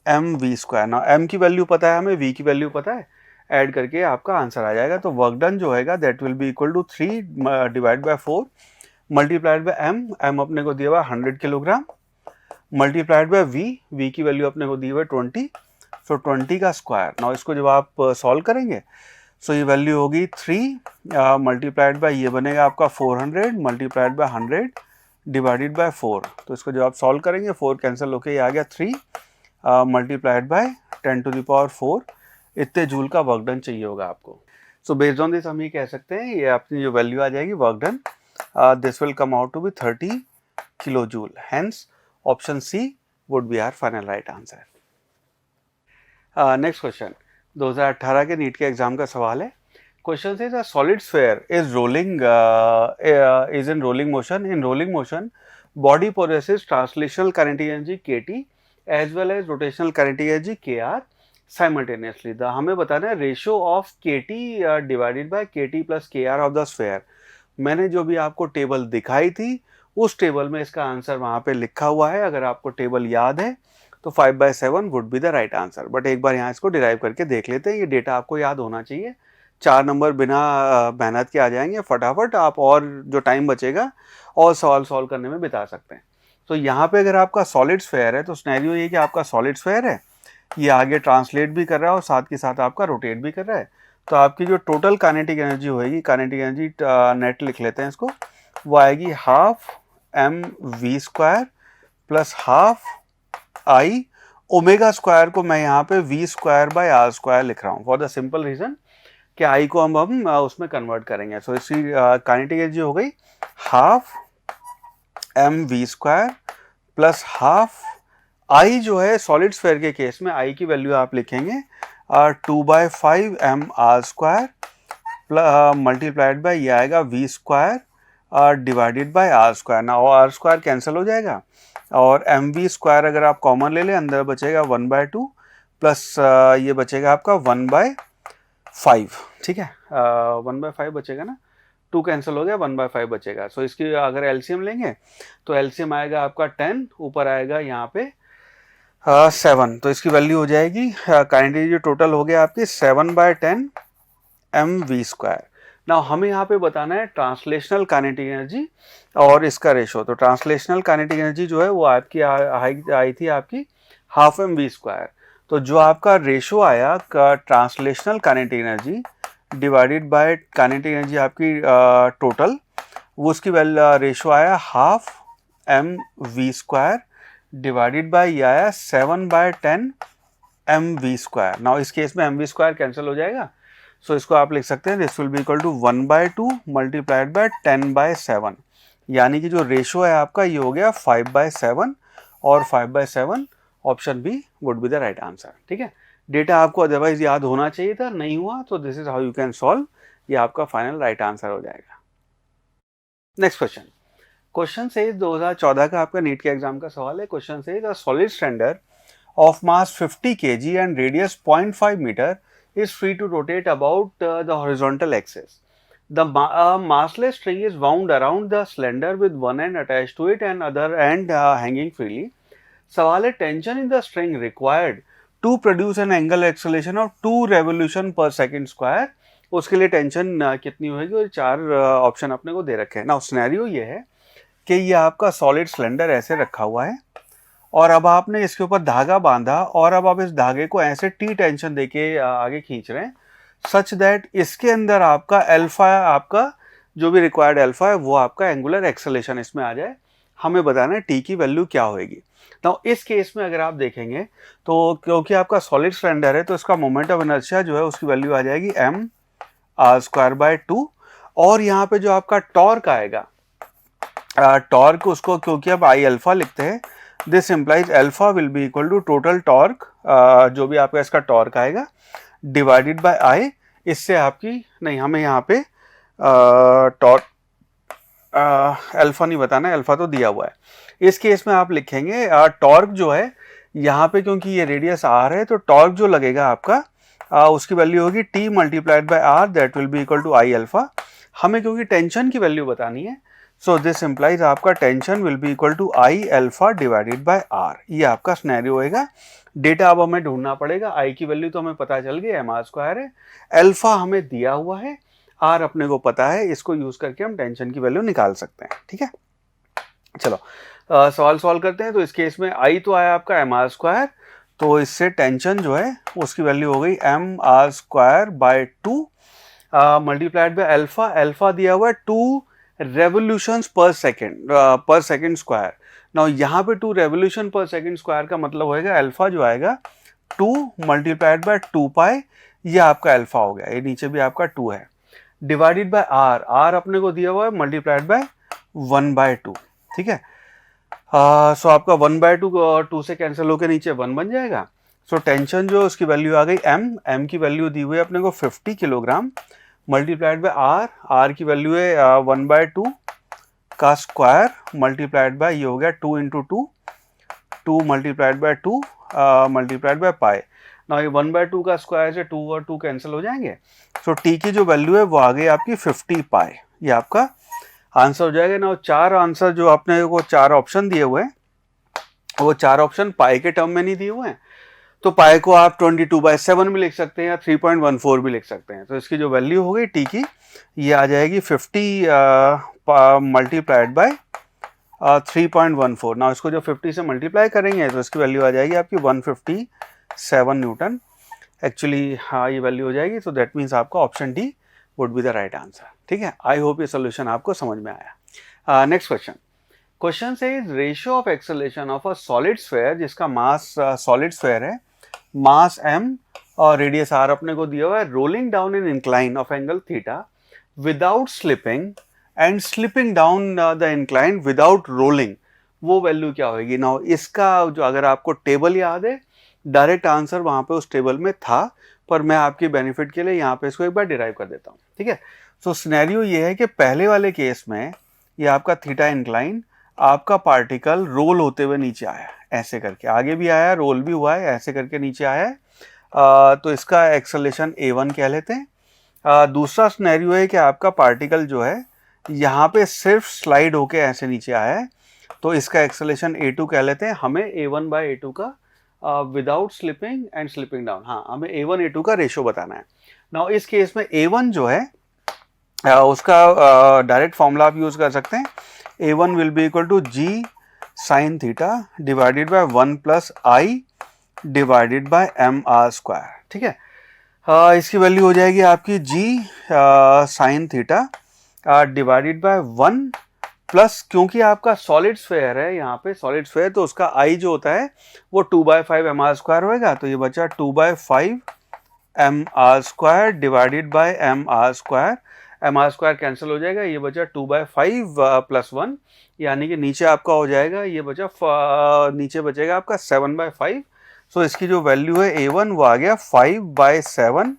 एम वी स्क्वायर। ना एम की वैल्यू पता है हमें, वी की वैल्यू पता है, ऐड करके आपका आंसर आ जाएगा। तो वर्क डन जो होएगा that will be equal to 3 divide by 4 multiplied by m, m अपने को दिया हुआ 100 kilogram, multiplied by v, v की वैल्यू अपने को दी हुई 20, सो 20 का स्क्वायर। नाउ इसको जब आप सॉल्व करेंगे सो ये वैल्यू होगी 3 मल्टीप्लाइड बाय ये बनेगा आपका 400 मल्टीप्लाइड बाय 100 डिवाइडेड बाय 4। तो इसको जब आप सॉल्व करेंगे 4 कैंसिल होके ये आ गया 3 multiplied by 10 to the power 4, इतने जूल का वर्क डन चाहिए होगा आपको। सो बेस्ड ऑन दिस हम ये कह सकते हैं ये अपनी जो वैल्यू आ जाएगी work done, this will come out to be 30 kilo joule. Hence option C would be our final right answer. Next question, 2018 के नीट के एग्जाम का सवाल है। Question says the solid sphere is rolling is in rolling motion. In rolling motion body possesses translational kinetic energy kT as well as rotational kinetic energy kr simultaneously. The हमें बताना है ratio of kT divided by kT plus kr of the sphere. मैंने जो भी आपको table दिखाई थी उस टेबल में इसका आंसर वहां पे लिखा हुआ है। अगर आपको टेबल याद है तो 5/7 would be the right answer. But एक बार यहाँ इसको डिराइव करके देख लेते हैं। ये डेटा आपको याद होना चाहिए। 4 नंबर बिना मेहनत के आ जाएंगे फटाफट। आप और जो टाइम बचेगा और सवाल सॉल्व करने में बिता सकते हैं। तो यहाँ पे अगर आपका सॉलिड स्फीयर है तो सिनेरियो ये कि आपका सॉलिड स्फीयर है, ये आगे ट्रांसलेट भी कर रहा है और साथ के साथ आपका रोटेट भी कर रहा है। तो आपकी जो टोटल काइनेटिक एनर्जी होगी, काइनेटिक एनर्जी नेट लिख लेते हैं इसको, वो आएगी half mv² plus half I omega square को मैं यहाँ पे v²/r² लिख रहा हूँ फॉर द सिंपल रीजन कि आई को हम उसमें कन्वर्ट करेंगे। सो इसकी काइनेटिक एनर्जी हो गई हाफ mv² प्लस हाफ आई जो है सॉलिड स्फीयर के केस में आई की वैल्यू आप लिखेंगे 2/5 mr² मल्टीप्लाइड बाय ये आएगा v² डिवाइडेड बाय r²। ना r² कैंसिल हो जाएगा और mv² अगर आप कॉमन ले लें अंदर बचेगा 1/2 प्लस ये बचेगा आपका 1/5। ठीक है, 1/5 बचेगा ना, 2 कैंसिल हो गया, 1/5 बचेगा। सो इसकी अगर एलसीएम लेंगे तो एलसीएम आएगा आपका 10, ऊपर आएगा यहाँ पे 7। तो इसकी वैल्यू हो जाएगी काइनेटिक जो टोटल हो गया आपकी 7/10 mv²। नाउ हमें यहाँ पे बताना है ट्रांसलेशनल काइनेटिक एनर्जी और इसका रेशो। तो ट्रांसलेशनल काइनेटिक एनर्जी जो है वो आपकी आई थी आपकी हाफ mv²। तो जो आपका रेशो आया का translational kinetic energy divided by kinetic energy आपकी टोटल, वो उसकी रेशो आया हाफ mv² डिवाइडेड बाय ये आया 7/10 mv²। नाउ इस केस में mv² कैंसिल हो जाएगा। सो इसको आप लिख सकते हैं this will be equal to 1/2 multiplied by 10/7, यानी कि जो रेशो है आपका ये हो गया 5/7 और 5/7 option B would be the right answer. ठीक है, डेटा आपको अदरवाइज याद होना चाहिए था, नहीं हुआ तो this is how you can solve, ये आपका फाइनल राइट आंसर हो जाएगा। नेक्स्ट क्वेश्चन से 2014 का आपका नीट के एग्जाम का सवाल है। Question says a solid cylinder of mass 50 kg and radius 0.5 metre is free to rotate about the horizontal axis. The massless string is wound around the cylinder with one end attached to it and other end hanging freely. सवाल है tension in the string required to produce an angular acceleration of 2 revolution per second square. उसके लिए tension कितनी होगी और 4 option अपने को दे रखे हैं। ना सिनेरियो ये है कि ये आपका सॉलिड सिलेंडर ऐसे रखा हुआ है और अब आपने इसके ऊपर धागा बांधा और अब आप इस धागे को ऐसे टी टेंशन देके आगे खींच रहे हैं सच दैट इसके अंदर आपका अल्फा, आपका जो भी रिक्वायर्ड अल्फा है वो आपका एंगुलर एक्सेलेरेशन इसमें आ जाए। हमें बताना है टी की वैल्यू क्या होगी। तो इस केस में अगर आप देखेंगे तो क्योंकि आपका सॉलिड सिलेंडर है तो इसका मोमेंट ऑफ इनर्शिया जो है उसकी वैल्यू आ जाएगी mr²/2 और यहाँ पे जो आपका टॉर्क आएगा, टॉर्क उसको क्योंकि अब आई अल्फा लिखते हैं, this implies alpha will be equal to total torque, जो भी आपका इसका टॉर्क आएगा डिवाइडेड बाय आई। इससे आपकी नहीं, हमें यहाँ पे टॉर्क अल्फा नहीं बताना है, अल्फा तो दिया हुआ है। इस केस में आप लिखेंगे टॉर्क जो है यहाँ पे क्योंकि ये रेडियस आर है तो टॉर्क जो लगेगा आपका उसकी वैल्यू होगी t multiplied by r, that will be equal to I alpha. हमें क्योंकि टेंशन की वैल्यू बतानी है सो दिस इम्प्लाइज आपका tension will be equal to I alpha divided by r. ये आपका सिनेरियो होएगा। डेटा अब हमें ढूंढना पड़ेगा। आई की वैल्यू तो हमें पता चल गई mr² है, अल्फा हमें दिया हुआ है, आर अपने को पता है, इसको यूज करके हम टेंशन की वैल्यू निकाल सकते हैं। ठीक है, चलो सवाल सॉल्व करते हैं। तो इस केस में आई तो आया आपका mr², तो इससे टेंशन जो है उसकी वैल्यू हो गई mr²/2 multiplied by alpha. Alpha दिया हुआ है 2 रेवोल्यूशंस पर सेकेंड स्क्वायर। नाउ यहाँ पे 2 रेवोल्यूशन पर सेकेंड स्क्वायर का मतलब होएगा अल्फा जो आएगा 2 मल्टीप्लाइड बाय 2π, ये आपका अल्फा हो गया, ये नीचे भी आपका 2 है, डिवाइडेड बाय आर, आर अपने को दिया हुआ है मल्टीप्लाइड बाय 1/2। ठीक है, सो आपका 1/2 2 से कैंसिल होकर नीचे 1 बन जाएगा। सो टेंशन जो उसकी वैल्यू आ गई एम की वैल्यू दी हुई है अपने को 50 किलोग्राम मल्टीप्लाइड बाय आर की वैल्यू है 1/2 का स्क्वायर मल्टीप्लाइड बाय ये हो गया 2 into 2 multiplied by 2 multiplied by pi. ना ये 1/2 का स्क्वायर से 2 और 2 कैंसिल हो जाएंगे। सो टी की जो वैल्यू है वो आ गई आपकी 50 पाई। ये आपका आंसर हो जाएगा ना। चार आंसर जो आपने को चार ऑप्शन दिए हुए हैं वो चार ऑप्शन पाई के टर्म में नहीं दिए हुए हैं, तो पाई को आप 22/7 भी लिख सकते हैं या 3.14 भी लिख सकते हैं। तो इसकी जो वैल्यू हो गई टी की ये आ जाएगी 50 मल्टीप्लाइड बाय 3.14। ना इसको जो 50 से मल्टीप्लाई करेंगे तो इसकी वैल्यू आ जाएगी आपकी 157 न्यूटन। एक्चुअली हाँ ये वैल्यू हो जाएगी। तो दैट मीन्स आपका option D would be the right answer. ठीक है, आई होप ये सोल्यूशन आपको समझ में आया। Next question says ratio of acceleration of a solid sphere जिसका मास सॉलिड स्फीयर है, मास m और रेडियस r अपने को दिया हुआ है, rolling down in incline of angle theta without slipping and slipping down the incline without rolling, वो वैल्यू क्या होगी। ना इसका जो अगर आपको टेबल याद है, डायरेक्ट आंसर वहां पे उस टेबल में था, पर मैं आपके बेनिफिट के लिए यहाँ पे इसको एक बार डिराइव कर देता हूँ। ठीक है, सो सिनेरियो ये है कि पहले वाले केस में ये आपका थीटा इंक्लाइन, आपका पार्टिकल रोल होते हुए नीचे आया ऐसे करके, आगे भी आया, रोल भी हुआ है, ऐसे करके नीचे आया है। तो इसका एक्सेलरेशन a1 कह लेते हैं। दूसरा सिनेरियो है कि आपका पार्टिकल जो है यहाँ पे सिर्फ स्लाइड होके ऐसे नीचे आया है, तो इसका एक्सेलरेशन a2 कह लेते हैं। हमें a1/a2 का without slipping and slipping down, हाँ हमें a1 a2 का रेशो बताना है। नाउ इस केस में a1 जो है उसका डायरेक्ट फॉर्मूला आप यूज कर सकते हैं। a1 will be equal to g sine theta divided by 1 plus I divided by m are square. ठीक है, इसकी वैल्यू हो जाएगी आपकी g sine theta divided by 1 plus, क्योंकि आपका सॉलिड स्फीयर है यहाँ पे सॉलिड स्फीयर, तो उसका आई जो होता है वो 2/5 एम आर स्क्वायर होएगा, तो ये बचा 2/5 m are square divided by m are square. M are square cancel हो जाएगा, ये बचा 2/5 प्लस 1, यानी कि नीचे आपका हो जाएगा, ये बचा नीचे बचेगा आपका 7/5। सो इसकी जो वैल्यू है a1 वो आ गया 5/7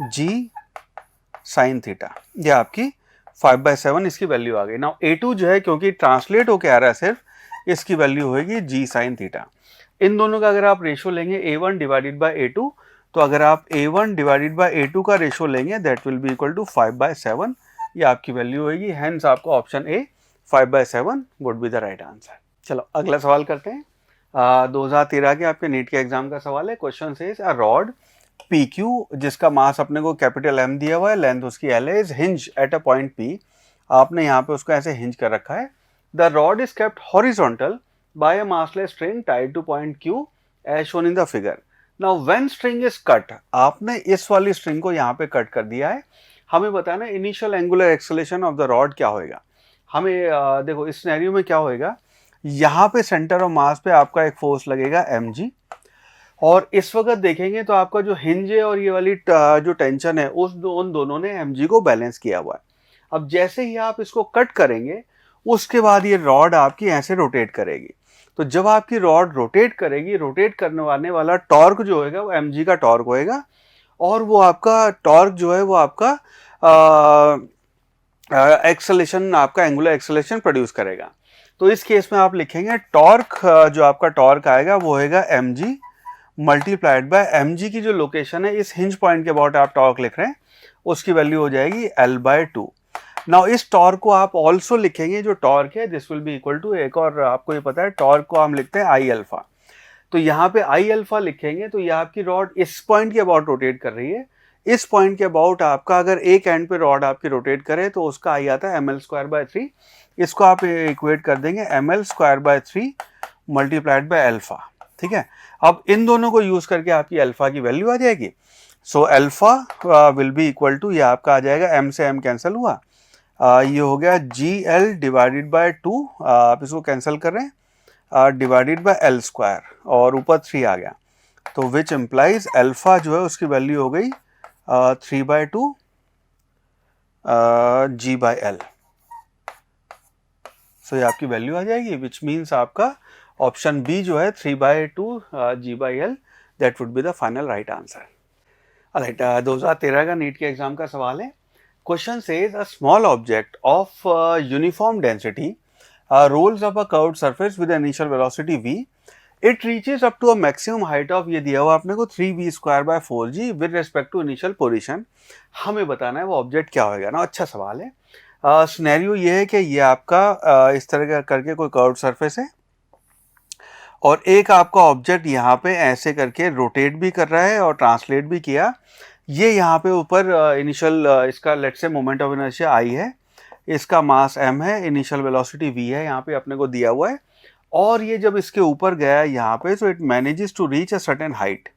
g साइन थीटा, ये आपकी 5/7 इसकी वैल्यू आ गई। नाउ a2 जो है क्योंकि ट्रांसलेट होके आ रहा है सिर्फ, इसकी वैल्यू होगी g साइन थीटा। इन दोनों का अगर आप रेशो लेंगे a1 डिवाइडेड बाय a2, तो अगर आप a1 डिवाइडेड बाय a2 का रेशो लेंगे that will be equal to 5/7, ये आपकी वैल्यू होगी। हेंस आपको option a 5/7 would be the right answer. चलो अगला सवाल करते हैं। 2013 के आपके नीट के एग्जाम का सवाल है। Question says a rod PQ जिसका मास अपने को कैपिटल M दिया हुआ है, लेंथ उसकी L है, is hinge at a point P। आपने यहाँ पे उसको ऐसे हिंज कर रखा है। The rod is kept horizontal by a massless string tied to point Q as shown in the figure. Now when string is cut, आपने इस वाली स्ट्रिंग को यहाँ पे कट कर दिया है। हमें बताना initial angular acceleration of the rod क्या होएगा। हमें देखो इस सिनेरियो में क्या होएगा, यहाँ पे सेंटर ऑफ मास पे आपका एक फोर्स लगेगा mg, और इस वक्त देखेंगे तो आपका जो हिंज है और ये वाली जो टेंशन है उन दोनों ने mg को बैलेंस किया हुआ है। अब जैसे ही आप इसको कट करेंगे उसके बाद ये रॉड आपकी ऐसे रोटेट करेगी। तो जब आपकी रॉड रोटेट करेगी, रोटेट करने वाला टॉर्क जो होगा वो mg का टॉर्क होएगा, और वो आपका टॉर्क जो है वो आपका एक्सेलरेशन, आपका एंगुलर एक्सेलरेशन प्रोड्यूस करेगा। तो इस केस में आप लिखेंगे टॉर्क, जो आपका टॉर्क आएगा वो होएगा mg मल्टीप्लाइड बाय mg की जो लोकेशन है इस हिंज पॉइंट के अबाउट आप टॉर्क लिख रहे हैं, उसकी वैल्यू हो जाएगी L/2। नाउ इस टॉर्क को आप ऑल्सो लिखेंगे, जो टॉर्क है this will be equal to, एक और आपको ये पता है टॉर्क को हम लिखते हैं आई अल्फा। तो यहाँ पे आई अल्फा लिखेंगे तो ये आपकी रॉड इस पॉइंट के अबाउट रोटेट कर रही है। इस पॉइंट के अबाउट आपका अगर एक एंड पे रॉड आपकी रोटेट करे तो उसका आई आता है ml²/3। इसको आप इक्वेट कर देंगे ml²/3 मल्टीप्लाइड बाय अल्फा। ठीक है, अब इन दोनों को यूज करके आपकी अल्फा की वैल्यू आ जाएगी। So alpha will be equal to, ये आपका आ जाएगा m से m कैंसिल हुआ, ये हो गया GL डिवाइडेड बाय 2, आप इसको कैंसिल कर रहे हैं, डिवाइडेड बाय L², और ऊपर 3 आ गया, तो विच इम्प्लाइज अल्फा जो है उसकी वैल्यू हो गई 3/2 G/L। सो ये आपकी वैल्यू आ जाएगी, विच मीन्स आपका ऑप्शन बी जो है 3/2 G/L that would be the final right answer. Alright, 2013 का नीट के एग्जाम का सवाल है। Question says a small object of uniform density rolls up a curved surface with an initial velocity v. It reaches up to a maximum height of, ये दिया हुआ आपने को 3v square by 4g with respect to initial position। हमें बताना है वो object क्या होगा ना। अच्छा सवाल है। सिनेरियो ये है कि ये आपका इस तरह का करके कोई कर्व्ड सरफेस है और एक आपका ऑब्जेक्ट यहाँ पे ऐसे करके रोटेट भी कर रहा है और ट्रांसलेट भी किया। ये यहाँ पे ऊपर इनिशियल इसका let's say moment of inertia I है, इसका मास m है, इनिशियल वेलोसिटी v है, यहाँ पे अपने को दिया हुआ है। और ये जब इसके ऊपर गया यहाँ पे तो it manages to reach a certain height.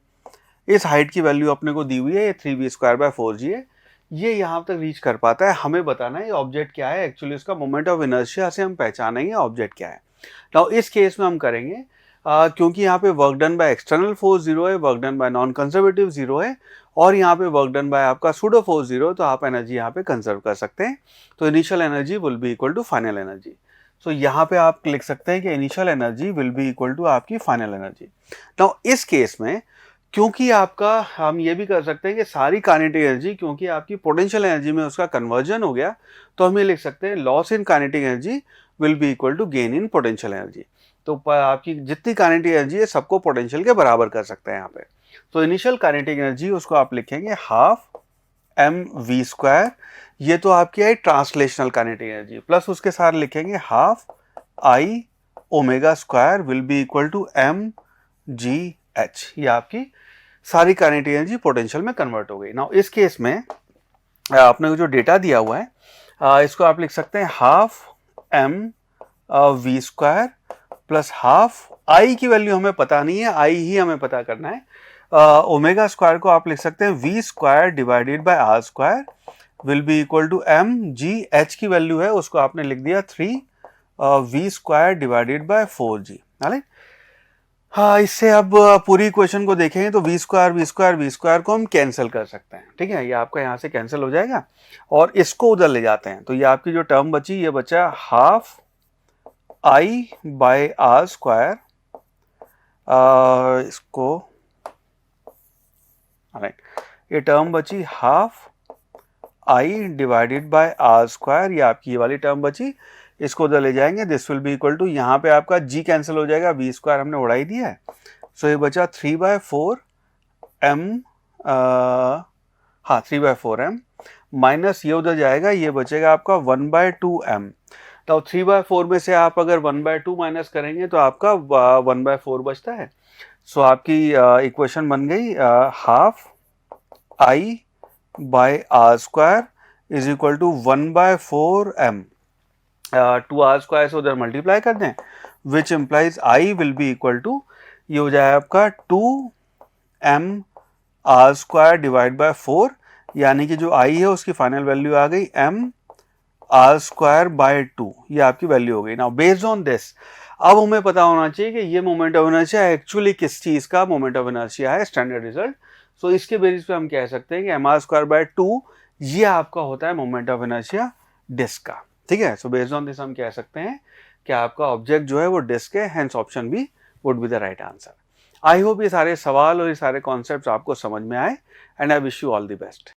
इस हाइट की वैल्यू अपने को दी हुई है, ये 3v स्क्वायर बाय 4g है। ये यहाँ तक रीच कर पाता है। हमें बताना है ये ऑब्जेक्ट क्या है। एक्चुअली इसका मोमेंट ऑफ इनर्शिया से हम पहचानेंगे ऑब्जेक्ट क्या है। नाउ इस केस में हम करेंगे क्योंकि यहाँ पे work done by external force 0 है, work done by non conservative 0 है और यहाँ पे वर्क डन बाय आपका सूडो फोर्स 0, तो आप एनर्जी यहाँ पे कंजर्व कर सकते हैं। तो initial energy will be equal to final energy. So यहाँ पे आप लिख सकते हैं कि initial energy will be equal to आपकी फाइनल एनर्जी। नाउ इस केस में क्योंकि आपका हम ये भी कर सकते हैं कि सारी काइनेटिक एनर्जी क्योंकि आपकी पोटेंशियल एनर्जी में उसका कन्वर्जन हो गया, तो हम ये लिख सकते हैं loss in kinetic energy will be equal to gain in potential energy. तो आपकी जितनी काइनेटिक एनर्जी है सबको पोटेंशियल के बराबर कर सकते हैं यहाँ पे। तो इनिशियल काइनेटिक एनर्जी उसको आप लिखेंगे हाफ mv स्क्वायर, ये तो आपकी है ट्रांसलेशनल काइनेटिक एनर्जी, प्लस उसके साथ लिखेंगे half I omega square will be equal to mgh। ये आपकी सारी काइनेटिक एनर्जी पोटेंशियल में कन्वर्ट हो गई। नाउ इस केस में आपने को जो डेटा दिया हुआ है इसको आप लिख सकते हैं half mv square plus half I की वैल्यू हमें पता नहीं है, I ही हमें पता करना है। ओमेगा स्क्वायर को आप लिख सकते हैं v square divided by r square will be equal to mgh की वैल्यू है उसको आपने लिख दिया 3v square divided bye 4g। हाँ, इससे अब पूरी इक्वेशन को देखें तो v स्क्वायर को हम कैंसिल कर सकते हैं। ठीक है, ये आपका यहाँ से कैंसिल हो जाएगा और इसको उधर ले जाते हैं तो ये आपकी जो टर्म बची ये बचा half I by r square. इसको ये टर्म बची half I divided by r square, ये आपकी ये वाली टर्म बची, इसको उधर ले जाएंगे। This will be equal to यहाँ पे आपका g कैंसिल हो जाएगा, v स्क्वायर हमने उड़ा ही दिया है। सो ये बचा 3/4m, हाँ 3/4m माइनस ये उधर जाएगा, ये बचेगा आपका 1/2m। तो 3/4 में से आप अगर 1/2 माइनस करेंगे तो आपका 1/4 बचता है। सो आपकी इक्वेशन बन गई half I by r square is equal to 1/4m। 2r square से उधर मल्टीप्लाई कर दें which implies I will be equal to, ये हो जाए आपका 2m r square divide by 4, यानी कि जो I है उसकी फाइनल वैल्यू आ गई m r स्क्वायर बाय 2, ये आपकी वैल्यू हो गई। नाउ बेस्ड ऑन दिस अब हमें पता होना चाहिए कि ये मोमेंट ऑफ इनर्शिया एक्चुअली किस चीज का मोमेंट ऑफ इनर्शिया है, स्टैंडर्ड रिजल्ट। सो इसके बेसिस पे हम कह सकते हैं कि mr स्क्वायर बाय 2 ये आपका होता है मोमेंट ऑफ इनर्शिया डिस्क का। ठीक है, सो बेस्ड ऑन दिस हम कह सकते हैं कि आपका ऑब्जेक्ट जो है वो डिस्क है, hence option B would be the right answer. I hope ये सारे सवाल और ये सारे कॉन्सेप्ट्स आपको समझ में आए and I wish you all the best.